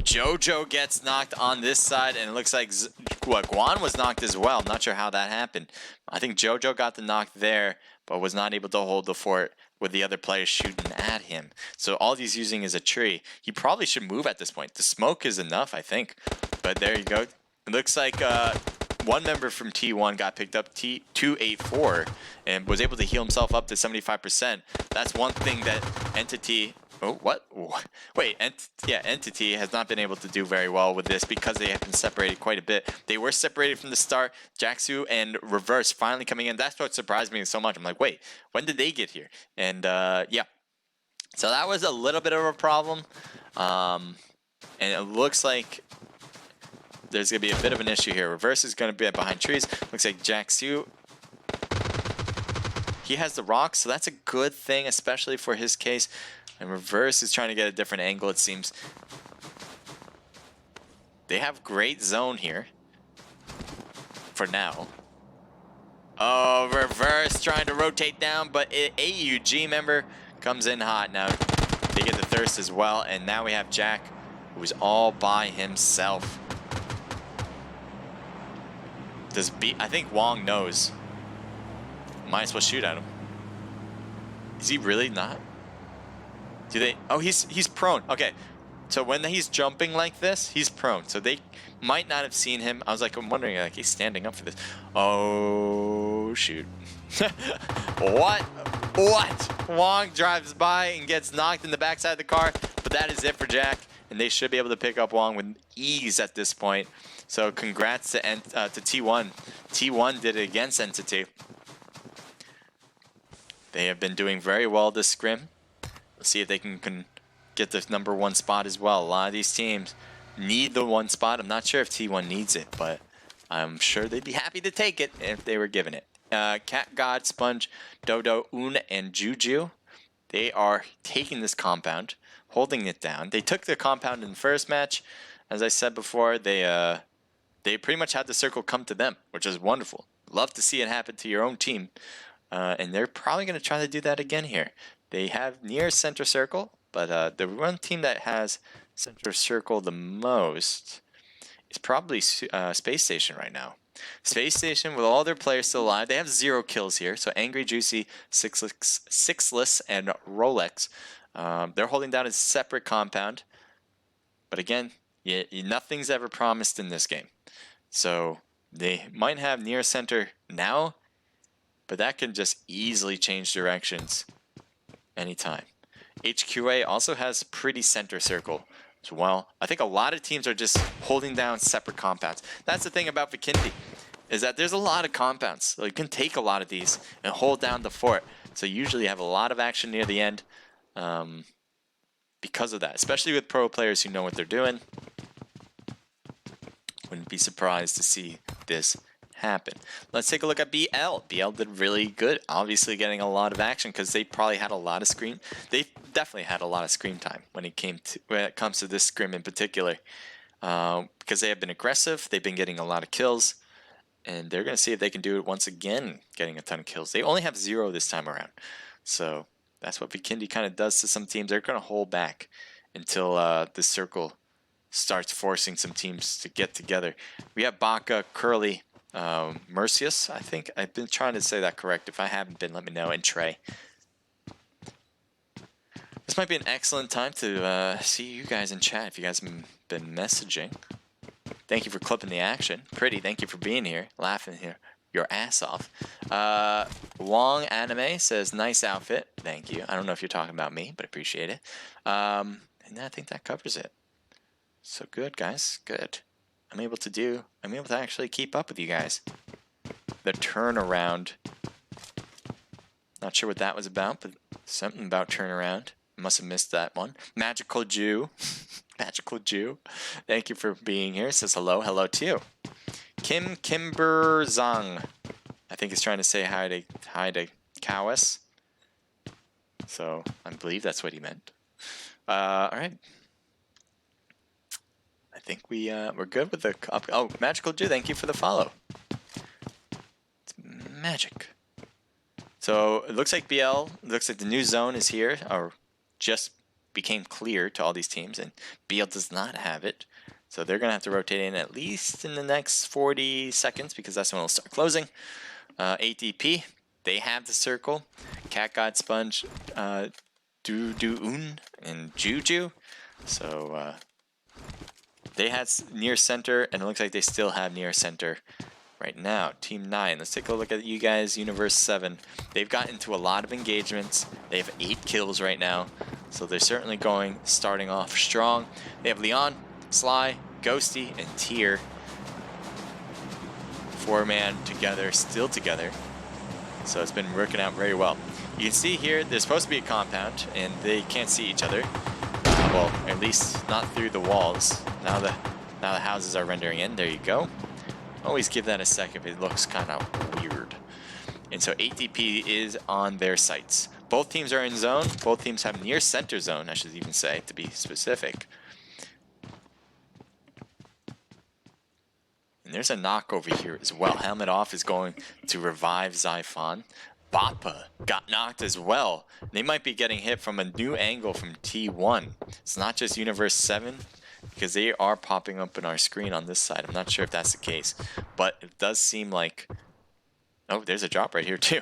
JoJo gets knocked on this side, and it looks like Guan was knocked as well. I'm not sure how that happened. I think Jojo got the knock there, but was not able to hold the fort with the other players shooting at him. So all he's using is a tree. He probably should move at this point. The smoke is enough, I think. But there you go. It looks like one member from T1 got picked up, T284, and was able to heal himself up to 75%. That's one thing that Entity... Oh, what? Wait, Entity has not been able to do very well with this because they have been separated quite a bit. They were separated from the start. Jaxu and Reverse finally coming in. That's what surprised me so much. I'm like, wait, when did they get here? And yeah, so that was a little bit of a problem. And it looks like there's going to be a bit of an issue here. Reverse is going to be behind trees. Looks like Jaxu, he has the rocks, so that's a good thing, especially for his case. And Reverse is trying to get a different angle, it seems. They have great zone here. For now. Oh, Reverse trying to rotate down, but AUG member comes in hot. Now they get the thirst as well, and now we have Jack, who's all by himself. I think Wong knows. Might as well shoot at him. Is he really not? Do they? Oh, he's prone. Okay, so when he's jumping like this, he's prone. So they might not have seen him. I was like, I'm wondering, like, he's standing up for this. Oh shoot! What? Wong drives by and gets knocked in the backside of the car. But that is it for Jack, and they should be able to pick up Wong with ease at this point. So congrats to T1. T1 did it against Entity. They have been doing very well this scrim. Let's see if they can get the #1 spot as well. A lot of these teams need the 1 spot. I'm not sure if T1 needs it, but I'm sure they'd be happy to take it if they were given it. Cat God, Sponge, Dodo, Un, and Juju. They are taking this compound, holding it down. They took the compound in the first match. As I said before, they pretty much had the circle come to them, which is wonderful. Love to see it happen to your own team. And they're probably going to try to do that again here. They have near center circle, but the one team that has center circle the most is probably Space Station right now. Space Station, with all their players still alive, they have 0 kills here. So Angry, Juicy, Sixless, and Rolex, they're holding down a separate compound. But again, nothing's ever promised in this game. So they might have near center now, but that can just easily change directions anytime. HQA also has pretty center circle as well. I think a lot of teams are just holding down separate compounds. That's the thing about Vikindi, is that there's a lot of compounds. So you can take a lot of these and hold down the fort. So you usually have a lot of action near the end because of that, especially with pro players who know what they're doing. Wouldn't be surprised to see this happen. Let's take a look at BL. BL did really good, obviously getting a lot of action because they probably had a lot of screen. They definitely had a lot of screen time when it comes to this scrim in particular, because they have been aggressive. They've been getting a lot of kills, and they're going to see if they can do it once again, getting a ton of kills. They only have 0 this time around, so that's what Vikindi kind of does to some teams. They're going to hold back until the circle starts forcing some teams to get together. We have Baka, Curly, Mercius, I think. I've been trying to say that correct. If I haven't been, let me know. And Trey. This might be an excellent time to see you guys in chat if you guys have been messaging. Thank you for clipping the action. Pretty, thank you for being here. Laughing here your ass off. Wong Anime says, nice outfit. Thank you. I don't know if you're talking about me, but appreciate it. And I think that covers it. So good, guys. Good. I'm able to actually keep up with you guys. The turnaround. Not sure what that was about, but something about turnaround. Must have missed that one. Magical Jew. Magical Jew. Thank you for being here. Says hello. Hello to you. Kimber Zhang. I think he's trying to say hi to Kawis. So I believe that's what he meant. All right. I think we're good with the Magical Jew. Thank you for the follow. It's magic. So it looks like BL. Looks like the new zone is here, or just became clear to all these teams, and BL does not have it. So they're going to have to rotate in at least in the next 40 seconds because that's when it'll start closing. ATP, they have the circle. Cat God, Sponge, Duun, and Juju. So they had near center, and it looks like they still have near center right now. Team 9, let's take a look at you guys, Universe 7. They've got into a lot of engagements. They have 8 kills right now. So they're certainly starting off strong. They have Leon, Sly, Ghosty, and Tier. 4-man together, still together. So it's been working out very well. You can see here, there's supposed to be a compound, and they can't see each other. Well, at least not through the walls. Now the houses are rendering in. There you go. Always give that a second. It looks kind of weird. And so ATP is on their sites. Both teams are in zone. Both teams have near center zone, I should even say, to be specific. And there's a knock over here as well. Helmet Off is going to revive Zyphon. Bappa got knocked as well. They might be getting hit from a new angle from T1. It's not just Universe 7, because they are popping up in our screen on this side. I'm not sure if that's the case, but it does seem like... Oh, there's a drop right here too.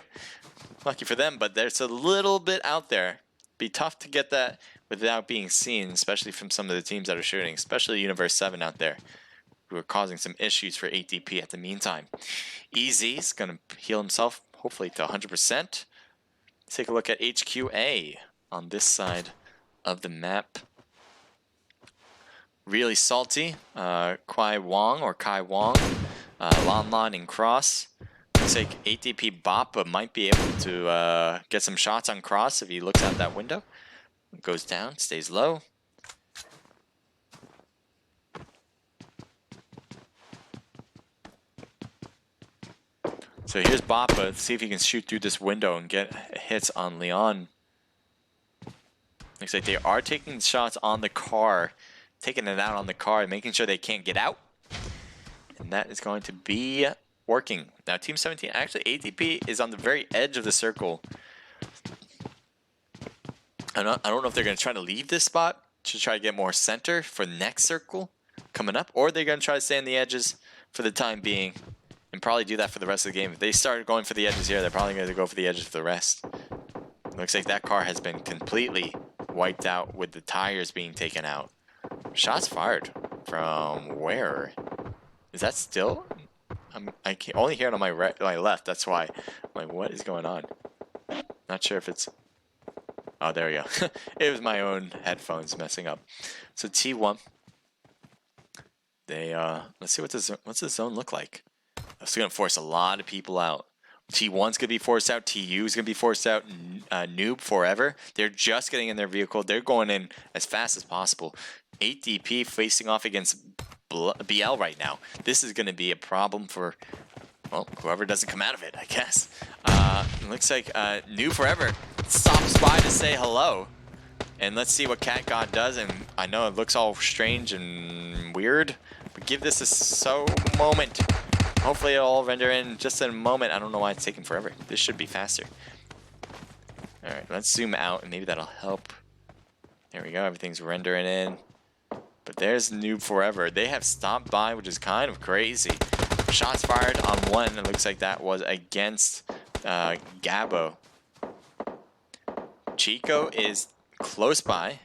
Lucky for them, but there's a little bit out there. Be tough to get that without being seen, especially from some of the teams that are shooting, especially Universe 7 out there, who are causing some issues for ATP at the meantime. EZ's going to heal himself, hopefully to 100%. Let's take a look at HQA on this side of the map. Really salty. Kai Wong, Lon Lon, and Cross. Looks like ATP Bappa might be able to get some shots on Cross if he looks out that window. Goes down, stays low. So here's Bappa. Let's see if he can shoot through this window and get hits on Leon. Looks like they are taking shots on the car. Taking it out on the car and making sure they can't get out. And that is going to be working. Now Team 17, actually ATP is on the very edge of the circle. I don't know if they're going to try to leave this spot to try to get more center for the next circle coming up, or they're going to try to stay on the edges for the time being and probably do that for the rest of the game. If they start going for the edges here, they're probably going to go for the edges for the rest. Looks like that car has been completely wiped out with the tires being taken out. Shots fired from where? Is that still? I can only hear it on my left. That's why. I'm like, what is going on? Not sure if it's. Oh, there we go. It was my own headphones messing up. So T1. They let's see what's the zone look like. It's gonna force a lot of people out. T1's gonna be forced out. TU's gonna be forced out. Noob Forever. They're just getting in their vehicle. They're going in as fast as possible. 8DP facing off against BL right now. This is gonna be a problem for, well, whoever doesn't come out of it, I guess. It looks like Noob Forever stops by to say hello. And let's see what Cat God does. And I know it looks all strange and weird, but give this a moment. Hopefully it'll all render in just in a moment. I don't know why it's taking forever. This should be faster. Alright, let's zoom out and maybe that'll help. There we go, everything's rendering in. But there's Noob Forever. They have stopped by, which is kind of crazy. Shots fired on one. It looks like that was against Gabo. Chico is close by.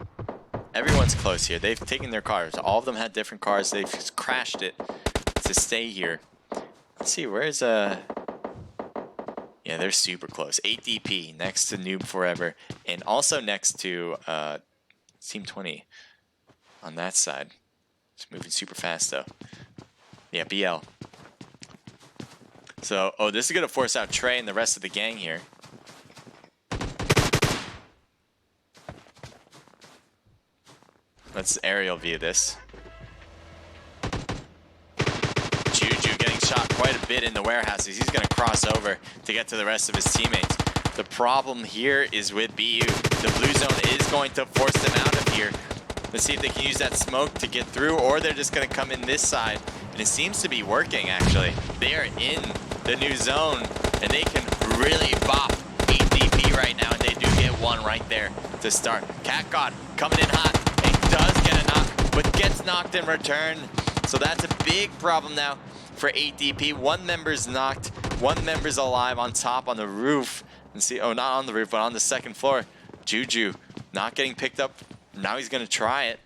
Everyone's close here. They've taken their cars. All of them had different cars. They've crashed it to stay here. Let's see, where's yeah, they're super close. 8DP next to Noob Forever, and also next to Team 20 on that side. It's moving super fast though. Yeah, BL. So, oh, this is gonna force out Trey and the rest of the gang here. Let's aerial view this. Juju getting shot quite a bit in the warehouses. He's going to cross over to get to the rest of his teammates. The problem here is with BU. The blue zone is going to force them out of here. Let's see if they can use that smoke to get through, or they're just going to come in this side. And it seems to be working, actually. They are in the new zone, and they can really bop 8DP right now, and they do get one right there to start. Cat God coming in hot. Does get a knock but gets knocked in return. So that's a big problem now for 8DP. One member's knocked, one member's alive on top on the roof. And see, oh, not on the roof, but on the second floor. Juju not getting picked up. Now he's gonna try it.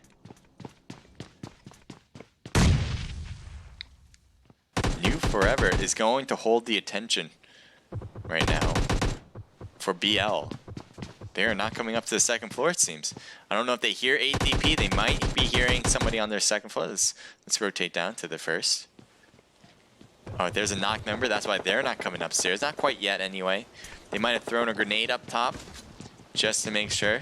New Forever is going to hold the attention right now for BL. They are not coming up to the second floor, it seems. I don't know if they hear 8DP. They might be hearing somebody on their second floor. Let's rotate down to the first. Oh, there's a knock member. That's why they're not coming upstairs. Not quite yet, anyway. They might have thrown a grenade up top just to make sure.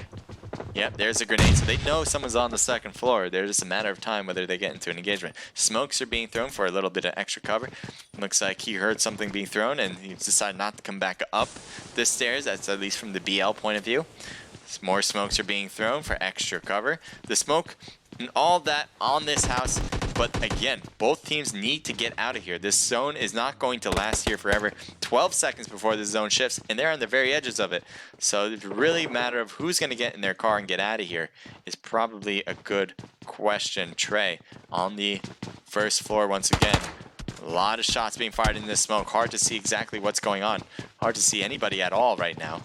Yep, there's a grenade. So they know someone's on the second floor. There's just a matter of time whether they get into an engagement. Smokes are being thrown for a little bit of extra cover. Looks like he heard something being thrown and he decided not to come back up the stairs. That's at least from the BL point of view. More smokes are being thrown for extra cover. The smoke and all that on this house. But again, both teams need to get out of here. This zone is not going to last here forever. 12 seconds before the zone shifts, and they're on the very edges of it. So it's really a matter of who's going to get in their car and get out of here is probably a good question. Trey on the first floor once again. A lot of shots being fired in this smoke. Hard to see exactly what's going on. Hard to see anybody at all right now.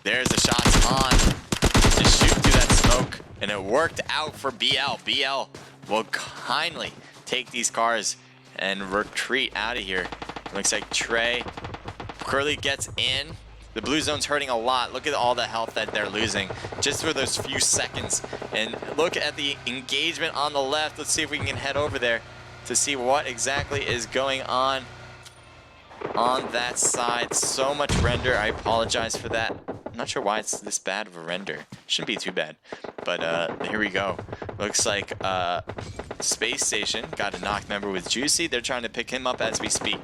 There's the shots on to shoot through that smoke. And it worked out for BL. BL will kindly take these cars and retreat out of here. Looks like Trey Curly gets in. The blue zone's hurting a lot. Look at all the health that they're losing just for those few seconds. And look at the engagement on the left. Let's see if we can head over there to see what exactly is going on that side. So much render. I apologize for that. I'm not sure why it's this bad of a render. Shouldn't be too bad. But here we go. Looks like Space Station got a knock member with Juicy. They're trying to pick him up as we speak.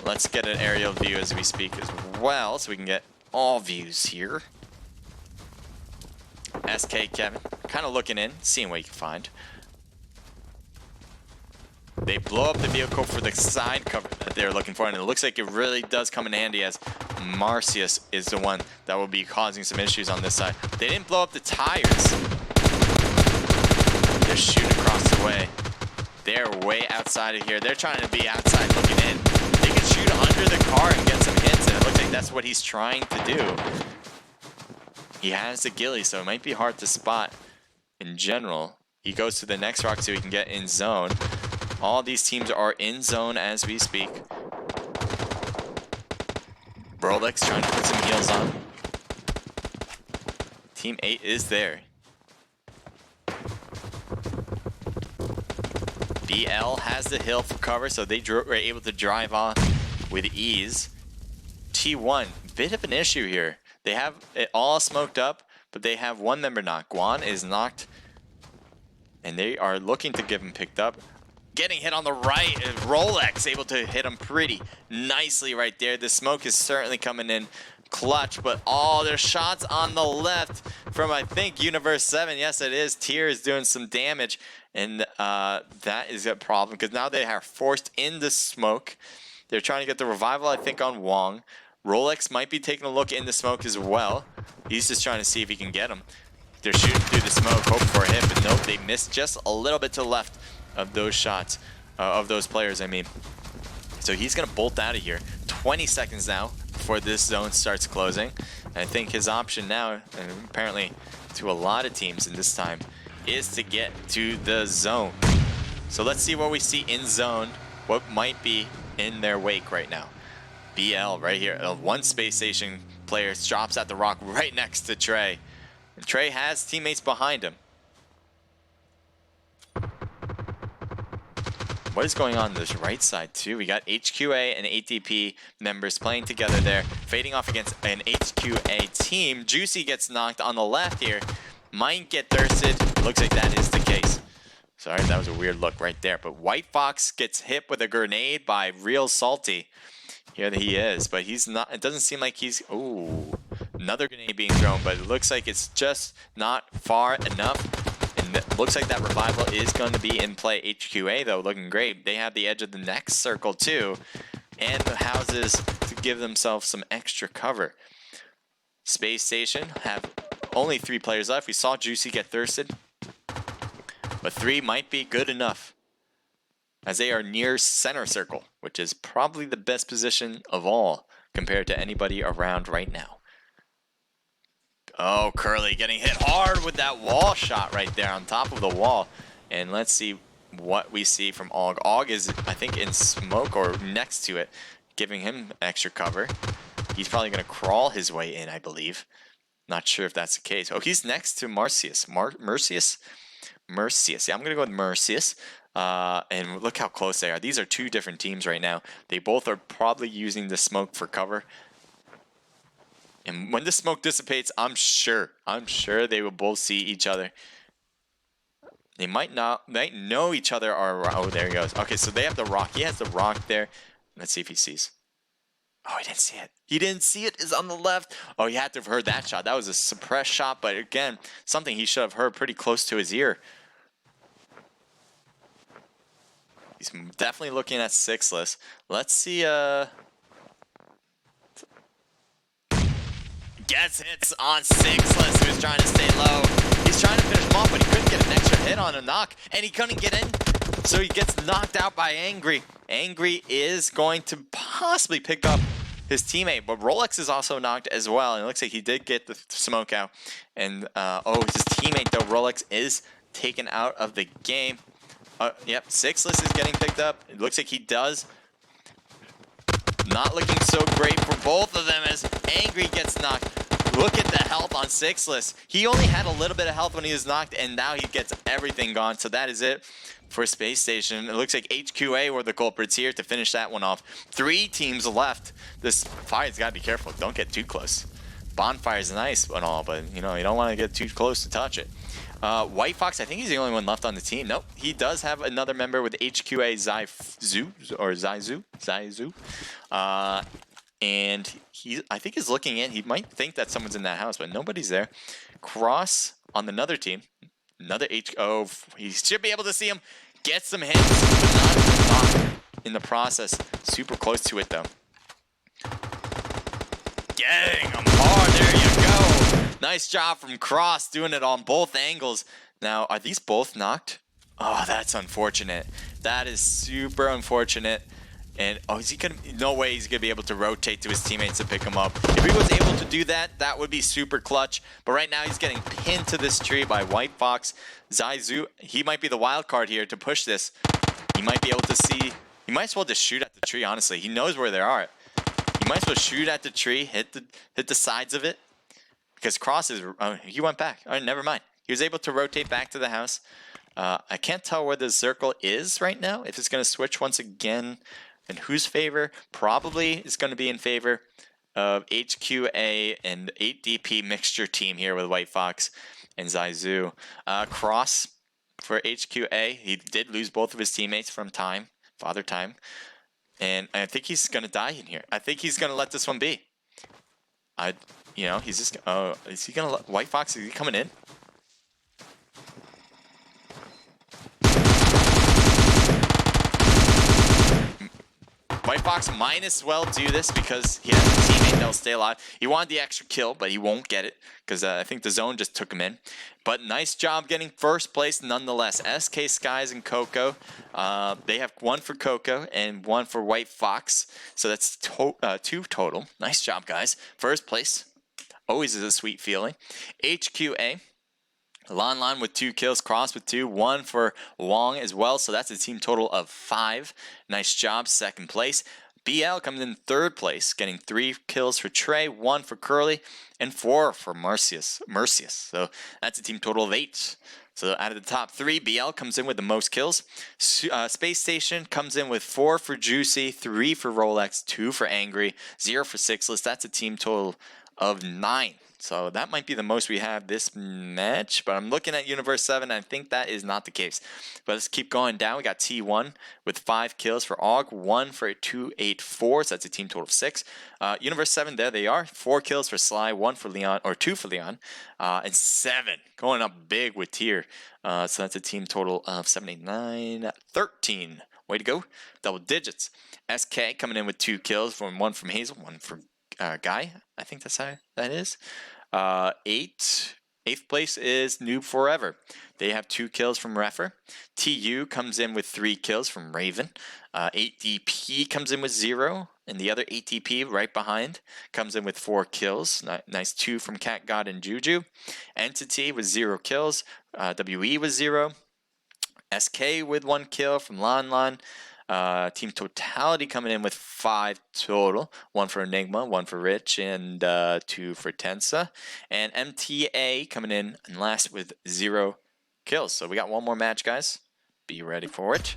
Let's get an aerial view as we speak as well, so we can get all views here. SK Kevin, kind of looking in, seeing what you can find. They blow up the vehicle for the side cover that they're looking for, and it looks like it really does come in handy as Marcius is the one that will be causing some issues on this side. They didn't blow up the tires. They're shooting across the way. They're way outside of here. They're trying to be outside looking in. They can shoot under the car and get some hits, and it looks like that's what he's trying to do. He has the ghillie, so it might be hard to spot in general. He goes to the next rock so he can get in zone. All these teams are in zone as we speak. Rolex trying to put some heals on. Team 8 is there. BL has the hill for cover, so they were able to drive on with ease. T1, bit of an issue here. They have it all smoked up, but they have one member knocked. Guan is knocked, and they are looking to get him picked up. Getting hit on the right, Rolex able to hit him pretty nicely right there. The smoke is certainly coming in clutch, but all their shots on the left from, I think, Universe 7. Yes, it is. Tier is doing some damage, and that is a problem because now they are forced in the smoke. They're trying to get the revival, I think, on Wong. Rolex might be taking a look in the smoke as well. He's just trying to see if he can get him. They're shooting through the smoke, hoping for a hit, but nope, they missed just a little bit to the left of those shots, of those players, I mean. So he's going to bolt out of here. 20 seconds now before this zone starts closing. And I think his option now, and apparently to a lot of teams in this time, is to get to the zone. So let's see what we see in zone, what might be in their wake right now. BL right here, one Space Station player drops at the rock right next to Trey. And Trey has teammates behind him. What is going on this right side too? We got HQA and 8DP members playing together there, fading off against an HQA team. Juicy gets knocked on the left here. Might get thirsted. Looks like that is the case. Sorry, that was a weird look right there. But White Fox gets hit with a grenade by Real Salty. Here he is, but he's not. It doesn't seem like he's. Ooh, another grenade being thrown, but it looks like it's just not far enough. And it looks like that revival is going to be in play. HQA though, looking great. They have the edge of the next circle too, and the houses to give themselves some extra cover. Space Station have only 3 players left. We saw Juicy get thirsted, but 3 might be good enough, as they are near center circle, which is probably the best position of all compared to anybody around right now. Oh, Curly getting hit hard with that wall shot right there on top of the wall. And let's see what we see from Og. Og is, I think, in smoke or next to it, giving him extra cover. He's probably going to crawl his way in, I believe. Not sure if that's the case. Oh, he's next to Marcius. Mercius? Mercius. Yeah, I'm going to go with Mercius. And look how close they are. These are 2 different teams right now. They both are probably using the smoke for cover. And when the smoke dissipates, I'm sure they will both see each other. They might know each other are, oh, there he goes. Okay, so they have the rock. He has the rock there. Let's see if he sees. Oh, he didn't see it. He didn't see it. It's on the left. Oh, he had to have heard that shot. That was a suppressed shot, but again, something he should have heard pretty close to his ear. He's definitely looking at 6-less. Let's see, gets hits on 6-less, who's trying to stay low. He's trying to finish him off, but he couldn't get an extra hit on a knock, and he couldn't get in, so he gets knocked out by Angry. Angry is going to possibly pick up his teammate, but Rolex is also knocked as well, and it looks like he did get the smoke out. And, oh, his teammate, though, Rolex, is taken out of the game. Yep, 6-less is getting picked up. It looks like he does. Not looking so great for both of them as Angry gets knocked. Look at the health on 6-less. He only had a little bit of health when he was knocked, and now he gets everything gone. So that is it for Space Station. It looks like HQA were the culprits here to finish that one off. 3 teams left. This fire's got to be careful. Don't get too close. Bonfire's nice and all, but you know, you don't want to get too close to touch it. White Fox, I think he's the only one left on the team. Nope, he does have another member with HQA Zaizu. And I think he's looking in. He might think that someone's in that house, but nobody's there. Cross on another team. Another Oh, he should be able to see him. Get some hits, but not in the process. Super close to it, though. Getting him hard. There you go. Nice job from Cross, doing it on both angles. Now, are these both knocked? Oh, that's unfortunate. That is super unfortunate. And, oh, is he gonna? No way he's gonna be able to rotate to his teammates and pick him up. If he was able to do that, that would be super clutch. But right now, he's getting pinned to this tree by White Fox. Zaizu, he might be the wild card here to push this. He might be able to see. He might as well just shoot at the tree, honestly. He knows where they are. He might as well shoot at the tree, hit the sides of it. Because Cross is, oh, he went back. All right, never mind. He was able to rotate back to the house. I can't tell where the circle is right now. If it's going to switch once again. In whose favor? Probably is going to be in favor of HQA and 8DP mixture team here with White Fox and Zaizu. Cross for HQA. He did lose both of his teammates from Father Time. And I think he's going to die in here. I think he's going to let this one be. You know, he's just, oh, is he going to let, White Fox, is he coming in? White Fox might as well do this because he has a teammate that'll stay alive. He wanted the extra kill, but he won't get it because I think the zone just took him in. But nice job getting first place nonetheless. SK Skies and Coco. They have 1 for Coco and 1 for White Fox. So that's 2 total. Nice job, guys. First place. Always is a sweet feeling. HQA. Lon with 2 kills, Cross with 2, 1 for Wong as well, so that's a team total of 5. Nice job, second place. BL comes in third place, getting 3 kills for Trey, 1 for Curly, and 4 for Mercius. So that's a team total of 8. So out of the top 3, BL comes in with the most kills. Space Station comes in with 4 for Juicy, 3 for Rolex, 2 for Angry, 0 for 6-less. That's a team total of 9. So that might be the most we have this match, but I'm looking at Universe 7, and I think that is not the case. But let's keep going down. We got T1 with 5 kills for Og, 1 for 284, so that's a team total of 6. Universe 7, there they are. 4 kills for Sly, 1 for Leon, or 2 for Leon, and 7 going up big with Tier. So that's a team total of 7, 8, 9, 13. Way to go. Double digits. SK coming in with 2 kills, 1 from Hazel, 1 for Guy. I think that's how that is. 8 8th place is Noob Forever. They have 2 kills from Refer. TU comes in with 3 kills from Raven. 8DP comes in with 0. And the other 8DP right behind comes in with 4 kills. Nice 2 from Cat God and Juju. Entity with 0 kills. WE with 0. SK with 1 kill from Lon. Team Totality coming in with 5 total. 1 for Enigma, 1 for Rich, and 2 for Tensa. And MTA coming in and last with 0 kills. So we got one more match, guys. Be ready for it.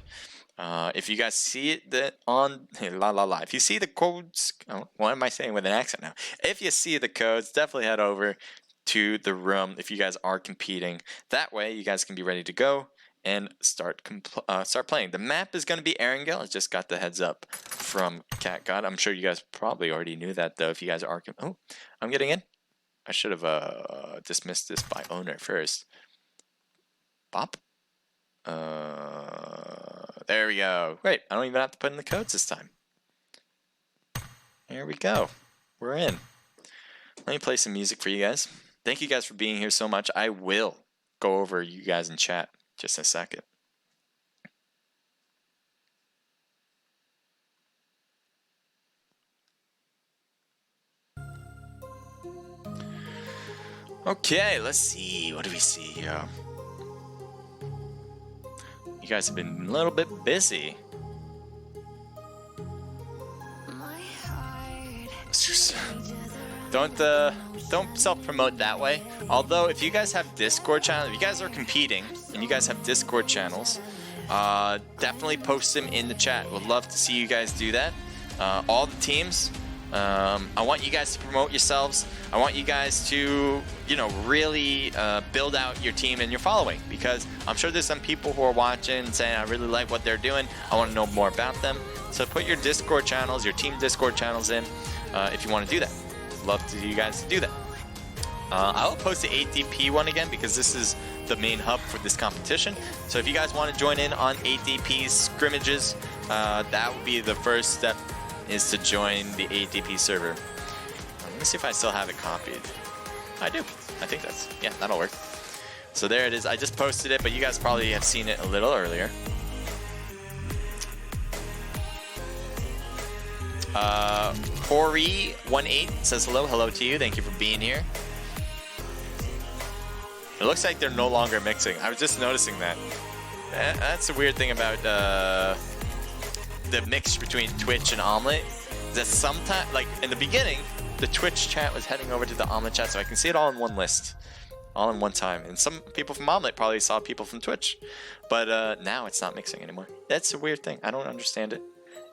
If you guys see it on if you see the codes, what am I saying with an accent now? If you see the codes, definitely head over to the room if you guys are competing. That way, you guys can be ready to go and start playing. The map is going to be Erangel. I just got the heads up from Cat God. I'm sure you guys probably already knew that though. If you guys are, oh, I'm getting in. I should have dismissed this by owner first. Bop. There we go. Great. I don't even have to put in the codes this time. Here we go. We're in. Let me play some music for you guys. Thank you guys for being here so much. I will go over you guys in chat just in a second. Okay, let's see. What do we see here? You guys have been a little bit busy. Don't self-promote that way. Although, if you guys have Discord channels, if you guys are competing and you guys have Discord channels, definitely post them in the chat. Would love to see you guys do that. All the teams. I want you guys to promote yourselves. I want you guys to, really build out your team and your following, because I'm sure there's some people who are watching and saying, I really like what they're doing. I want to know more about them. So put your Discord channels, your team Discord channels in if you want to do that. Love to see you guys do that. I'll post the 8DP one again because this is the main hub for this competition. So if you guys want to join in on 8DP's scrimmages, that would be the first step, is to join the 8DP server. Let me see if I still have it copied. I do. I think that'll work. So there it is. I just posted it, but you guys probably have seen it a little earlier. Corey18 says hello to you. Thank you for being here. It looks like they're no longer mixing. I was just noticing that. That's the weird thing about the mix between Twitch and Omelette. That sometimes, like in the beginning, the Twitch chat was heading over to the Omelette chat, so I can see it all in one list, all in one time. And some people from Omelette probably saw people from Twitch, but now it's not mixing anymore. That's a weird thing. I don't understand it.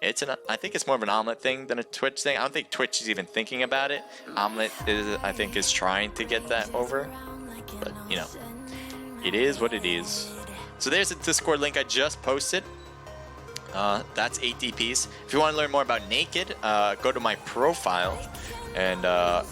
I think it's more of an Omelette thing than a Twitch thing. I don't think Twitch is even thinking about it. Omelette is trying to get that over, but it is what it is. So there's a Discord link I just posted. That's 8DPs. If you want to learn more about Naked, go to my profile and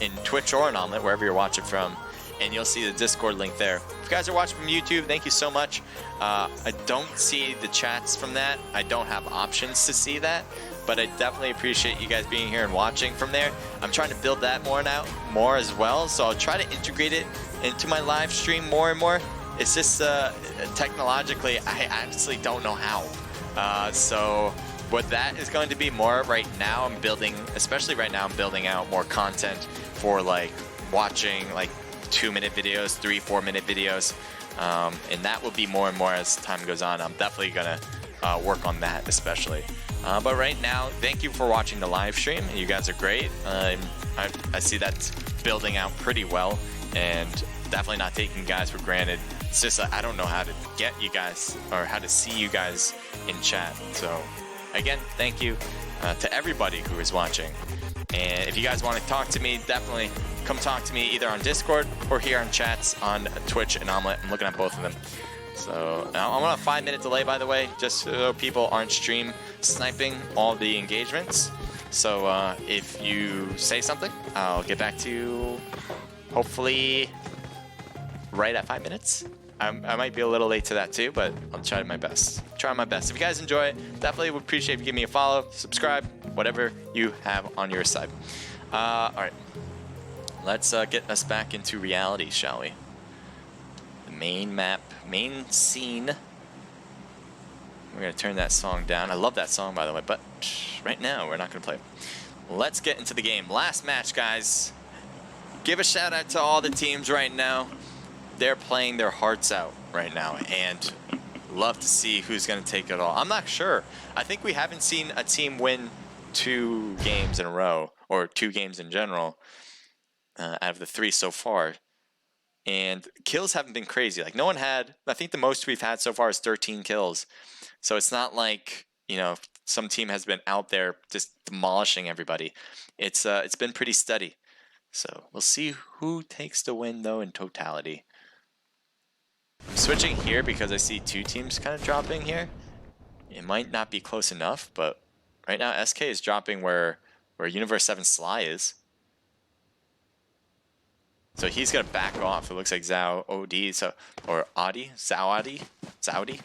in Twitch or in Omelette, wherever you're watching from, and you'll see the Discord link there. If you guys are watching from YouTube, thank you so much. I don't see the chats from that. I don't have options to see that, but I definitely appreciate you guys being here and watching from there. I'm trying to build that more as well, so I'll try to integrate it into my live stream more and more. It's just technologically, I honestly don't know how. So what that is going to be more right now, I'm building out more content for like watching like 2-minute videos, 3-4 minute videos, and that will be more and more as time goes on. I'm definitely gonna work on that especially. But right now, thank you for watching the live stream. You guys are great. I see that's building out pretty well, and definitely not taking you guys for granted. It's just I don't know how to get you guys or how to see you guys in chat. So again, thank you to everybody who is watching. And if you guys want to talk to me, definitely come talk to me either on Discord or here on chats on Twitch and Omelette. I'm looking at both of them. So I'm on a 5-minute delay, by the way, just so people aren't stream sniping all the engagements. So if you say something, I'll get back to you hopefully right at 5 minutes. I might be a little late to that too, but I'll try my best. Try my best. If you guys enjoy it, definitely would appreciate if you give me a follow, subscribe, whatever you have on your side. All right, let's get us back into reality, shall we? main map, main scene. We're gonna turn that song down. I love that song, by the way, but right now we're not gonna play it. Let's get into the game. Last match, guys. Give a shout out to all the teams right now. They're playing their hearts out right now, and love to see who's gonna take it all. I'm not sure. I think we haven't seen a team win 2 games in a row, or 2 games in general, out of the 3 so far. And kills haven't been crazy. Like, no one had, I think the most we've had so far is 13 kills. So it's not like, you know, some team has been out there just demolishing everybody. It's been pretty steady. So we'll see who takes the win, though, in totality. I'm switching here because I see 2 teams kind of dropping here. It might not be close enough, but right now SK is dropping where Universe 7 Sly is. So he's gonna back off. It looks like Zhao OD, or Audi, Zhao Zaudi.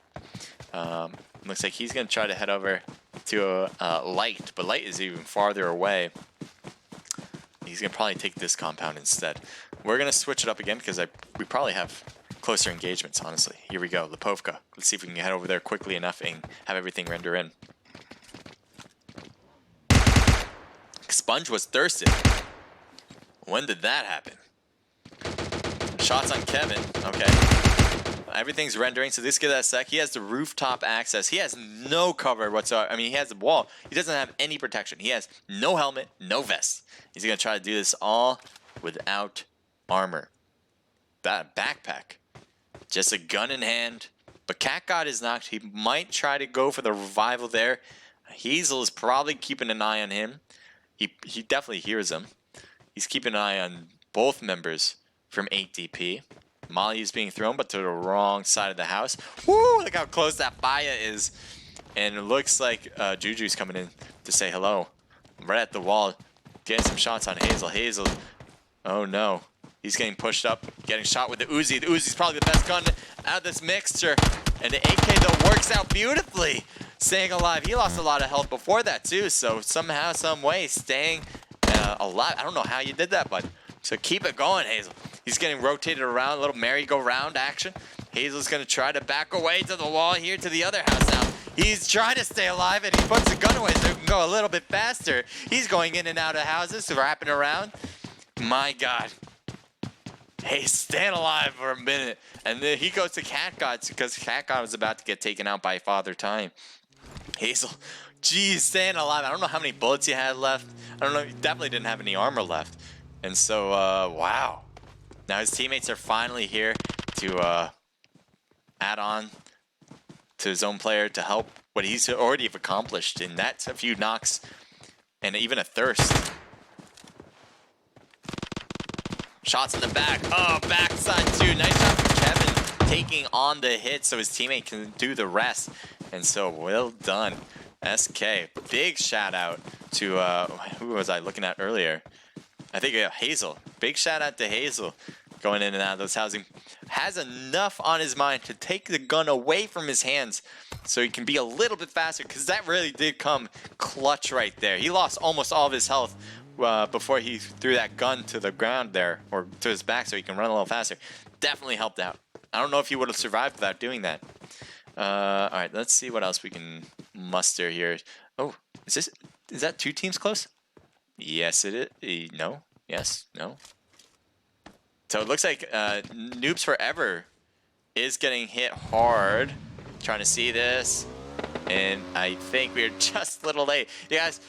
Looks like he's gonna try to head over to Light, but Light is even farther away. He's gonna probably take this compound instead. We're gonna switch it up again because we probably have closer engagements. Honestly, here we go, Lipovka. Let's see if we can head over there quickly enough and have everything render in. Sponge was thirsty. When did that happen? Shots on Kevin. Okay. Everything's rendering, so just give that a sec. He has the rooftop access. He has no cover whatsoever. I mean, he has the wall. He doesn't have any protection. He has no helmet, no vest. He's going to try to do this all without armor. That backpack. Just a gun in hand. But Cat God is knocked. He might try to go for the revival there. Hazel is probably keeping an eye on him. He definitely hears him. He's keeping an eye on both members from 8DP. Molly is being thrown, but to the wrong side of the house. Woo! Look how close that Baya is. And it looks like Juju's coming in to say hello. Right at the wall. Getting some shots on Hazel. Hazel. Oh no. He's getting pushed up. Getting shot with the Uzi. The Uzi's probably the best gun out of this mixture. And the AK, though, works out beautifully. Staying alive. He lost a lot of health before that, too. So somehow, some way, staying alive. I don't know how you did that, bud. So keep it going, Hazel. He's getting rotated around, a little merry-go-round action. Hazel's going to try to back away to the wall here to the other house now. He's trying to stay alive, and he puts the gun away so he can go a little bit faster. He's going in and out of houses, wrapping around. My God. Hey, stand alive for a minute. And then he goes to Cat God because Cat God was about to get taken out by Father Time. Hazel, geez, staying alive. I don't know how many bullets he had left. I don't know. He definitely didn't have any armor left. And so, wow. Now his teammates are finally here to add on to his own player to help what he's already accomplished. And that's a few knocks and even a thirst. Shots in the back. Oh, backside too. Nice job from Kevin taking on the hit so his teammate can do the rest. And so, well done. SK. Big shout out to, who was I looking at earlier? I think Hazel. Big shout out to Hazel. Going in and out of those housing. Has enough on his mind to take the gun away from his hands so he can be a little bit faster, because that really did come clutch right there. He lost almost all of his health before he threw that gun to the ground there, or to his back, so he can run a little faster. Definitely helped out. I don't know if he would have survived without doing that. Alright, let's see what else we can muster here. Oh, is that 2 teams close? Yes, it is. No. Yes. No. So it looks like Noobs Forever is getting hit hard. Trying to see this. And I think we're just a little late. You guys,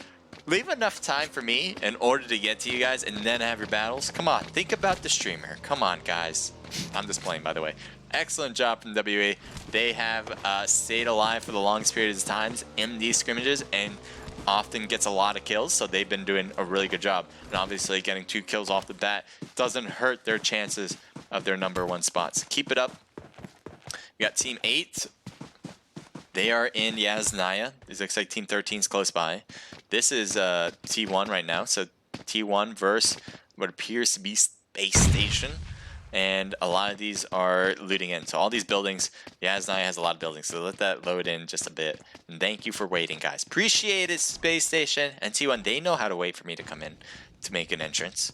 leave enough time for me in order to get to you guys and then have your battles. Come on, think about the streamer. Come on, guys. I'm just playing, by the way. Excellent job from WA. They have stayed alive for the longest period of times in these scrimmages and often gets a lot of kills, so they've been doing a really good job. And obviously getting 2 kills off the bat doesn't hurt their chances of their #1 spots. Keep it up. We got Team 8. They are in Yasnaya. It looks like Team 13 is close by. This is T1 right now, so T1 versus what appears to be Space Station. And a lot of these are looting in. So all these buildings, Yasnaya has a lot of buildings. So let that load in just a bit. And thank you for waiting, guys. Appreciate it, Space Station. And T1, they know how to wait for me to come in to make an entrance.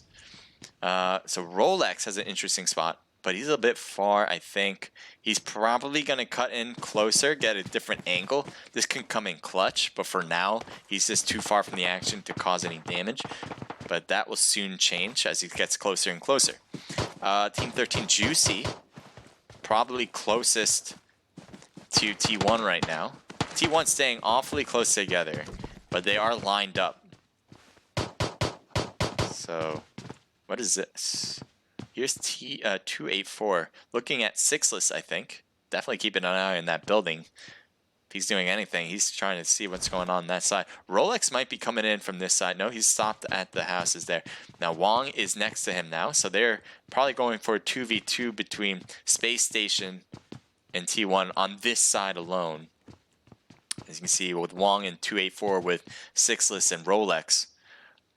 So Rolex has an interesting spot. but he's a bit far, I think. He's probably going to cut in closer, get a different angle. This can come in clutch, but for now, he's just too far from the action to cause any damage. But that will soon change as he gets closer and closer. Team 13, Juicy, probably closest to T1 right now. T1 staying awfully close together, but they are lined up. So, what is this? Here's T284, looking at sixless, I think. Definitely keeping an eye on that building. If he's doing anything, he's trying to see what's going on that side. Rolex might be coming in from this side. No, he's stopped at the houses there. Now, Wong is next to him now, so they're probably going for a 2v2 between Space Station and T1 on this side alone. As you can see, with Wong and 284 with sixless and Rolex.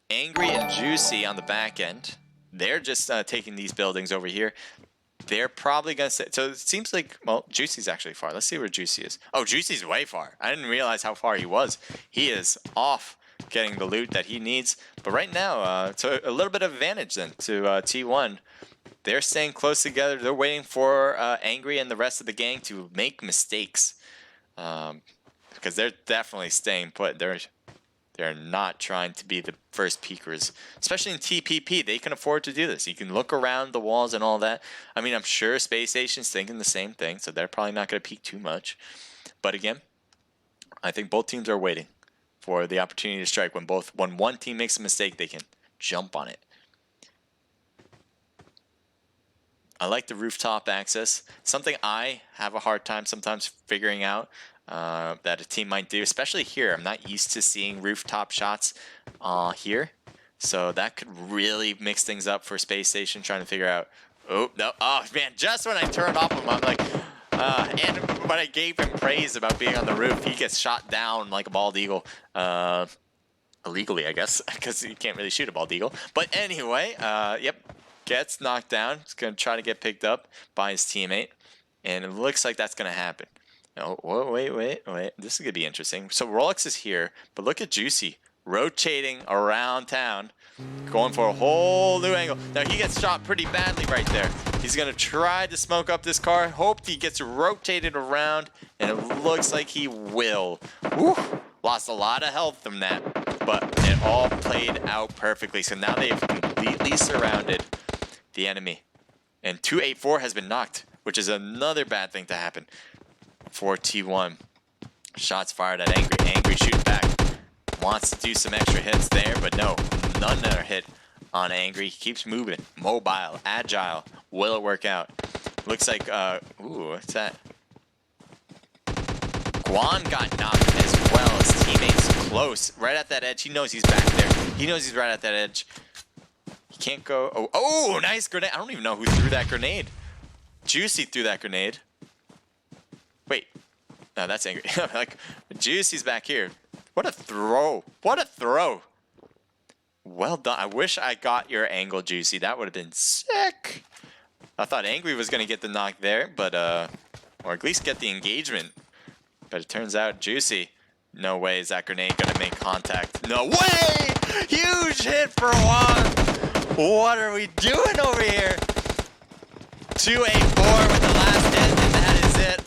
Angry and Juicy on the back end. They're just taking these buildings over here. They're probably going to say... So it seems like... Well, Juicy's actually far. Let's see where Juicy is. Oh, Juicy's way far. I didn't realize how far he was. He is off getting the loot that he needs. But right now, it's a little bit of advantage then to T1. They're staying close together. They're waiting for Angry and the rest of the gang to make mistakes. Because they're definitely staying put. They're not trying to be the first peekers, especially in TPP. They can afford to do this. You can look around the walls and all that. I mean, I'm sure Space Station's thinking the same thing, so they're probably not going to peek too much. But again, I think both teams are waiting for the opportunity to strike. When one team makes a mistake, they can jump on it. I like the rooftop access. Something I have a hard time sometimes figuring out. That a team might do, especially here. I'm not used to seeing rooftop shots here, so that could really mix things up for Space Station trying to figure out. Oh no! Oh man! Just when I turned off him, I'm like, and when I gave him praise about being on the roof, he gets shot down like a bald eagle, illegally, I guess, because you can't really shoot a bald eagle. But anyway, yep, gets knocked down. He's gonna try to get picked up by his teammate, and it looks like that's gonna happen. Oh, wait. This is going to be interesting. So Rolex is here, but look at Juicy rotating around town, going for a whole new angle. Now, he gets shot pretty badly right there. He's going to try to smoke up this car. Hope he gets rotated around, and it looks like he will. Woo! Lost a lot of health from that, but it all played out perfectly. So now they've completely surrounded the enemy. And 284 has been knocked, which is another bad thing to happen for T1. Shots fired at Angry. Angry shooting back. Wants to do some extra hits there, but no. None are hit on Angry. He keeps moving. Mobile. Agile. Will it work out? Looks like, ooh, what's that? Guan got knocked as well. His teammate's close. Right at that edge. He knows he's back there. He knows he's right at that edge. He can't go. Oh, nice grenade. I don't even know who threw that grenade. Juicy threw that grenade. Wait, no, that's Angry. Like, Juicy's back here. What a throw. What a throw. Well done. I wish I got your angle, Juicy. That would have been sick. I thought Angry was going to get the knock there, but, or at least get the engagement. But it turns out Juicy, no way is that grenade going to make contact. No way! Huge hit for one. What are we doing over here? 284 with the last hit, and that is it.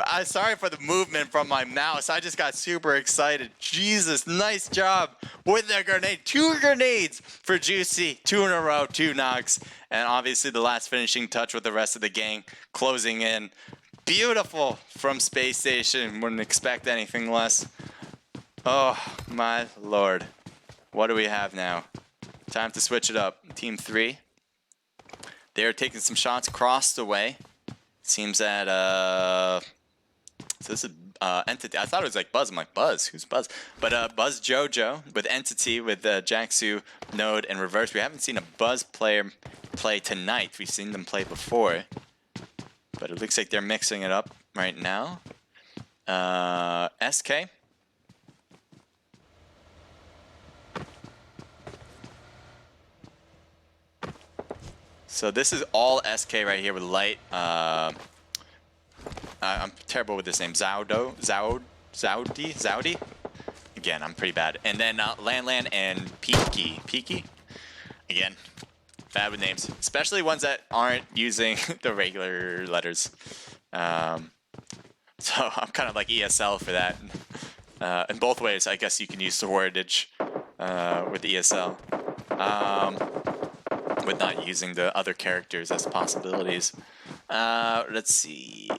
I'm sorry for the movement from my mouse. I just got super excited. Jesus, nice job with the grenade. 2 grenades for Juicy. 2 in a row, 2 knocks. And obviously the last finishing touch with the rest of the gang closing in. Beautiful from Space Station. Wouldn't expect anything less. Oh, my lord. What do we have now? Time to switch it up. Team 3. They're taking some shots across the way. Seems that, so this is Entity. I thought it was like Buzz. I'm like, Buzz? Who's Buzz? But Buzz Jojo with Entity with Jaxu, Node, and Reverse. We haven't seen a Buzz player play tonight. We've seen them play before. But it looks like they're mixing it up right now. SK. So this is all SK right here with Light. I'm terrible with this name. Zaudi? Again, I'm pretty bad. And then Lan and Peaky. Again, bad with names, especially ones that aren't using the regular letters. So I'm kind of like ESL for that. In both ways, I guess you can use the wordage with ESL. With not using the other characters as possibilities. Let's see.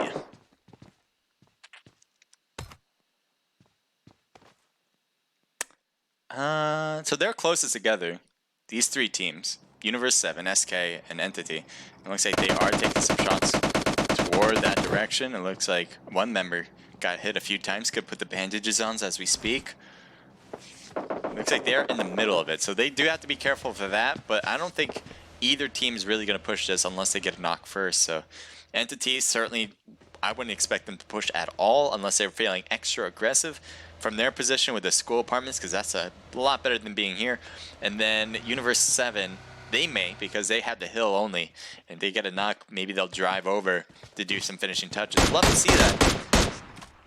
So they're closest together. These three teams, Universe 7, SK, and Entity. It looks like they are taking some shots toward that direction. It looks like one member got hit a few times. Could put the bandages on as we speak. Looks like they're in the middle of it, so they do have to be careful for that, but I don't think either team is really going to push this unless they get a knock first. So Entities, certainly, I wouldn't expect them to push at all unless they're feeling extra aggressive from their position with the school apartments, because that's a lot better than being here. And then Universe 7, they may, because they have the hill only, and they get a knock, maybe they'll drive over to do some finishing touches. Love to see that.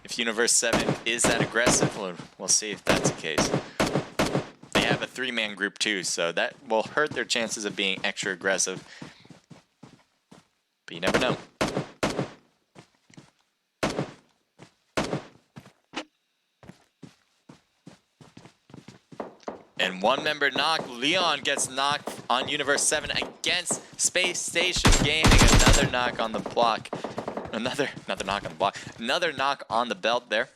If Universe 7 is that aggressive, we'll see if that's the case. They have a 3-man group too, so that will hurt their chances of being extra aggressive. But you never know. And one member knocked. Leon gets knocked on Universe 7 against Space Station Gaming. Another knock on the block. Another knock on the block. Another knock on the belt there.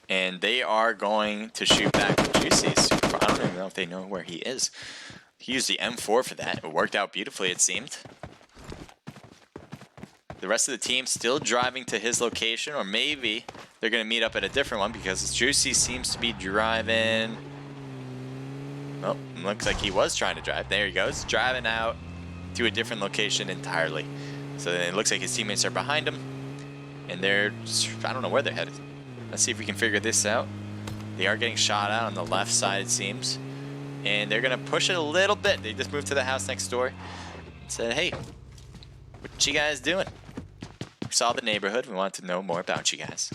And they are going to shoot back with Juicy. I don't even know if they know where he is. He used the M4 for that. It worked out beautifully, it seemed. The rest of the team still driving to his location, or maybe they're going to meet up at a different one because Juicy seems to be driving. Well, looks like he was trying to drive. There he goes, driving out to a different location entirely. So then it looks like his teammates are behind him, and they're, I don't know where they're headed. Let's see if we can figure this out. They are getting shot at on the left side, it seems. And they're going to push it a little bit. They just moved to the house next door and said, hey, what you guys doing? We saw the neighborhood. We want to know more about you guys.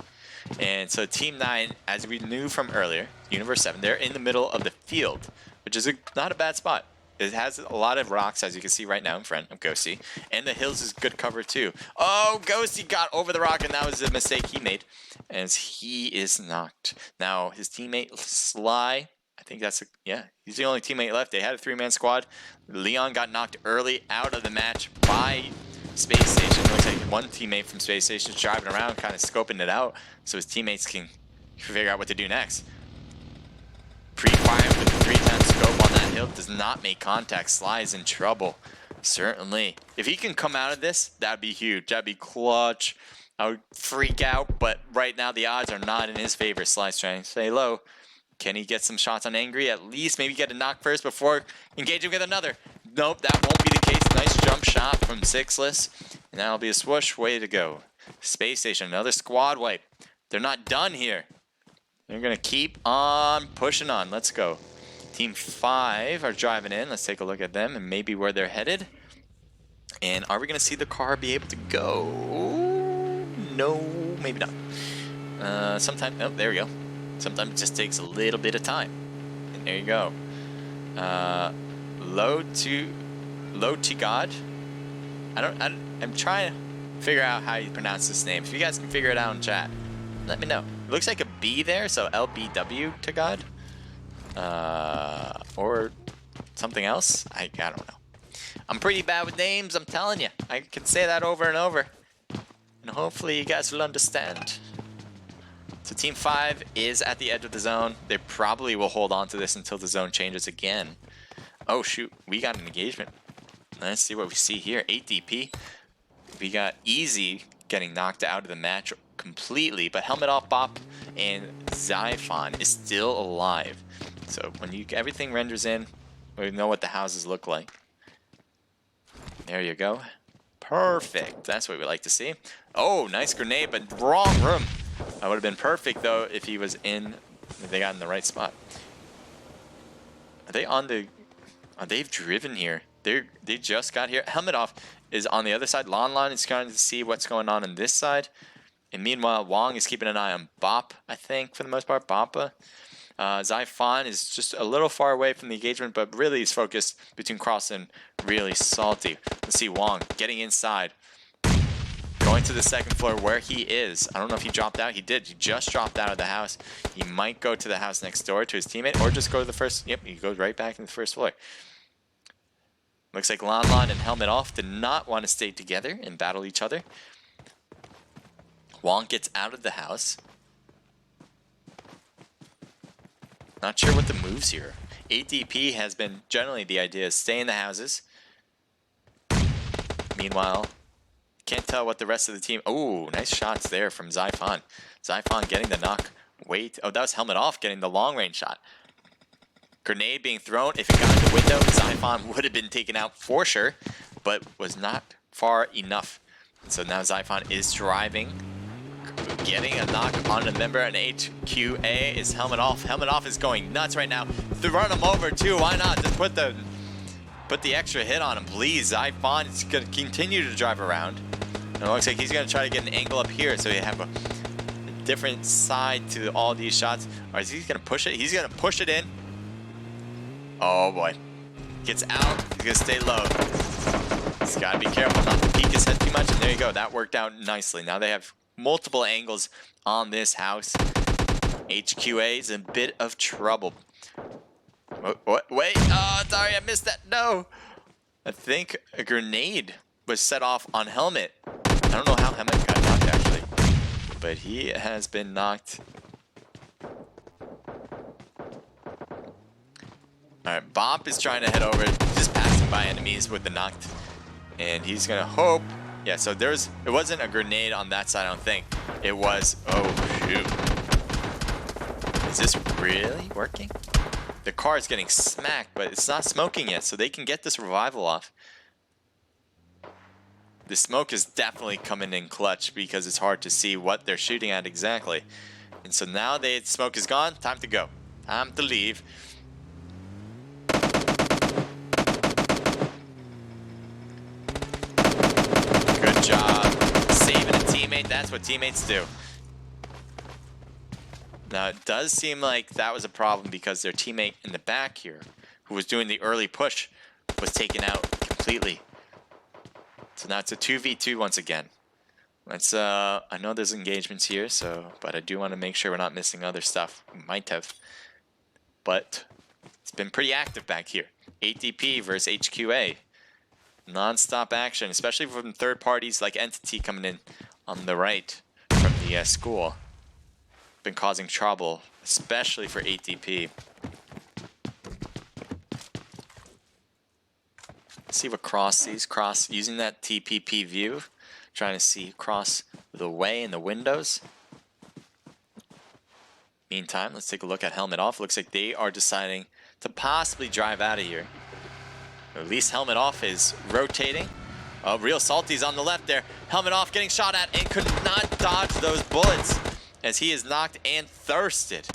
And so Team 9, as we knew from earlier, Universe 7, they're in the middle of the field, which is not a bad spot. It has a lot of rocks, as you can see right now in front of Ghosty. And the hills is good cover too. Oh, Ghosty got over the rock, and that was a mistake he made, as he is knocked. Now, his teammate, Sly, I think that's, yeah, he's the only teammate left. They had a 3-man squad. Leon got knocked early out of the match by Space Station. Looks like one teammate from Space Station is driving around, kind of scoping it out, so his teammates can figure out what to do next. Pre-fire with 3-time scope on that hill does not make contact. Sly is in trouble. Certainly. If he can come out of this, that'd be huge. That'd be clutch. I would freak out, but right now the odds are not in his favor. Sly's trying to stay low. Can he get some shots on Angry? At least maybe get a knock first before engaging with another. Nope, that won't be the case. Nice jump shot from Sixless. And that'll be a swoosh. Way to go. Space Station, another squad wipe. They're not done here. They're going to keep on pushing on. Let's go. Team 5 are driving in. Let's take a look at them and maybe where they're headed. And are we going to see the car be able to go? No, maybe not. Sometimes, oh, there we go. Sometimes it just takes a little bit of time. And there you go. Low to God. I'm trying to figure out how you pronounce this name. If you guys can figure it out in chat, let me know. It looks like a B there, so LBW to God. Or something else. I don't know. I'm pretty bad with names, I'm telling you. I can say that over and over. And hopefully you guys will understand. So Team 5 is at the edge of the zone. They probably will hold on to this until the zone changes again. Oh shoot, we got an engagement. Let's see what we see here. 8 DP. We got Easy getting knocked out of the match completely, but Helmet Off Bop and Zyphon is still alive. So when everything renders in, we know what the houses look like. There you go. Perfect. That's what we like to see. Oh, nice grenade, but wrong room. That would have been perfect though if he was in. If they got in the right spot. Are they on the? They've driven here. They just got here. Helmet Off is on the other side. Lon is trying to see what's going on this side. And meanwhile, Wong is keeping an eye on Bop, I think, for the most part. Boppa. Zyphon is just a little far away from the engagement, but really is focused between Cross and really salty. Let's see Wong getting inside. Going to the second floor where he is. I don't know if he dropped out. He did. He just dropped out of the house. He might go to the house next door to his teammate or just go to the first. Yep, he goes right back in the first floor. Looks like Lon Lon and Helmet Off did not want to stay together and battle each other. Wong gets out of the house. Not sure what the moves here. ADP has been generally the idea is stay in the houses. Meanwhile, can't tell what the rest of the team. Oh, nice shots there from Zyphon. Zyphon getting the knock. Wait, oh, that was Helmet Off getting the long range shot. Grenade being thrown. If it got in the window, Zyphon would have been taken out for sure, but was not far enough. And so now Zyphon is driving. Getting a knock on a member, an HQA is Helmet Off. Helmet Off is going nuts right now. To run him over too, why not? Just put the extra hit on him, please. Zyphon is going to continue to drive around. And it looks like he's going to try to get an angle up here so you have a different side to all these shots. Or is he going to push it? He's going to push it in. Oh boy. Gets out. He's going to stay low. He's got to be careful not to peek his head too much. And there you go. That worked out nicely. Now they have multiple angles on this house. HQA is in a bit of trouble. Wait, oh, sorry, I missed that. No. I think a grenade was set off on Helmet. I don't know how Helmet got knocked, actually. But he has been knocked. Alright, Bop is trying to head over, just passing by enemies with the knocked. And he's going to hope. Yeah, so it wasn't a grenade on that side, I don't think. It was, oh, shoot. Is this really working? The car is getting smacked, but it's not smoking yet, so they can get this revival off. The smoke is definitely coming in clutch because it's hard to see what they're shooting at exactly. And so now the smoke is gone, time to go. Time to leave. Good job saving a teammate. That's what teammates do. Now, it does seem like that was a problem because their teammate in the back here, who was doing the early push, was taken out completely. So now it's a 2v2 once again. Let's, I know there's engagements here, but I do want to make sure we're not missing other stuff. We might have. But it's been pretty active back here. 8DP versus HQA. Non-stop action, especially from third parties like Entity coming in on the right from the school. Been causing trouble, especially for 8DP. See what Cross sees. Cross using that TPP view, trying to see across the way in the windows. Meantime, let's take a look at Helmet Off. Looks like they are deciding to possibly drive out of here. At least Helmet Off is rotating. Oh, Real Salty's on the left there. Helmet Off getting shot at and could not dodge those bullets as he is knocked and thirsted.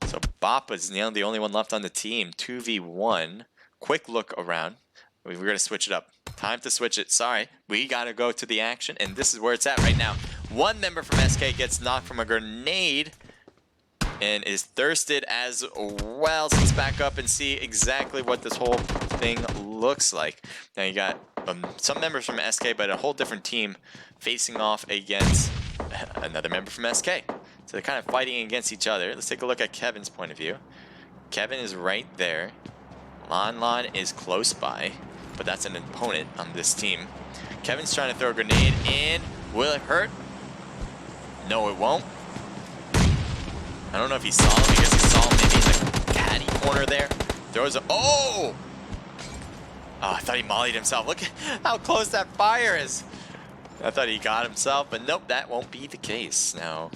So Bop is now the only one left on the team. 2v1. Quick look around. We're going to switch it up. Time to switch it. Sorry. We got to go to the action, and this is where it's at right now. One member from SK gets knocked from a grenade and is thirsted as well. So let's back up and see exactly what this whole thing looks like. Now you got some members from SK, but a whole different team facing off against another member from SK. So they're kind of fighting against each other. Let's take a look at Kevin's point of view. Kevin is right there. Lon Lon is close by, but that's an opponent on this team. Kevin's trying to throw a grenade in. Will it hurt? No, it won't. I don't know if he saw him. I guess he saw him maybe in the caddy corner there. Throws a... Oh! Oh, I thought he mollied himself. Look at how close that fire is. I thought he got himself, but nope, that won't be the case. Now,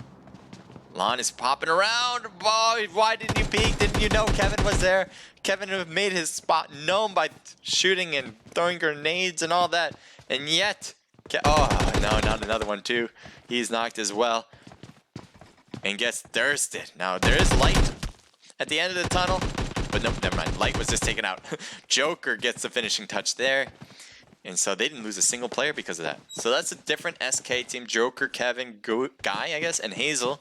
Lon is popping around. Boy, why didn't you peek? Didn't you know Kevin was there? Kevin made his spot known by shooting and throwing grenades and all that. And yet, oh, no, not another one too. He's knocked as well. And gets thirsted. Now, there is light at the end of the tunnel. But nope, never mind. Light was just taken out. Joker gets the finishing touch there. And so they didn't lose a single player because of that. So that's a different SK team. Joker, Kevin, Guy, I guess, and Hazel.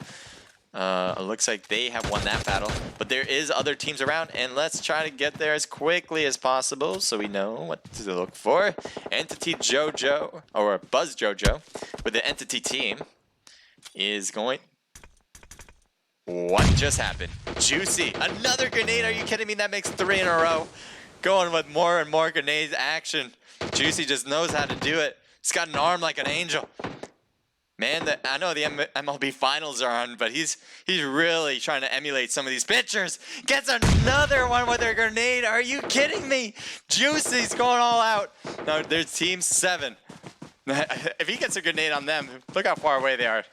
Looks like they have won that battle, but there is other teams around, and let's try to get there as quickly as possible so we know what to look for. Entity Jojo, or Buzz Jojo, with the Entity team is going... What just happened? Juicy, another grenade, are you kidding me? That makes 3 in a row. Going with more and more grenades action. Juicy just knows how to do it. He's got an arm like an angel. Man, I know the MLB finals are on, but he's really trying to emulate some of these pitchers. Gets another one with a grenade. Are you kidding me? Juicy's going all out. Now there's team 7. If he gets a grenade on them, look how far away they are.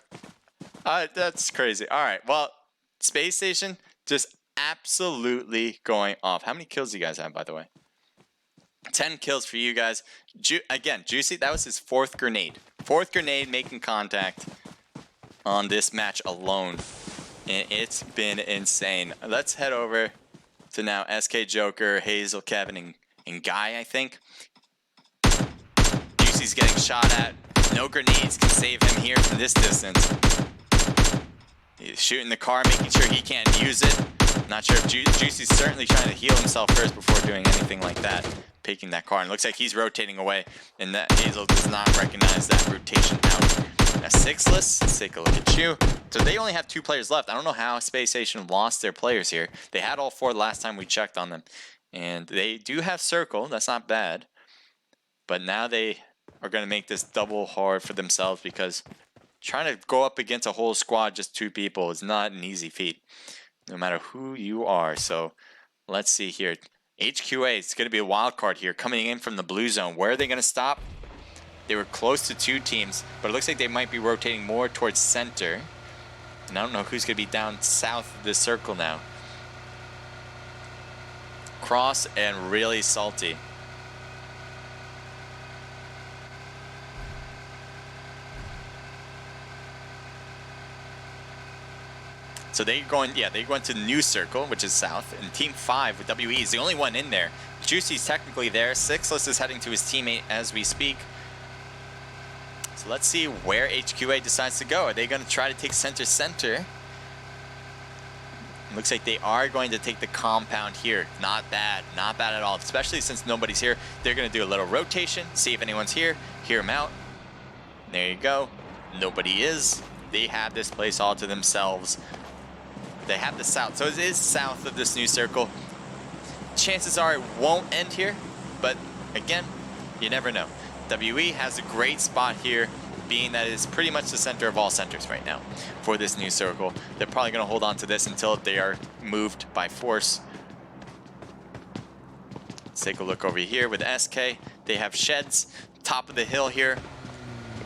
That's crazy. All right, well, Space Station just absolutely going off. How many kills do you guys have, by the way? 10 kills for you guys. Again, Juicy, that was his 4th grenade. 4th grenade making contact on this match alone. And it's been insane. Let's head over to now SK Joker, Hazel, Kevin, and Guy, I think. Juicy's getting shot at. No grenades can save him here from this distance. He's shooting the car, making sure he can't use it. Not sure if Juicy's certainly trying to heal himself first before doing anything like that. Picking that car, and looks like he's rotating away, and that Hazel does not recognize that rotation out. Now 6less, let's take a look at you. So they only have 2 players left. I don't know how Space Station lost their players here. They had all 4 the last time we checked on them. And they do have Circle, that's not bad. But now they are going to make this double hard for themselves, because trying to go up against a whole squad, just 2 people, is not an easy feat, no matter who you are. So let's see here. HQA, it's going to be a wild card here, coming in from the blue zone. Where are they going to stop? They were close to 2 teams, but it looks like they might be rotating more towards center. And I don't know who's going to be down south of this circle now. Cross and really salty. So they're going to the new circle, which is south, and Team 5 with WE is the only one in there. Juicy's technically there. 6less is heading to his teammate as we speak. So let's see where HQA decides to go. Are they going to try to take center? Looks like they are going to take the compound here. Not bad at all, especially since nobody's here. They're going to do a little rotation, see if anyone's here, hear them out. There you go. Nobody is. They have this place all to themselves. They have the south, so it is south of this new circle. Chances are it won't end here, but again, you never know. WE has a great spot here, being that it is pretty much the center of all centers right now for this new circle. They're probably going to hold on to this until they are moved by force. Let's take a look over here with SK. They have sheds, top of the hill here.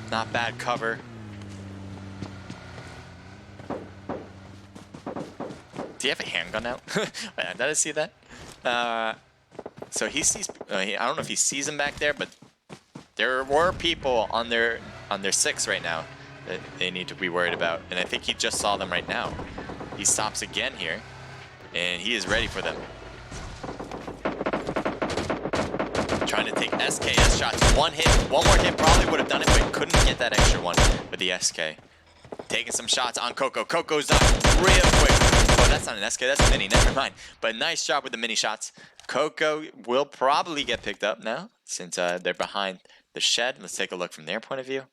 Not bad cover. Do you have a handgun out? Did I see that? So he sees. I don't know if he sees him back there, but there were people on their 6 right now that they need to be worried about, and I think he just saw them right now. He stops again here, and he is ready for them. Trying to take SKS shots. One more hit probably would have done it, but couldn't get that extra one with the SK. Taking some shots on Coco. Coco's up real quick. Oh, that's not an SK, that's a mini, never mind. But nice job with the mini shots. Coco will probably get picked up now, since they're behind the shed. Let's take a look from their point of view.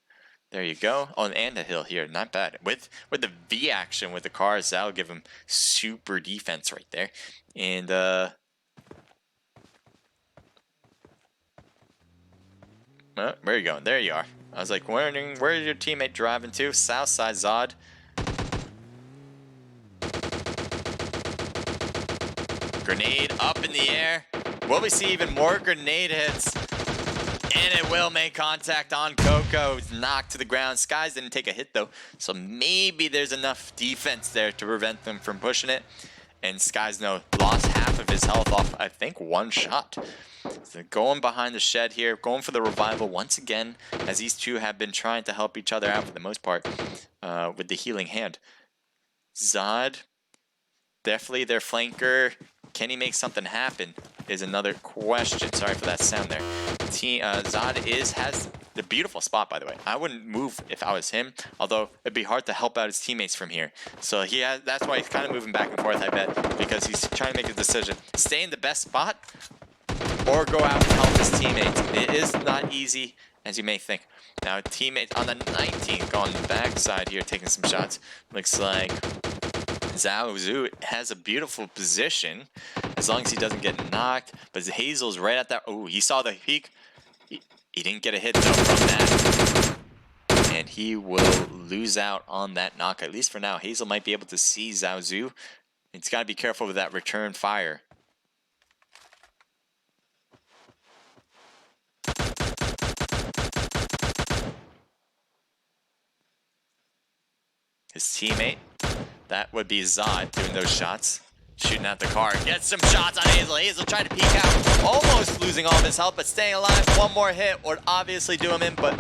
There you go. Oh, and a hill here, not bad. With the V action with the cars, that'll give them super defense right there. And where are you going? There you are. I was like wondering, where is your teammate driving to? Southside Zod. Grenade up in the air. Will we see even more grenade hits? And it will make contact on Coco. He's knocked to the ground. Skies didn't take a hit though, so maybe there's enough defense there to prevent them from pushing it. And Skies lost half of his health off, I think, 1 shot. So going behind the shed here, going for the revival once again, as these two have been trying to help each other out for the most part with the healing hand. Zod, definitely their flanker. Can he make something happen is another question. Sorry for that sound there. Zod has The beautiful spot, by the way. I wouldn't move if I was him, although it'd be hard to help out his teammates from here. So that's why he's kind of moving back and forth, I bet, because he's trying to make a decision. Stay in the best spot or go out and help his teammates. It is not easy as you may think. Now, teammate on the 19th on the backside here taking some shots. Looks like Zhu has a beautiful position as long as he doesn't get knocked. But Hazel's right at that. Oh, he saw the peak. He didn't get a hit though from that. And he will lose out on that knock, at least for now. Hazel might be able to see Zhu. It's got to be careful with that return fire. His teammate, that would be Zod doing those shots. Shooting at the car, gets some shots on Hazel. Hazel tried to peek out, almost losing all of his health, but staying alive. One more hit would obviously do him in, but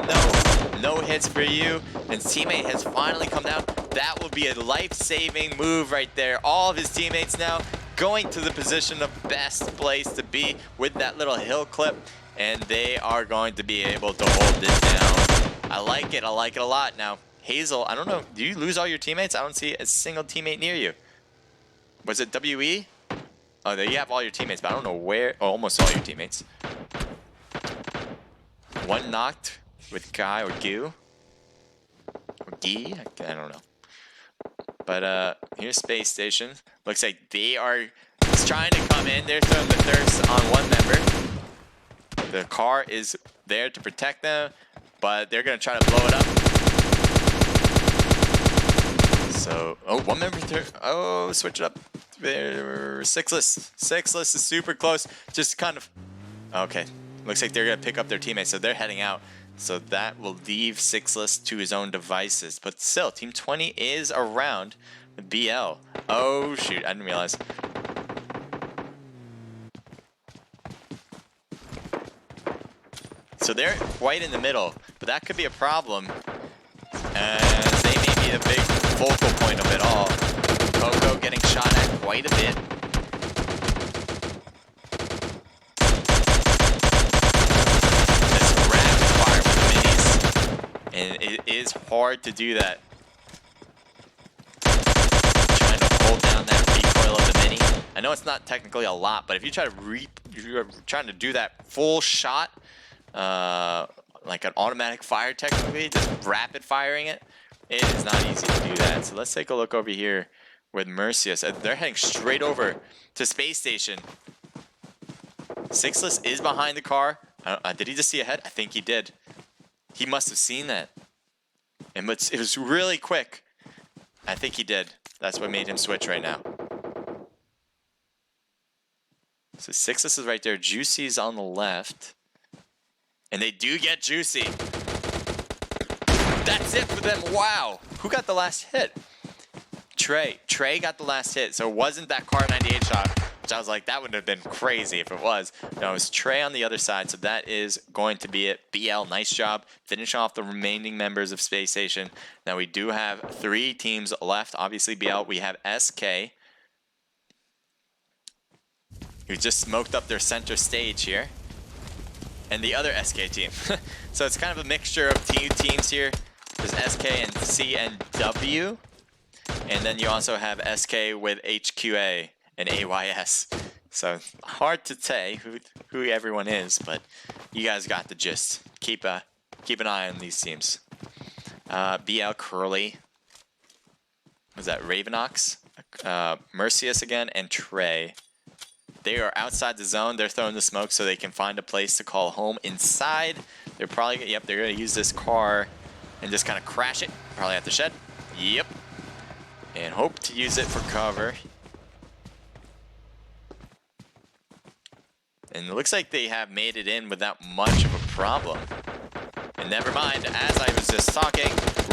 no hits for you. And his teammate has finally come down. That would be a life-saving move right there. All of his teammates now going to the position of best place to be with that little hill clip, and they are going to be able to hold this down. I like it a lot. Now, Hazel, I don't know, do you lose all your teammates? I don't see a single teammate near you. Was it WE? Oh, you have all your teammates, but I don't know where. Oh, almost all your teammates. One knocked with Guy or Gu. Or Gi? I don't know. But here's Space Station. Looks like they are trying to come in. They're throwing the thirst on one member. The car is there to protect them, but they're going to try to blow it up. So, oh, one member there. Oh, switch it up. There, Sixless is super close. Just kind of. Okay, looks like they're gonna pick up their teammates, so they're heading out. So that will leave Sixless to his own devices. But still, Team 20 is around with BL. Oh shoot, I didn't realize. So they're right in the middle, but that could be a problem, as they may be the big focal point of it all. Coco getting shot at quite a bit. This rapid fire with the minis, and it is hard to do that. Trying to hold down that recoil of the mini. I know it's not technically a lot, but if you try to if you're trying to do that full shot, like an automatic fire technically, just rapid firing it, it is not easy to do that. So let's take a look over here with Mercius. They're heading straight over to Space Station. Sixless is behind the car. Did he just see ahead? I think he did. He must have seen that. And it was really quick. I think he did. That's what made him switch right now. So Sixless is right there. Juicy's on the left. And they do get Juicy. That's it for them. Wow. Who got the last hit? Trey got the last hit, so it wasn't that Car 98 shot, which I was like, that would have been crazy if it was. No, it was Trey on the other side, so that is going to be it. BL, nice job. Finish off the remaining members of Space Station. Now we do have 3 teams left. Obviously, BL, we have SK, who just smoked up their center stage here, and the other SK team. So it's kind of a mixture of two teams here. There's SK and C and W. And then you also have SK with HQA and AYS. So hard to say who everyone is, but you guys got the gist. Keep an eye on these teams. BL Curly. Was that Ravenox? Mercius again, and Trey. They are outside the zone. They're throwing the smoke so they can find a place to call home. Inside, they're probably, yep, they're going to use this car and just kind of crash it. Probably at the shed. Yep. And hope to use it for cover. And it looks like they have made it in without much of a problem. And never mind, as I was just talking,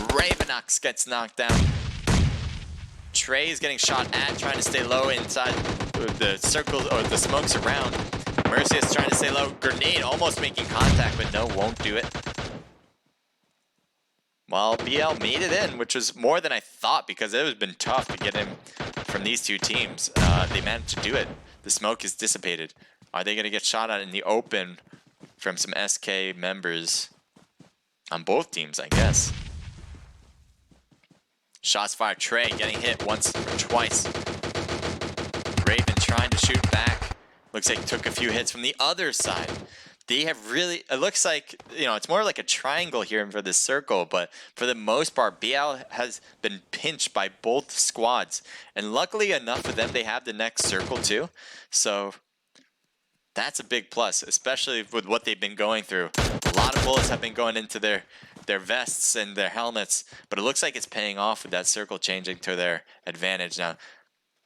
Ravenox gets knocked down. Trey is getting shot at, trying to stay low inside the circles or the smokes around. Mercius trying to stay low. Grenade almost making contact, but no, won't do it. Well, BL made it in, which was more than I thought because it has been tough to get him from these two teams. They managed to do it. The smoke is dissipated. Are they going to get shot at in the open from some SK members? on both teams, I guess. Shots fired. Trey getting hit once or twice. Raven trying to shoot back. Looks like took a few hits from the other side. They have really, it looks like, you know, it's more like a triangle here for this circle, but for the most part, BL has been pinched by both squads. And luckily enough for them, they have the next circle too. So that's a big plus, especially with what they've been going through. A lot of bullets have been going into their vests and their helmets, but it looks like it's paying off with that circle changing to their advantage. Now,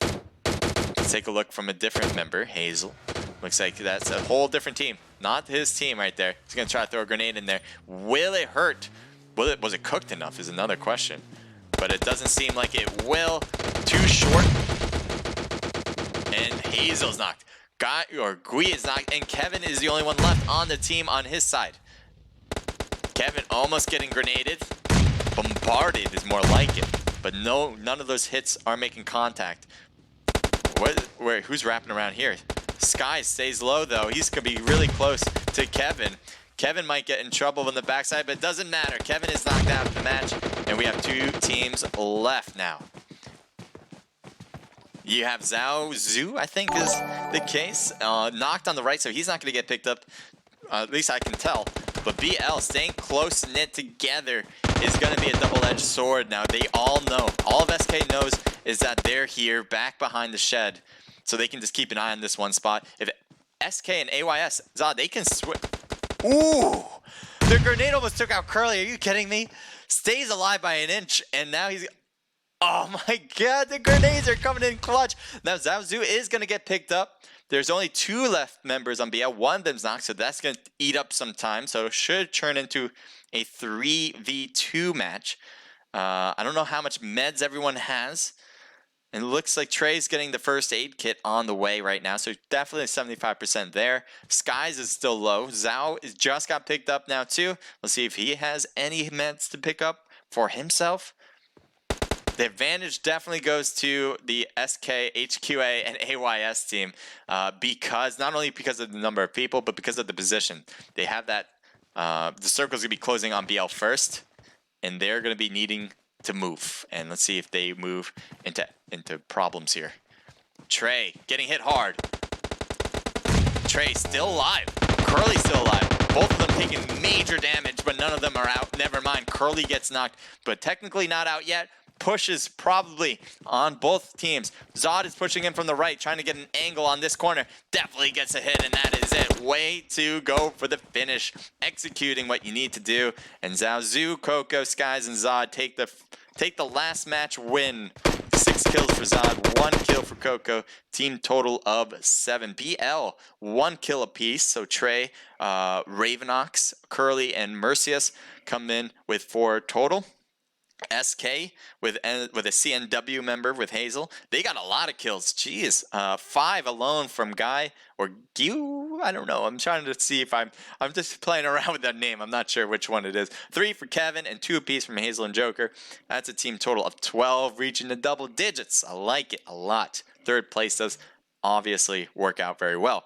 let's take a look from a different member, Hazel. Looks like that's a whole different team. Not his team right there. He's going to try to throw a grenade in there. Will it hurt? Was it cooked enough is another question. But it doesn't seem like it will. Too short. And Hazel's knocked. Gui is knocked. And Kevin is the only one left on the team on his side. Kevin almost getting grenaded. Bombarded is more like it. But no, none of those hits are making contact. Who's wrapping around here? Sky stays low though. He's gonna be really close to Kevin. Kevin might get in trouble on the backside, but it doesn't matter. Kevin is knocked out of the match, and we have 2 teams left now. You have Zhao Zhu, I think is the case. Knocked on the right, so he's not gonna get picked up. At least I can tell. But BL staying close knit together is going to be a double-edged sword. Now, they all know. All of SK knows is that they're here back behind the shed. So they can just keep an eye on this one spot. If SK and AYS, Zod, they can switch. Ooh! The grenade almost took out Curly. Are you kidding me? Stays alive by an inch, and now he's... Oh my god, the grenades are coming in clutch. Now, Zhao Zhu is going to get picked up. There's only 2 left members on BL. One of them's knocked, so that's going to eat up some time. So it should turn into a 3v2 match. I don't know how much meds everyone has. And it looks like Trey's getting the first aid kit on the way right now. So definitely 75% there. Skies is still low. Zhao is just got picked up now too. Let's see if he has any meds to pick up for himself. The advantage definitely goes to the SK, HQA, and AYS team because not only because of the number of people, but because of the position. They have that, the circle's going to be closing on BL first, and they're going to be needing to move. And let's see if they move into problems here. Trey getting hit hard. Trey still alive. Curly's still alive. Both of them taking major damage, but none of them are out. Never mind, Curly gets knocked, but technically not out yet. Pushes probably on both teams. Zod is pushing in from the right, trying to get an angle on this corner. Definitely gets a hit, and that is it. Way to go for the finish. Executing what you need to do. And Zhao Zhu, Coco, Skies, and Zod take the last match win. 6 kills for Zod, 1 kill for Coco. Team total of 7. BL, 1 kill apiece. So Trey, Ravenox, Curly, and Mercius come in with 4 total. SK with a CNW member with Hazel. They got a lot of kills. Jeez. 5 alone from Guy or Gyu. I don't know. I'm trying to see if I'm just playing around with that name. I'm not sure which one it is. 3 for Kevin and 2 apiece from Hazel and Joker. That's a team total of 12, reaching the double digits. I like it a lot. 3rd place does obviously work out very well.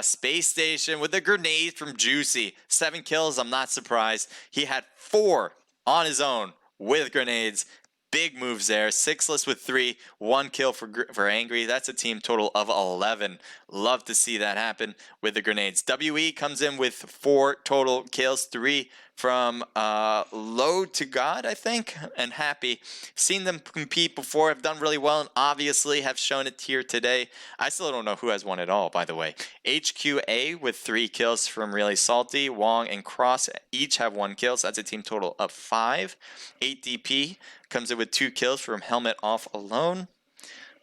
Space Station with a grenade from Juicy. 7 kills. I'm not surprised. He had 4 on his own with grenades. Big moves there. 6less with 3. 1 kill for Angry. That's a team total of 11. Love to see that happen with the grenades. WE comes in with 4 total kills. 3 from Load to God, I think, and Happy. Seen them compete before, have done really well, and obviously have shown it here today. I still don't know who has won it all, by the way. HQA with 3 kills from Really Salty. Wong and Cross each have 1 kill, so that's a team total of 5. 8DP comes in with 2 kills from Helmet Off alone.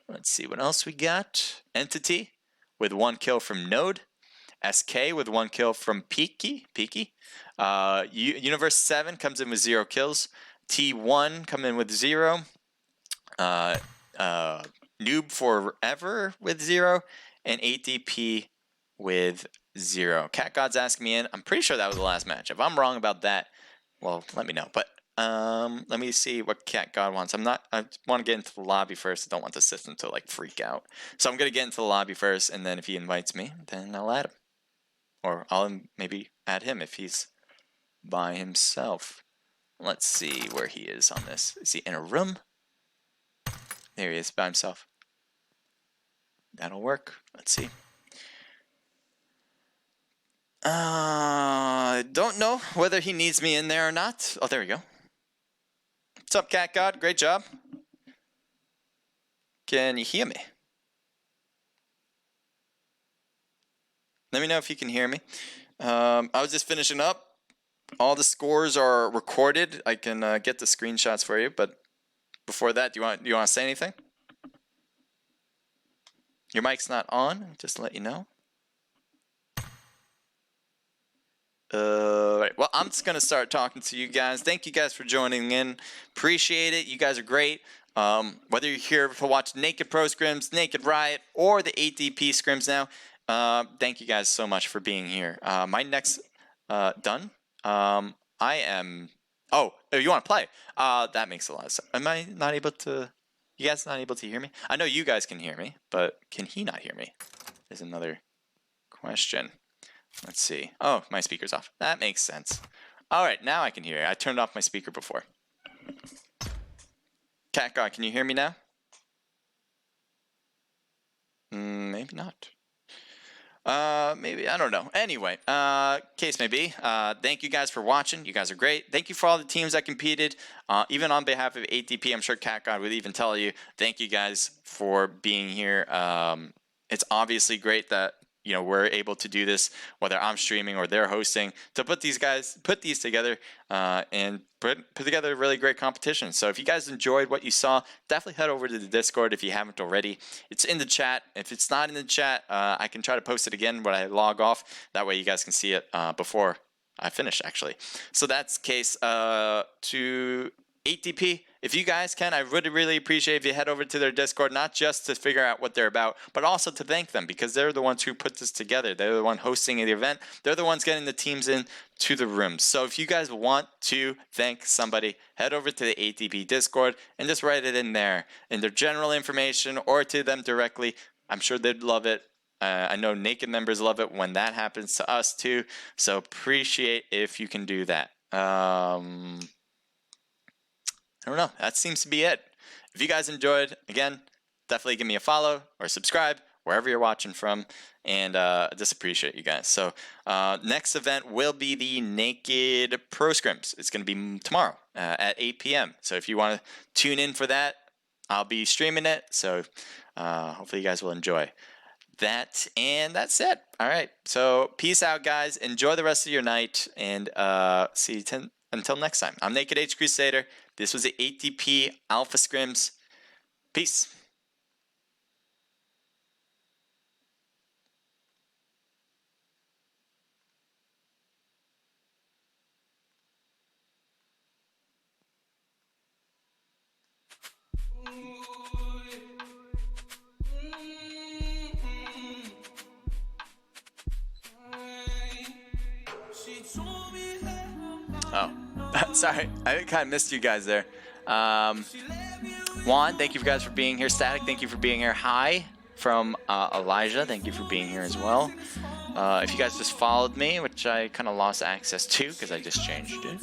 Let's see what else we got. Entity with 1 kill from Node. SK with 1 kill from Peaky. Universe 7 comes in with 0 kills. T1 come in with 0. Noob Forever with 0. And 8DP with 0. Cat God's asking me in. I'm pretty sure that was the last match. If I'm wrong about that, well, let me know. But let me see what Cat God wants. I want to get into the lobby first. I don't want the system to like freak out. So I'm going to get into the lobby first, and then if he invites me, then I'll add him. Or I'll maybe add him if he's by himself. Let's see where he is on this. Is he in a room? There he is by himself. That'll work. Let's see. Don't know whether he needs me in there or not. Oh, there we go. What's up, Cat God? Great job. Can you hear me? Let me know if you can hear me. I was just finishing up. All the scores are recorded. I can get the screenshots for you, but before that, do you want to say anything? Your mic's not on, just to let you know. Right. Well, I'm just going to start talking to you guys. Thank you guys for joining in. Appreciate it. You guys are great. Whether you're here to watch Naked Pro Scrims, Naked Riot, or the 8DP Scrims now, thank you guys so much for being here. My next, done. I am, oh, you want to play? That makes a lot of sense. Am I not able to, you guys not able to hear me? I know you guys can hear me, but can he not hear me? Is another question. Let's see. Oh, my speaker's off. That makes sense. All right, now I can hear you. I turned off my speaker before. Cat God, can you hear me now? Maybe not. Maybe, I don't know. Anyway, case may be. Thank you guys for watching. You guys are great. Thank you for all the teams that competed. Even on behalf of 8DP, I'm sure Cat God would even tell you, thank you guys for being here. It's obviously great that we're able to do this, whether I'm streaming or they're hosting, to put these together and put together a really great competition. So if you guys enjoyed what you saw, definitely head over to the Discord if you haven't already. It's in the chat. If it's not in the chat, I can try to post it again when I log off. That way you guys can see it before I finish, actually. So that's the case to 8DP. If you guys can, I would really appreciate if you head over to their Discord, not just to figure out what they're about, but also to thank them, because they're the ones who put this together. They're the one hosting the event. They're the ones getting the teams in to the rooms. So if you guys want to thank somebody, head over to the 8DP Discord and just write it in there, in their general information or to them directly. I'm sure they'd love it. I know Naked members love it when that happens to us too. So appreciate if you can do that. I don't know. That seems to be it. If you guys enjoyed, again, definitely give me a follow or subscribe wherever you're watching from. And I just appreciate you guys. So next event will be the Naked Pro Scrims. It's going to be tomorrow at 8 p.m. So if you want to tune in for that, I'll be streaming it. So hopefully you guys will enjoy that. And that's it. All right. So peace out, guys. Enjoy the rest of your night. And see you until next time. I'm Naked HCrusader. This was the 8DP Alpha Scrims. Peace. Oh, sorry. I kind of missed you guys there. Juan, thank you guys for being here. Static, thank you for being here. Hi from Elijah, thank you for being here as well. If you guys just followed me, which I kind of lost access to because I just changed it.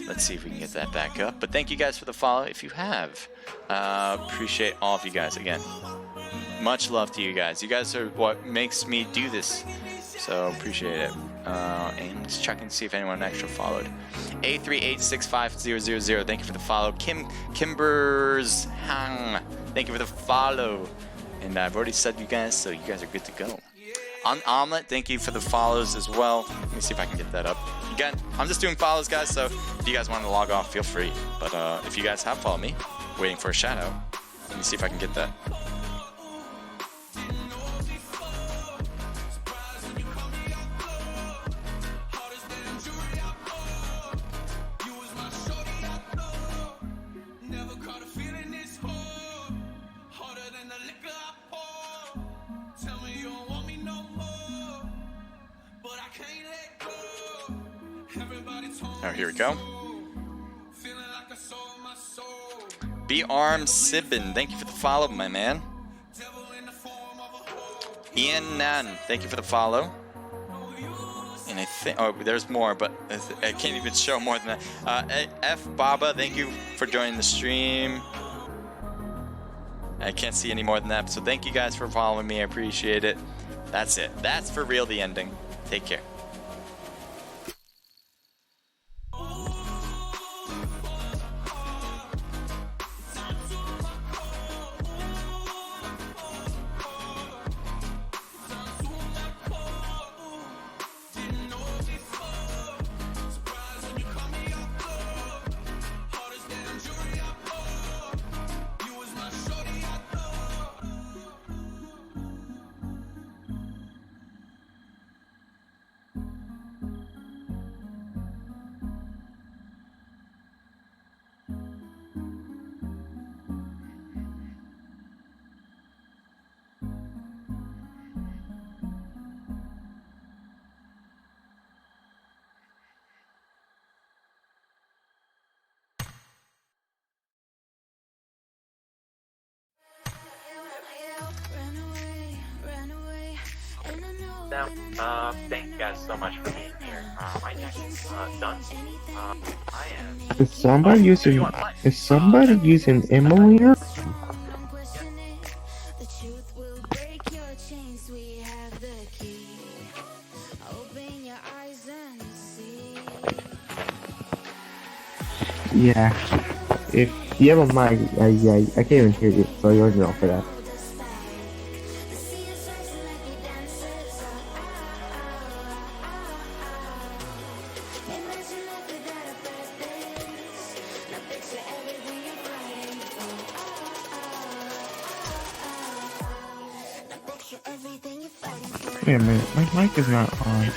Let's see if we can get that back up. But thank you guys for the follow if you have. Appreciate all of you guys again. Much love to you guys. You guys are what makes me do this. So appreciate it. And let's check and see if anyone actually followed. A3865000. Thank you for the follow. Kimbers Hang. Thank you for the follow. And I've already said you guys, so you guys are good to go. On Omelet, thank you for the follows as well. Let me see if I can get that up. Again, I'm just doing follows, guys, so if you guys want to log off, feel free. But if you guys have followed me, waiting for a shout out, let me see if I can get that. Oh, here we go. B-Arm Sibin, thank you for the follow, my man. Ian Nan, thank you for the follow. And I think, oh, there's more, but I can't even show more than that. F Baba, thank you for joining the stream. I can't see any more than that, so thank you guys for following me. I appreciate it. That's it. That's for real the ending. Take care. Thank you guys so much for being here. My next done. I am. Is somebody using emulator? Yeah. If you have a mic, I can't even hear you, so you're wrong for that. Wait a minute, my mic is not on.